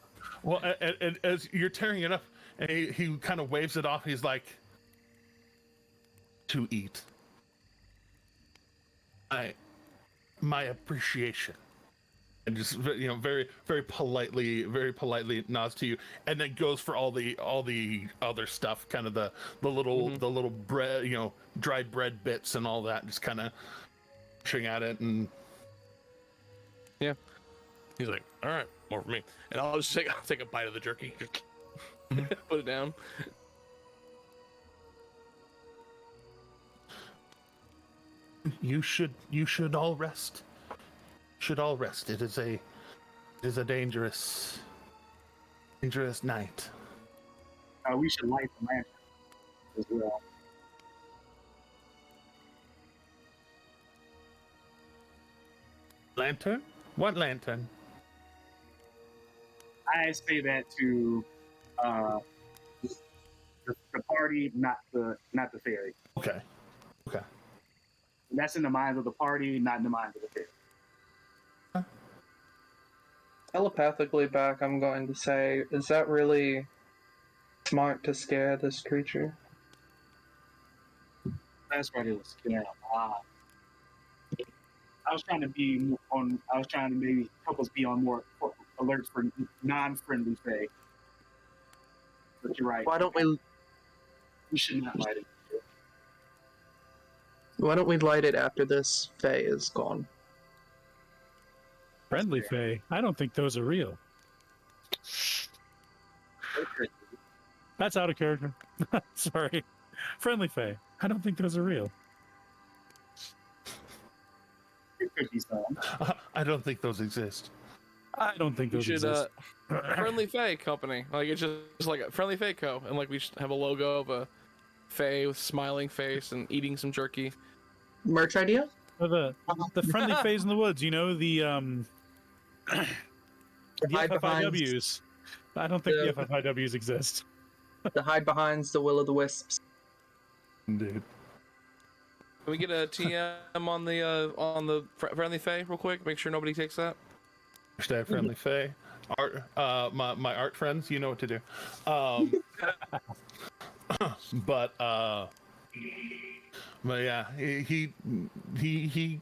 Well, and as you're tearing it up, and he kind of waves it off. He's like, to eat. My appreciation. And just very very politely nods to you, and then goes for all the other stuff, kind of the little bread, dried bread bits and all that, just kind of pushing at it. And yeah, he's like, all right, more for me, and I'll take a bite of the jerky, put it down. You should all rest. It is a dangerous night. We should light the lantern as well. Lantern? What lantern? I say that to the party, not the fairy. Okay. That's in the minds of the party, not in the minds of the fairy. Telepathically back, I'm going to say, is that really smart to scare this creature? That's right, it was scare a lot. I was trying to be on. I was trying to maybe help us be on more alerts for non-friendly Fae. But you're right. Why don't we? We should not light it. Why don't we light it after this Fae is gone? Friendly Fae. I don't think those are real. That's out of character. Sorry. Friendly Fae. I don't think those are real. It could be some. I don't think those exist. I don't think We those should exist. Friendly Fae company. Like it's just like a Friendly Fae Co. And like we should have a logo of a Fae with smiling face and eating some jerky. Merch idea? The friendly Faes in the woods, you know, the hide behind- FFIWs. I don't think The- the FFIWs exist. The hide behinds the will o' the wisps. Indeed. Can we get a TM on the Friendly Fae real quick? Make sure nobody takes that. Hashtag friendly Fae. Art, my art friends, you know what to do. But yeah, he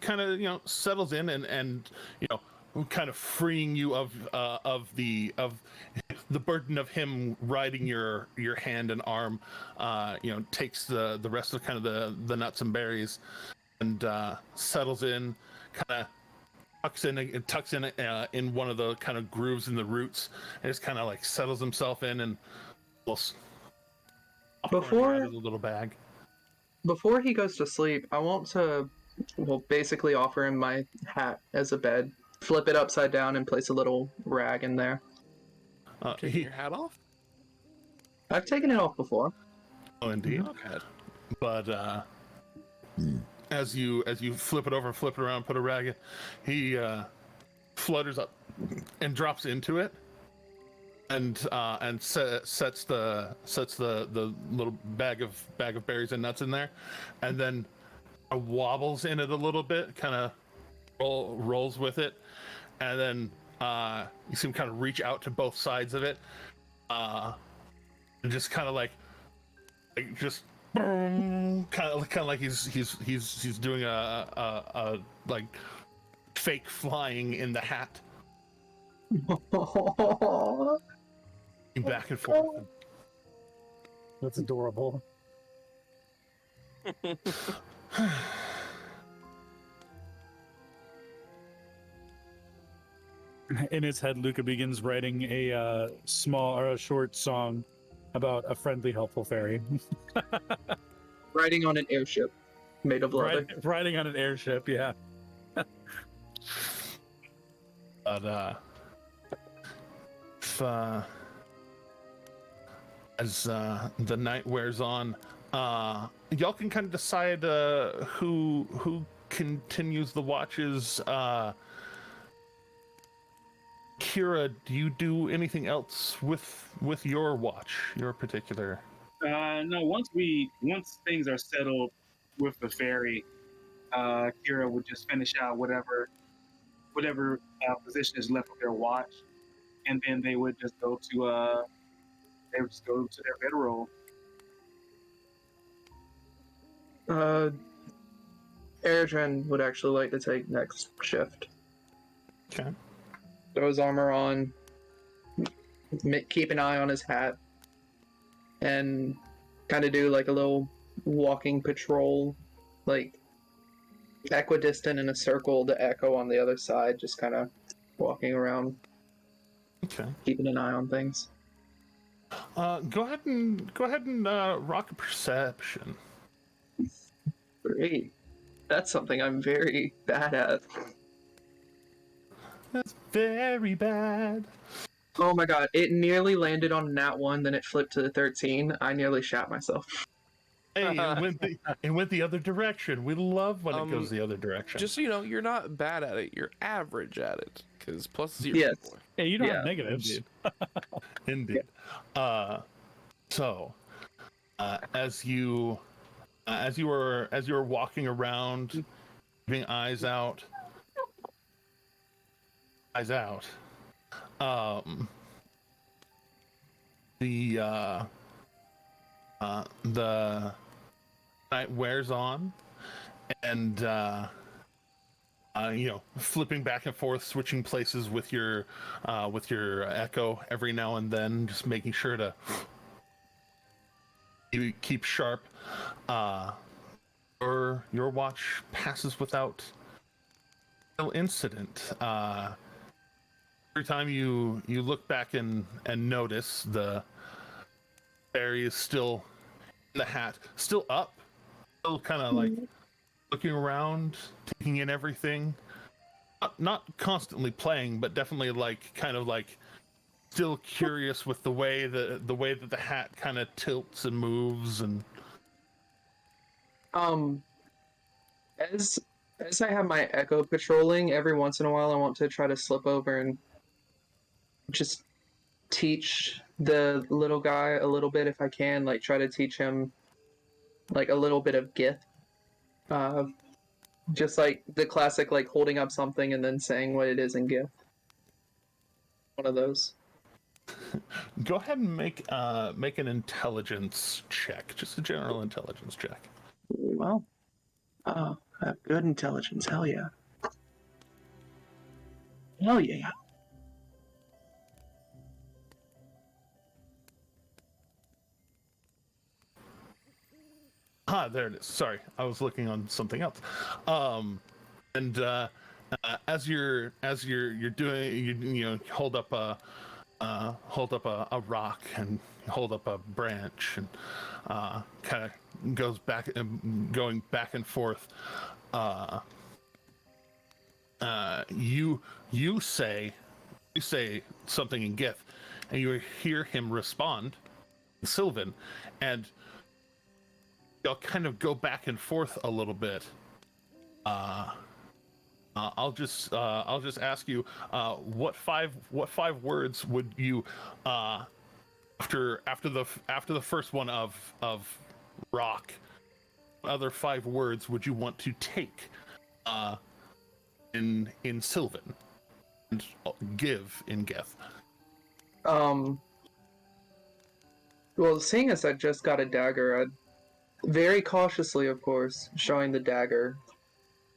kind of settles in and kind of freeing you of the burden of him riding your hand and arm. Takes the rest of kind of the nuts and berries and settles in, kind of tucks in in one of the kind of grooves in the roots, and just kind of like settles himself in and Before- out of the little bag. Before he goes to sleep, I want to, basically offer him my hat as a bed. Flip it upside down and place a little rag in there. Taking your hat off? I've taken it off before. Oh, indeed. Okay. But as you flip it over and flip it around, put a rag in, he flutters up and drops into it, and sets the little bag of berries and nuts in there, and then wobbles in it a little bit, kind of rolls with it, and then you see him kind of reach out to both sides of it, and just kind of like just kind of like he's doing a like fake flying in the hat, back and forth. That's adorable. In his head, Luca begins writing a small or a short song about a friendly, helpful fairy. Riding on an airship made of leather. Riding on an airship, yeah. But as the night wears on, y'all can kind of decide who continues the watches. Kira, do you do anything else with your watch, your particular? No. Once things are settled with the fairy, Kira would just finish out whatever position is left of their watch, and then they would just go to their bedroll. Eredrin would actually like to take next shift. Okay. Throw his armor on, keep an eye on his hat, and kind of do like a little walking patrol, like equidistant in a circle to echo on the other side, just kind of walking around, Okay. keeping an eye on things. Go ahead and rock a perception. Great. That's something I'm very bad at. That's very bad. Oh my god, it nearly landed on nat 1, then it flipped to the 13. I nearly shat myself. Hey, it went the other direction. We love when it goes the other direction. Just so you know, you're not bad at it. You're average at it. Because plus 0. Yes. Boy. Hey, you don't Yeah, have negatives. Indeed. So, as you were walking around, keeping eyes out, the night wears on, and flipping back and forth, switching places with your echo every now and then, just making sure to you keep sharp. Your watch passes without no incident. Every time you look back and notice the fairy is still in the hat, still up, still kind of like looking around, taking in everything. Not constantly playing, but definitely kind of still curious with the way that the hat kind of tilts and moves. And as I have my echo patrolling, every once in a while I want to try to slip over and just teach the little guy a little bit if I can, like try to teach him like a little bit of Gith. Just like the classic, like holding up something and then saying what it is in Gith. One of those. Go ahead and make an intelligence check, just a general intelligence check. Well, I have good intelligence. Hell yeah. Hell yeah. There it is. Sorry, I was looking on something else. And as you're doing, you hold up a rock and hold up a branch and kind of goes back and going back and forth. You say something in Gith, and you hear him respond in Sylvan, and they'll kind of go back and forth a little bit. I'll just ask you, what five words would you after the first one of rock, what other 5 words would you want to take in Sylvan and give in Geth? Well, seeing as I just got a dagger, I'd very cautiously, of course, showing the dagger.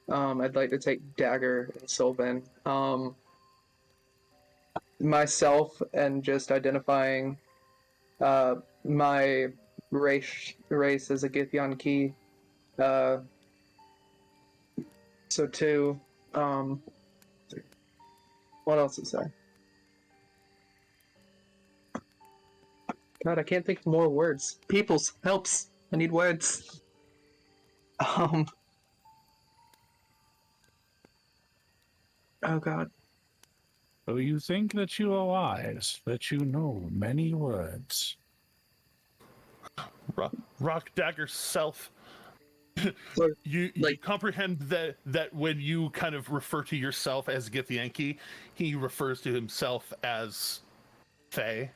I'd like to take dagger in Sylvan. Myself and just identifying my race as a Githyan key. So 2. What else is there? God, I can't think of more words. Peoples, helps. I need words. Oh God. So you think that you are wise, that you know many words. Rock dagger self. So, you comprehend that when you kind of refer to yourself as Githyanki, he refers to himself as Fae,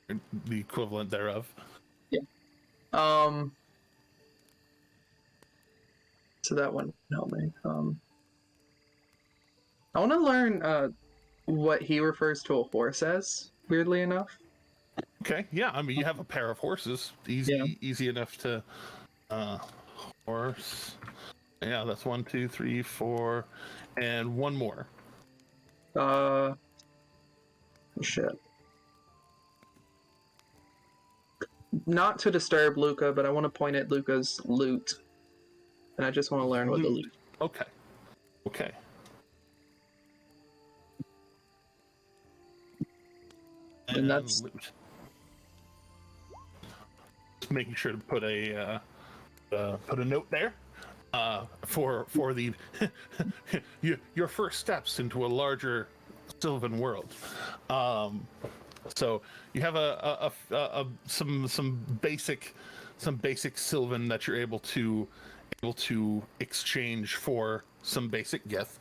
the equivalent thereof. Yeah. So that one helped me. I want to learn what he refers to a horse as, weirdly enough. Okay, yeah, I mean, you have a pair of horses. Easy enough to... horse. Yeah, that's 1, 2, 3, 4, and one more. Shit. Not to disturb Luca, but I want to point at Luca's loot. And I just want to learn what the loot... Okay. And that's... loot. Just making sure to put a note there for the your first steps into a larger Sylvan world. So you have some basic Sylvan that you're able to exchange for some basic Geth.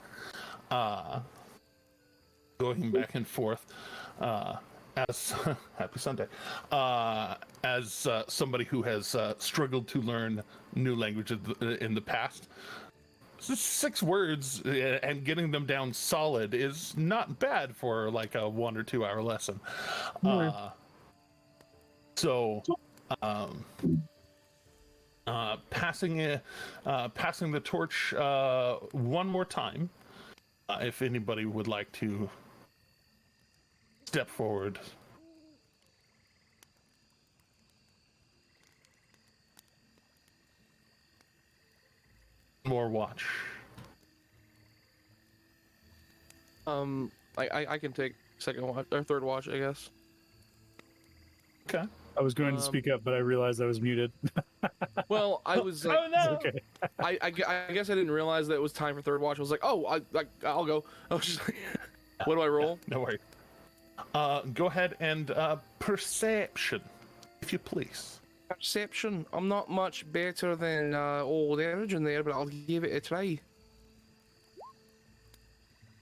Going back and forth. As happy Sunday, as somebody who has struggled to learn new languages in the past, 6 words and getting them down solid is not bad for like a 1 or 2 hour lesson. passing the torch one more time. If anybody would like to step forward. More watch. I can take second watch or third watch, I guess. Okay. I was going to speak up, but I realized I was muted. Well, I was like, Oh no! Okay. I guess I didn't realize that it was time for third watch. I was like, oh, I'll go. I was just like, what do I roll? No worries. Go ahead and perception, if you please. Perception. I'm not much better than old Origin there, but I'll give it a try.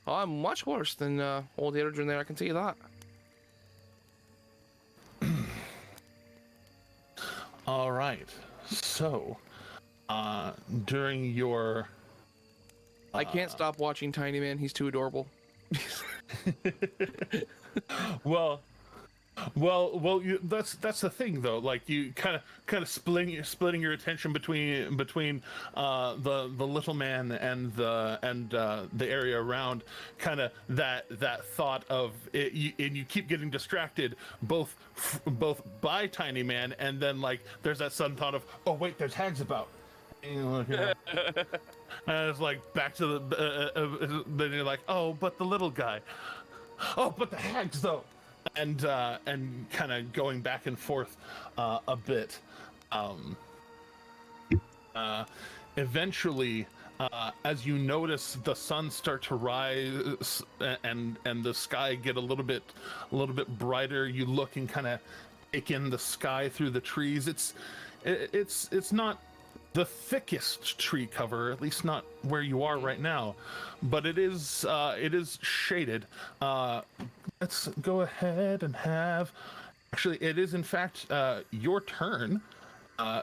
I'm much worse than old Origin there, I can tell you that. All right. So, during your... I can't stop watching Tiny Man. He's too adorable. well, that's the thing though. Like you kind of splitting your attention between the little man and the area around. Kind of that thought of it, and you keep getting distracted both by Tiny Man, and then like there's that sudden thought of, oh wait, there's hags about. And it's like back to the then you're like, oh, but the little guy, oh, but the hags though. And kind of going back and forth a bit. Eventually, as you notice the sun start to rise and the sky get a little bit brighter, you look and kind of take in the sky through the trees. It's not the thickest tree cover, at least not where you are right now, but it is shaded. Let's go ahead and have... Actually, it is in fact your turn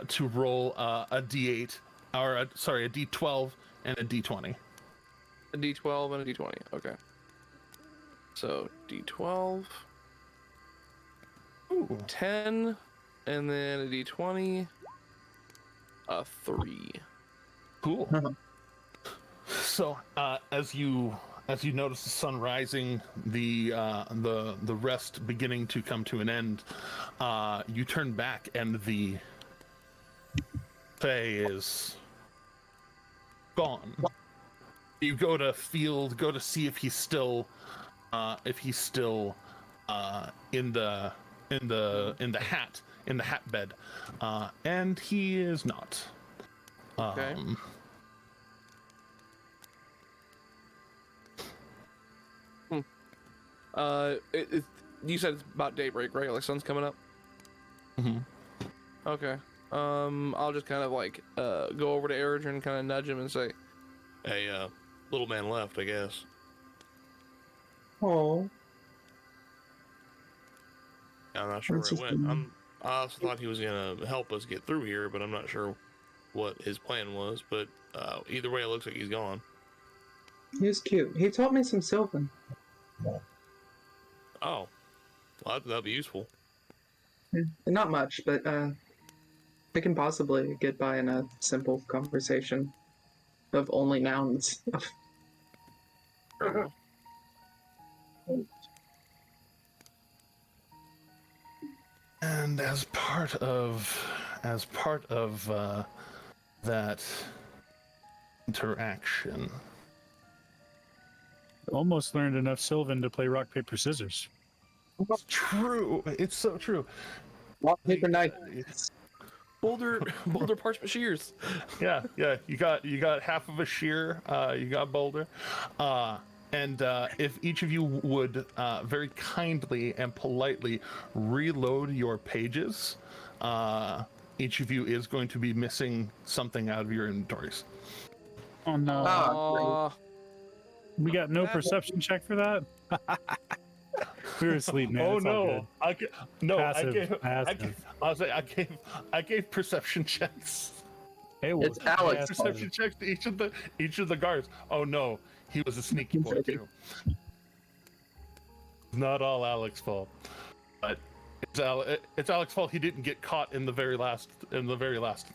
to roll a d8, or a d12 and a d20. A d12 and a d20, okay. So, d12, Ooh. 10, and then a d20, a 3. Cool. So, as you notice the sun rising, the rest beginning to come to an end, you turn back and the Fae is gone. You go to see if he's still in the hat bed, and he is not. Okay. You said it's about daybreak, right? Like sun's coming up. Mm-hmm. Okay. I'll just kind of like go over to Eridrin and kind of nudge him and say, Hey, little man left, I guess. Oh, I'm not sure where That's it just went. weird. I also thought he was gonna help us get through here, but I'm not sure what his plan was. But either way, it looks like he's gone. he was cute. He taught me some Sylvan. Oh, well, that'd be useful. Not much, but we can possibly get by in a simple conversation of only nouns. And as part of that interaction, Almost learned enough Sylvan to play rock, paper, scissors. it's true. It's so true. Rock, paper, knife. Boulder parchment shears. Yeah. You got half of a shear. You got boulder. And if each of you would very kindly and politely reload your pages, each of you is going to be missing something out of your inventories. Oh no. Ah, We got no perception check for that? We were asleep, man. Oh It's all good. no! Passive. I gave perception checks. Hey, well, It's Alex. yeah, Perception checks to each of the guards. Oh no, he was a sneaky boy too. Not all Alex's fault, but It's Alex's fault he didn't get caught in the very last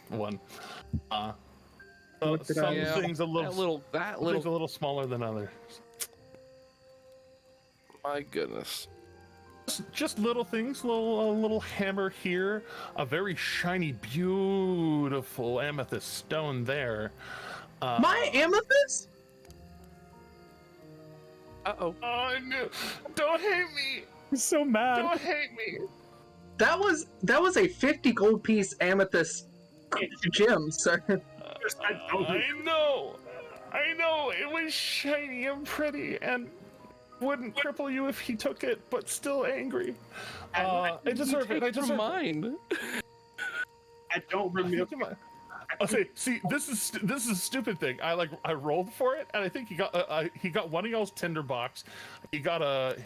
one. What did I- Some Yeah, things a little things a little smaller than others. My goodness. Just little things, a little hammer here, a very shiny, beautiful amethyst stone there. My amethyst? Uh-oh. Oh no! Don't hate me! I'm so mad. Don't hate me! That was a 50 gold piece amethyst gem, sir. I know, it was shiny and pretty, and wouldn't cripple you if he took it, but still angry. I deserve it. I deserve mine. I don't remember. Okay, see, this is a stupid thing. I rolled for it, and I think he got one of y'all's tinderbox. He got a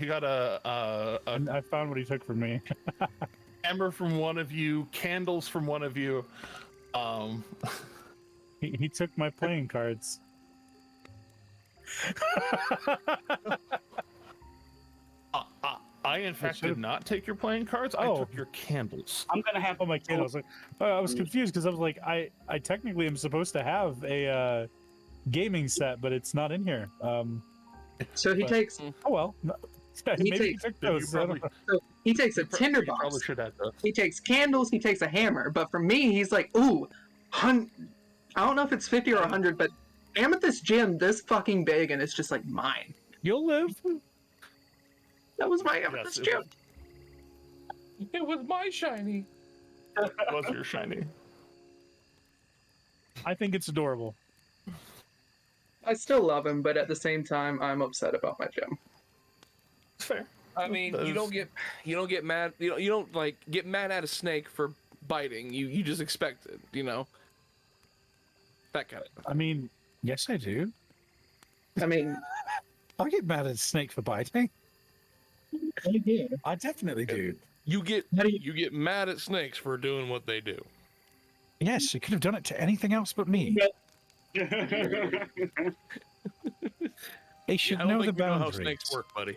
I found what he took from me. hammer from one of you, candles from one of you. He took my playing cards. I in fact did not take your playing cards. I took your candles. I'm gonna have Oh my candles! I was confused because I was like, I technically am supposed to have a gaming set, but it's not in here. So he But- takes Oh well. He Maybe he takes- took You those. I don't probably- know. he takes a You probably tinderbox. should have those. He takes candles. He takes a hammer. But for me, he's like, ooh, I don't know if it's 50 or 100, but amethyst gem this fucking big, and it's just like mine. You'll live. That was my amethyst it gem. It was my shiny. Was your shiny? I think it's adorable. I still love him, but at the same time, I'm upset about my gem. It's fair. I mean, you don't get mad. You don't like get mad at a snake for biting. You just expect it. That kind of. I mean, yes, I do. I mean, I get mad at a snake for biting. I do. I definitely do. You get How do you- You get mad at snakes for doing what they do. Yes, you could have done it to anything else but me. They should I don't know the think you know how boundaries. snakes work, buddy.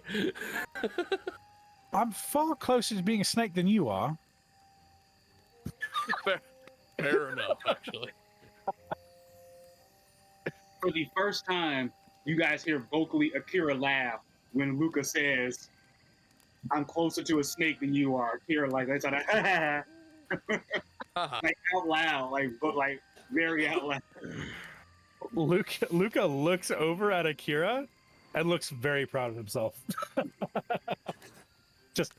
I'm far closer to being a snake than you are. Fair enough, actually. For the first time, you guys hear vocally Akira laugh when Luca says, "I'm closer to a snake than you are." Akira like that's like Haha. out loud, like very out loud. Luca looks over at Akira and looks very proud of himself. Just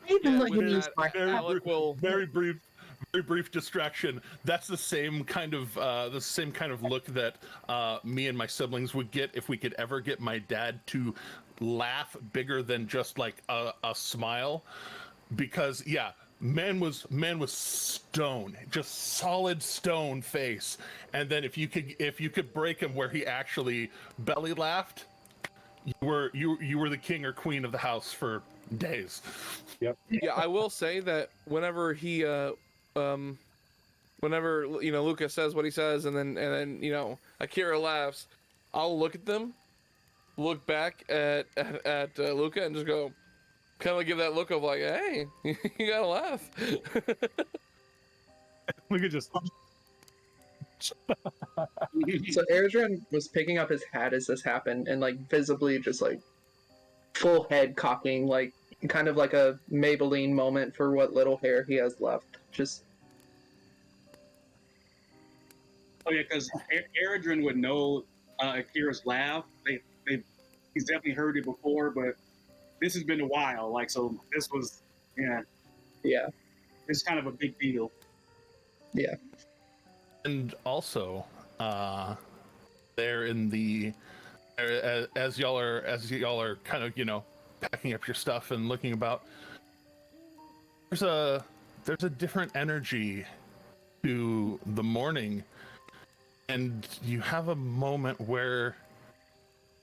even let with him use that, my Very, Alec will. very brief distraction. That's the same kind of look that me and my siblings would get if we could ever get my dad to laugh bigger than just like a smile, because yeah, man was stone, just solid stone face, and then if you could break him where he actually belly laughed, you were the king or queen of the house for days. Yeah, I will say that whenever he, whenever Luca says what he says, and then Akira laughs, I'll look at them, look back at Luca, and just go, kind of give that look of like, hey, you gotta laugh. Luca just So Airdrin was picking up his hat as this happened, and like visibly just like full head cocking, like kind of like a Maybelline moment for what little hair he has left. Just Oh yeah, because Eridrin would know Akira's laugh. He's definitely heard it before, but this has been a while. Like, so this was, yeah. it's kind of a big deal. And also, there in the as y'all are kind of packing up your stuff and looking about, there's a different energy to the morning, and you have a moment where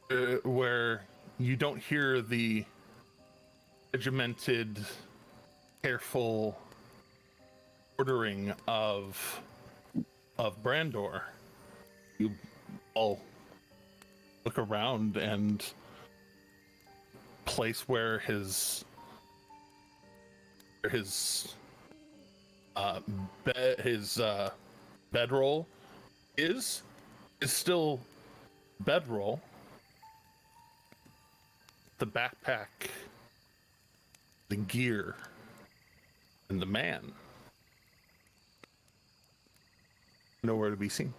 you don't hear the regimented, careful ordering of Brandor. You all look around, and place where his bedroll is still bedroll. The backpack, the gear, and the man nowhere to be seen.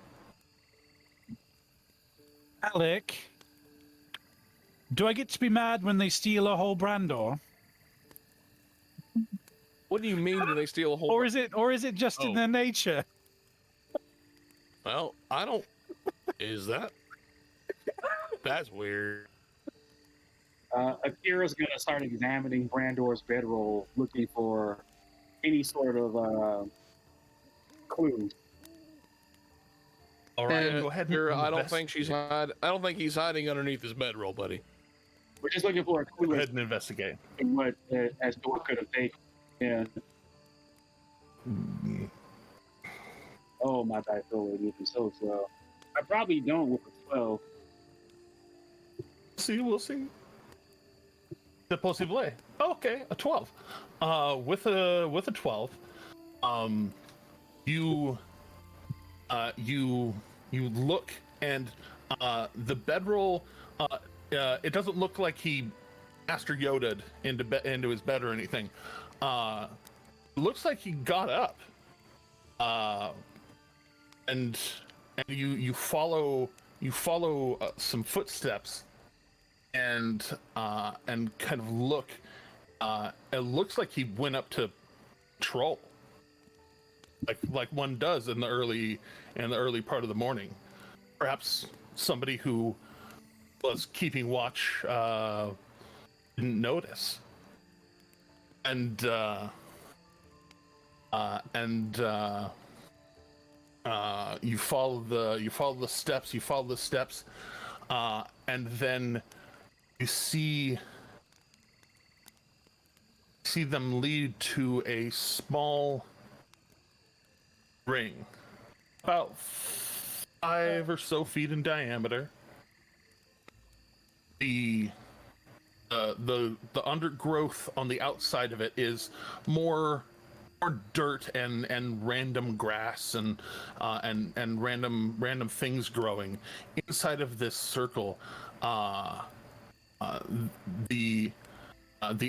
Alec, do I get to be mad when they steal a whole Brandor? What do you mean do they steal a whole? Or is it just in Oh. their nature? Well, I don't. Is that? That's weird. Akira's gonna start examining Brandor's bedroll, looking for any sort of clue. All right, And go ahead. I don't think he's hiding underneath his bedroll, buddy. We're just looking for a Go clue ahead and investigate. as to what could have taken. Yeah. Oh, my dice roll is so slow. I probably don't with a 12. We'll see. The possible. Okay, a 12. With a 12, you look, and the bedroll. It doesn't look like he Master Yoda'd into his bed or anything. It looks like he got up. And you follow some footsteps, and kind of look. It looks like he went up to patrol, like one does in the early part of the morning. Perhaps somebody who was keeping watch didn't notice, and you follow the steps, and then you see them lead to a small ring, about 5 or so feet in diameter. The undergrowth on the outside of it is more dirt and random grass and random things growing. Inside of this circle, the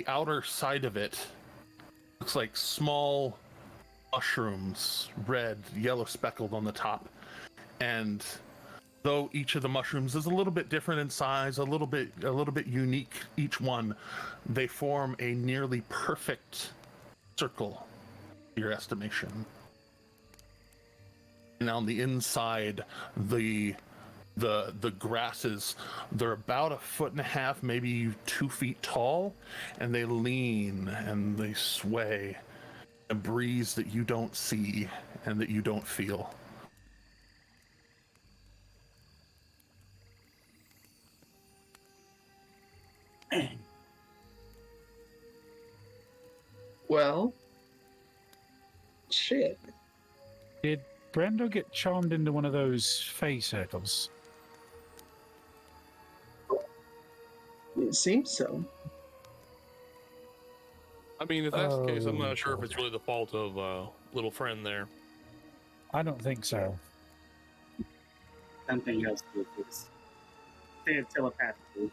outer side of it looks like small mushrooms, red, yellow speckled on the top. And though each of the mushrooms is a little bit different in size, a little bit unique, each one, they form a nearly perfect circle, your estimation. And on the inside, the grasses, they're about 1.5 feet, maybe 2 feet tall, and they lean and they sway. A breeze that you don't see and that you don't feel. Well, shit. Did Brando get charmed into one of those fey circles? It seems so. I mean, if that's the case, I'm Oh. not sure if it's really the fault of little friend there. I don't think so. Something else with this. Say it telepathically.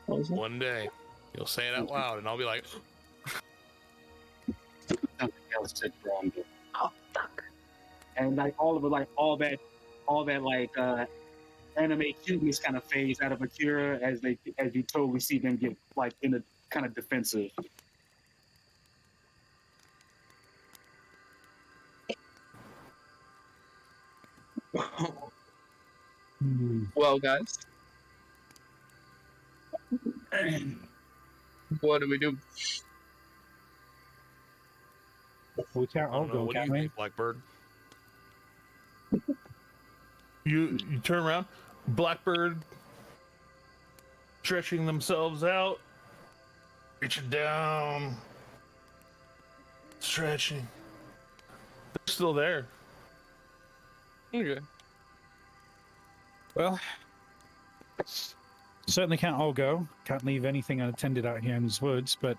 What was it? One day, you'll say it out loud, and I'll be like, Something else said wrong. Oh, fuck. And like all of it, like all that like anime cuteness kind of fades out of Akira as you totally see them get like in a kind of defensive. Well, guys, what do we do? We can't I all don't know, go, what do can you we? think, Blackbird? You turn around, Blackbird stretching themselves out, reaching down, stretching. They're still there. Okay. Well, Certainly can't all go. Can't leave anything unattended out here in these woods, but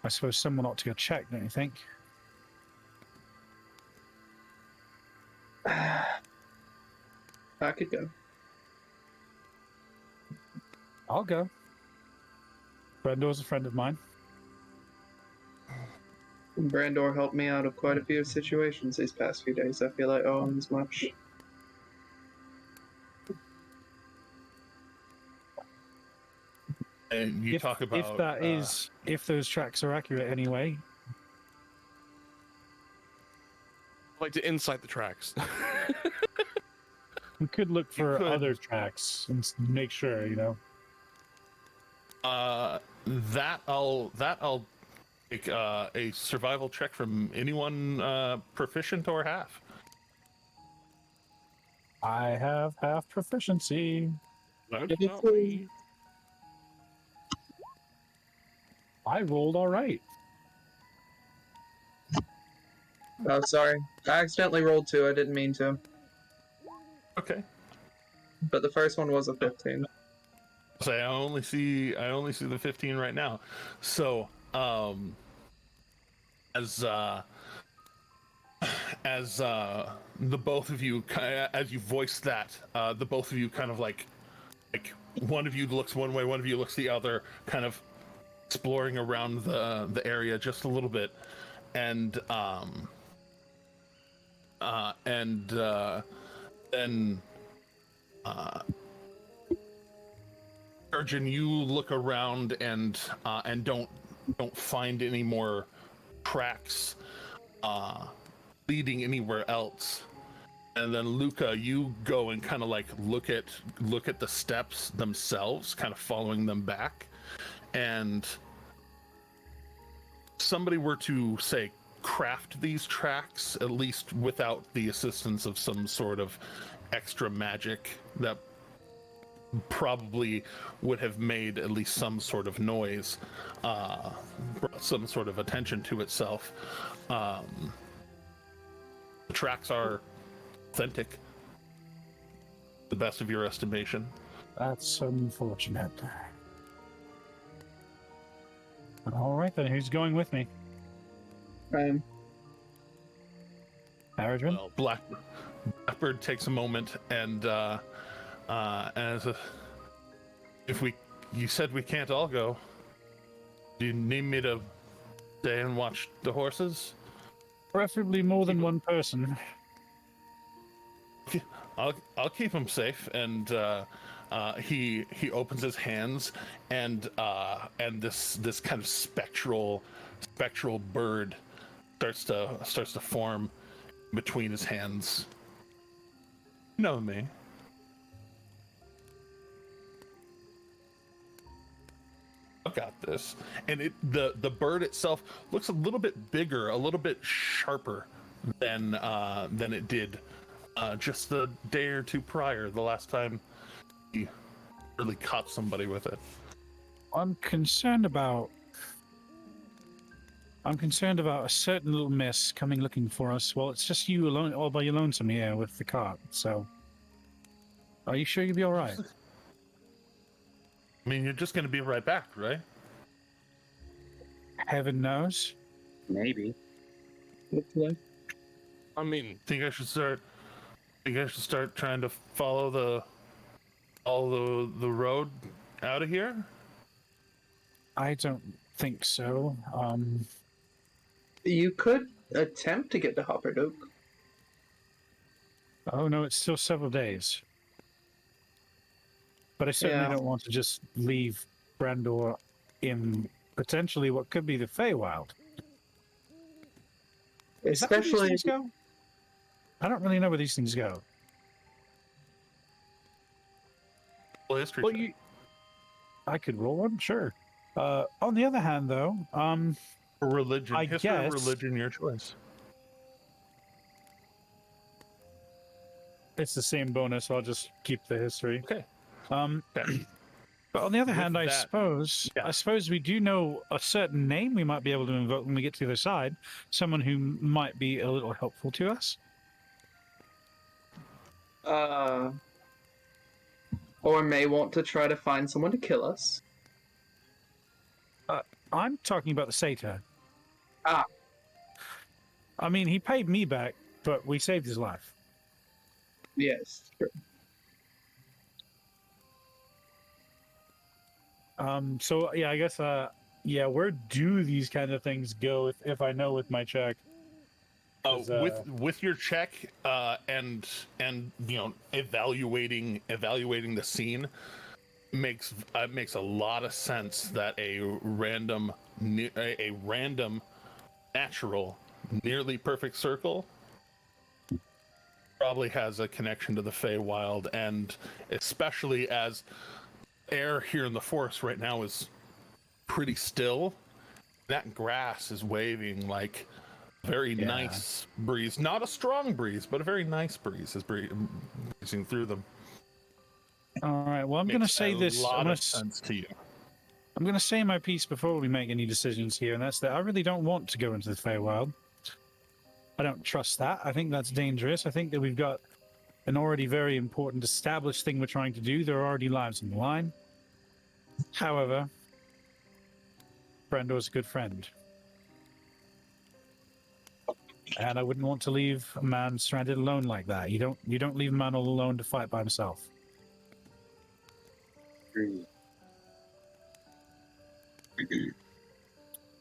I suppose someone ought to go check, don't you think? I could go. I'll go. Brendor's a friend of mine. Brandor helped me out of quite a few situations these past few days. I feel I owe him as much. And you talk about if that is if those tracks are accurate anyway. I'd like to insight the tracks. We could look for could. other tracks and make sure, you know. that I'll take a survival check from anyone proficient or half. I have half proficiency. That's not me. I rolled all right. Oh, sorry. I accidentally rolled 2. I didn't mean to. Okay. But the first one was a 15. Say I only see the 15 right now. So as the both of you as you voice that, the both of you kind of like one of you looks one way, one of you looks the other, kind of exploring around the area just a little bit, and then Urgin, you look around and don't find any more tracks leading anywhere else. And then Luca, you go and kind of like look at the steps themselves, kind of following them back. And somebody were to say craft these tracks, at least without the assistance of some sort of extra magic that probably would have made at least some sort of noise, brought some sort of attention to itself. The tracks are authentic, the best of your estimation. That's unfortunate. All right, then. Who's going with me? Aradrin? Well, Blackbird takes a moment and as you said we can't all go. Do you need me to stay and watch the horses? Preferably more than one person. I'll keep him safe. And he opens his hands, and this kind of spectral bird starts to form between his hands. You know me. I got this. And the bird itself looks a little bit bigger, a little bit sharper than it did just the day or two prior, the last time he really caught somebody with it. I'm concerned about a certain little miss coming looking for us. Well, it's just you alone, all by your lonesome here with the cart. So, are you sure you'll be all right? I mean, you're just going to be right back, right? Heaven knows. Maybe. Hopefully. I mean, Think I should start trying to follow the road out of here? I don't think so. You could attempt to get to Hopperdoke. Oh no, it's still several days. But I certainly Yeah. don't want to just leave Brandor in potentially what could be the Feywild. Is that where these Especially things go? I don't really know where these things go. Well, history. Well, check. I could roll one, sure. On the other hand, though, For religion, I history or guess- religion, your choice. it's the same bonus. So I'll just keep the history. Okay. Okay. But on the other With hand, I that- suppose we do know a certain name we might be able to invoke when we get to the other side. Someone who might be a little helpful to us. or may want to try to find someone to kill us. I'm talking about the satyr. Ah. I mean, he paid me back, but we saved his life. Yes, true. So yeah, I guess yeah, where do these kind of things go if I know with my check? With your check and you know evaluating the scene makes a lot of sense that a random natural nearly perfect circle probably has a connection to the Feywild, and especially as air here in the forest right now is pretty still, that grass is waving like very nice breeze, not a strong breeze, but a very nice breeze is breezing through them. All right, well, I'm going to say this. A lot of sense to you. I'm going to say my piece before we make any decisions here, and that's that I really don't want to go into the Feywild. I don't trust that. I think that's dangerous. I think that we've got an already very important established thing we're trying to do. There are already lives on the line. However, Brendo's a good friend. And I wouldn't want to leave a man stranded alone like that. You don't leave a man all alone to fight by himself.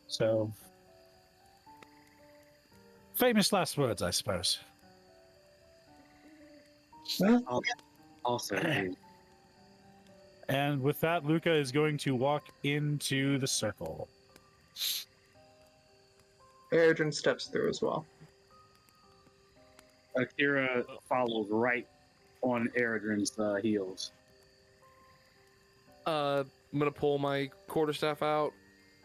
So, famous last words, I suppose. Also, And with that, Luca is going to walk into the circle. Eredrin steps through as well. Akira follows right on Eredrin's heels. I'm gonna pull my quarterstaff out,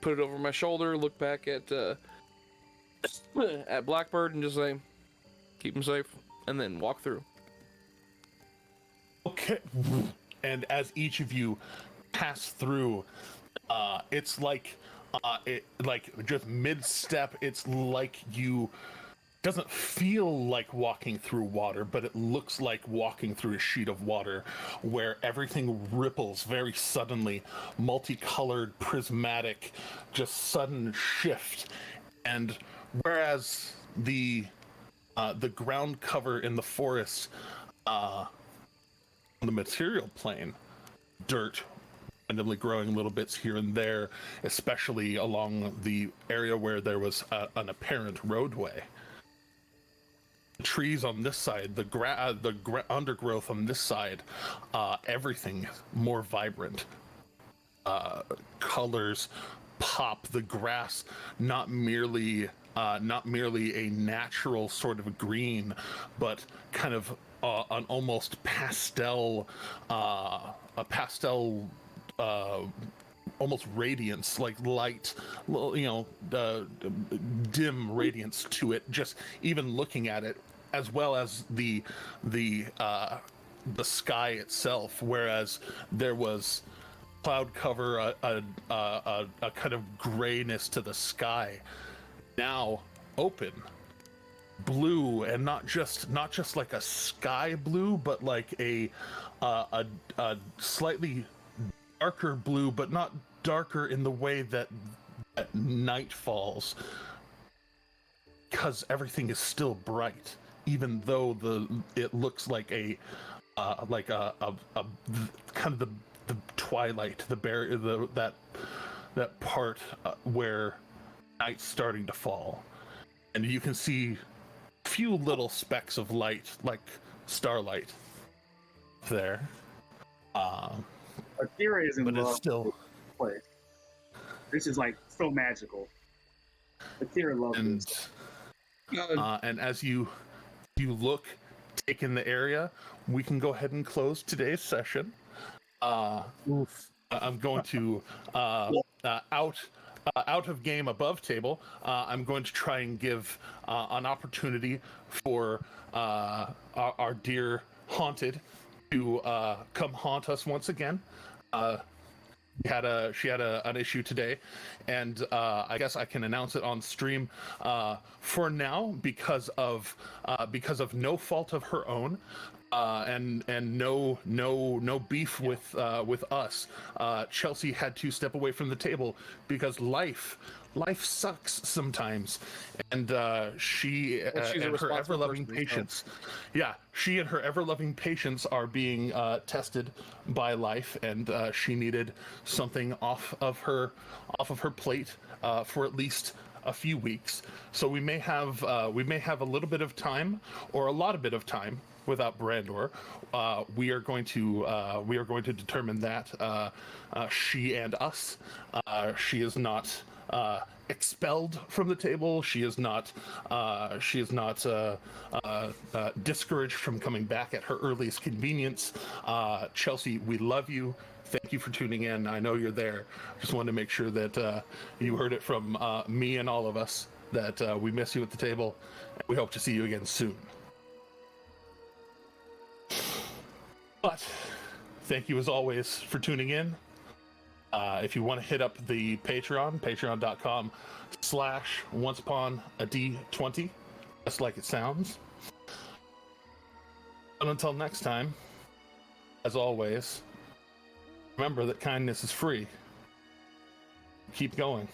put it over my shoulder, look back at Blackbird, and just say, "Keep him safe," and then walk through. Okay. And as each of you pass through, it's like just mid-step. It's like you doesn't feel like walking through water, but it looks like walking through a sheet of water where everything ripples very suddenly, multicolored, prismatic, just sudden shift. And whereas the ground cover in the forest, on the material plane, dirt randomly growing little bits here and there, especially along the area where there was an apparent roadway. Trees on this side, the undergrowth on this side, everything more vibrant. Colors pop. The grass not merely a natural sort of green, but kind of an almost pastel, almost radiance, like light, dim radiance to it, just even looking at it, as well as the sky itself. Whereas there was cloud cover, a kind of grayness to the sky, now open, blue, and not just like a sky blue, but like a slightly darker blue, but not darker in the way that night falls, because everything is still bright, even though it looks like a kind of the twilight, that part where night's starting to fall, and you can see a few little specks of light, like starlight, there. Akira is in But love it's still. with this place. This is like so magical. Akira loves this. And as you look, take in the area, we can go ahead and close today's session. I'm going to out of game, above table. I'm going to try and give an opportunity for our dear Haunted to come haunt us once again. She had an issue today, and I guess I can announce it on stream. For now, because of no fault of her own, and no beef with us. Chelsea had to step away from the table because life sucks sometimes, and she and her ever-loving patience, she and her ever-loving patience are being tested by life, and she needed something off of her plate for at least a few weeks. So we may have a little bit of time or a lot of bit of time without Brandor. We are going to determine that she and us. She is not expelled from the table. She is not discouraged from coming back at her earliest convenience. Chelsea, we love you. Thank you for tuning in. I know you're there. Just wanted to make sure that you heard it from me and all of us that we miss you at the table, and we hope to see you again soon. But thank you as always for tuning in. If you want to hit up the patreon.com/onceupon-a-d20, just like it sounds. But until next time, as always, remember that kindness is free. Keep going.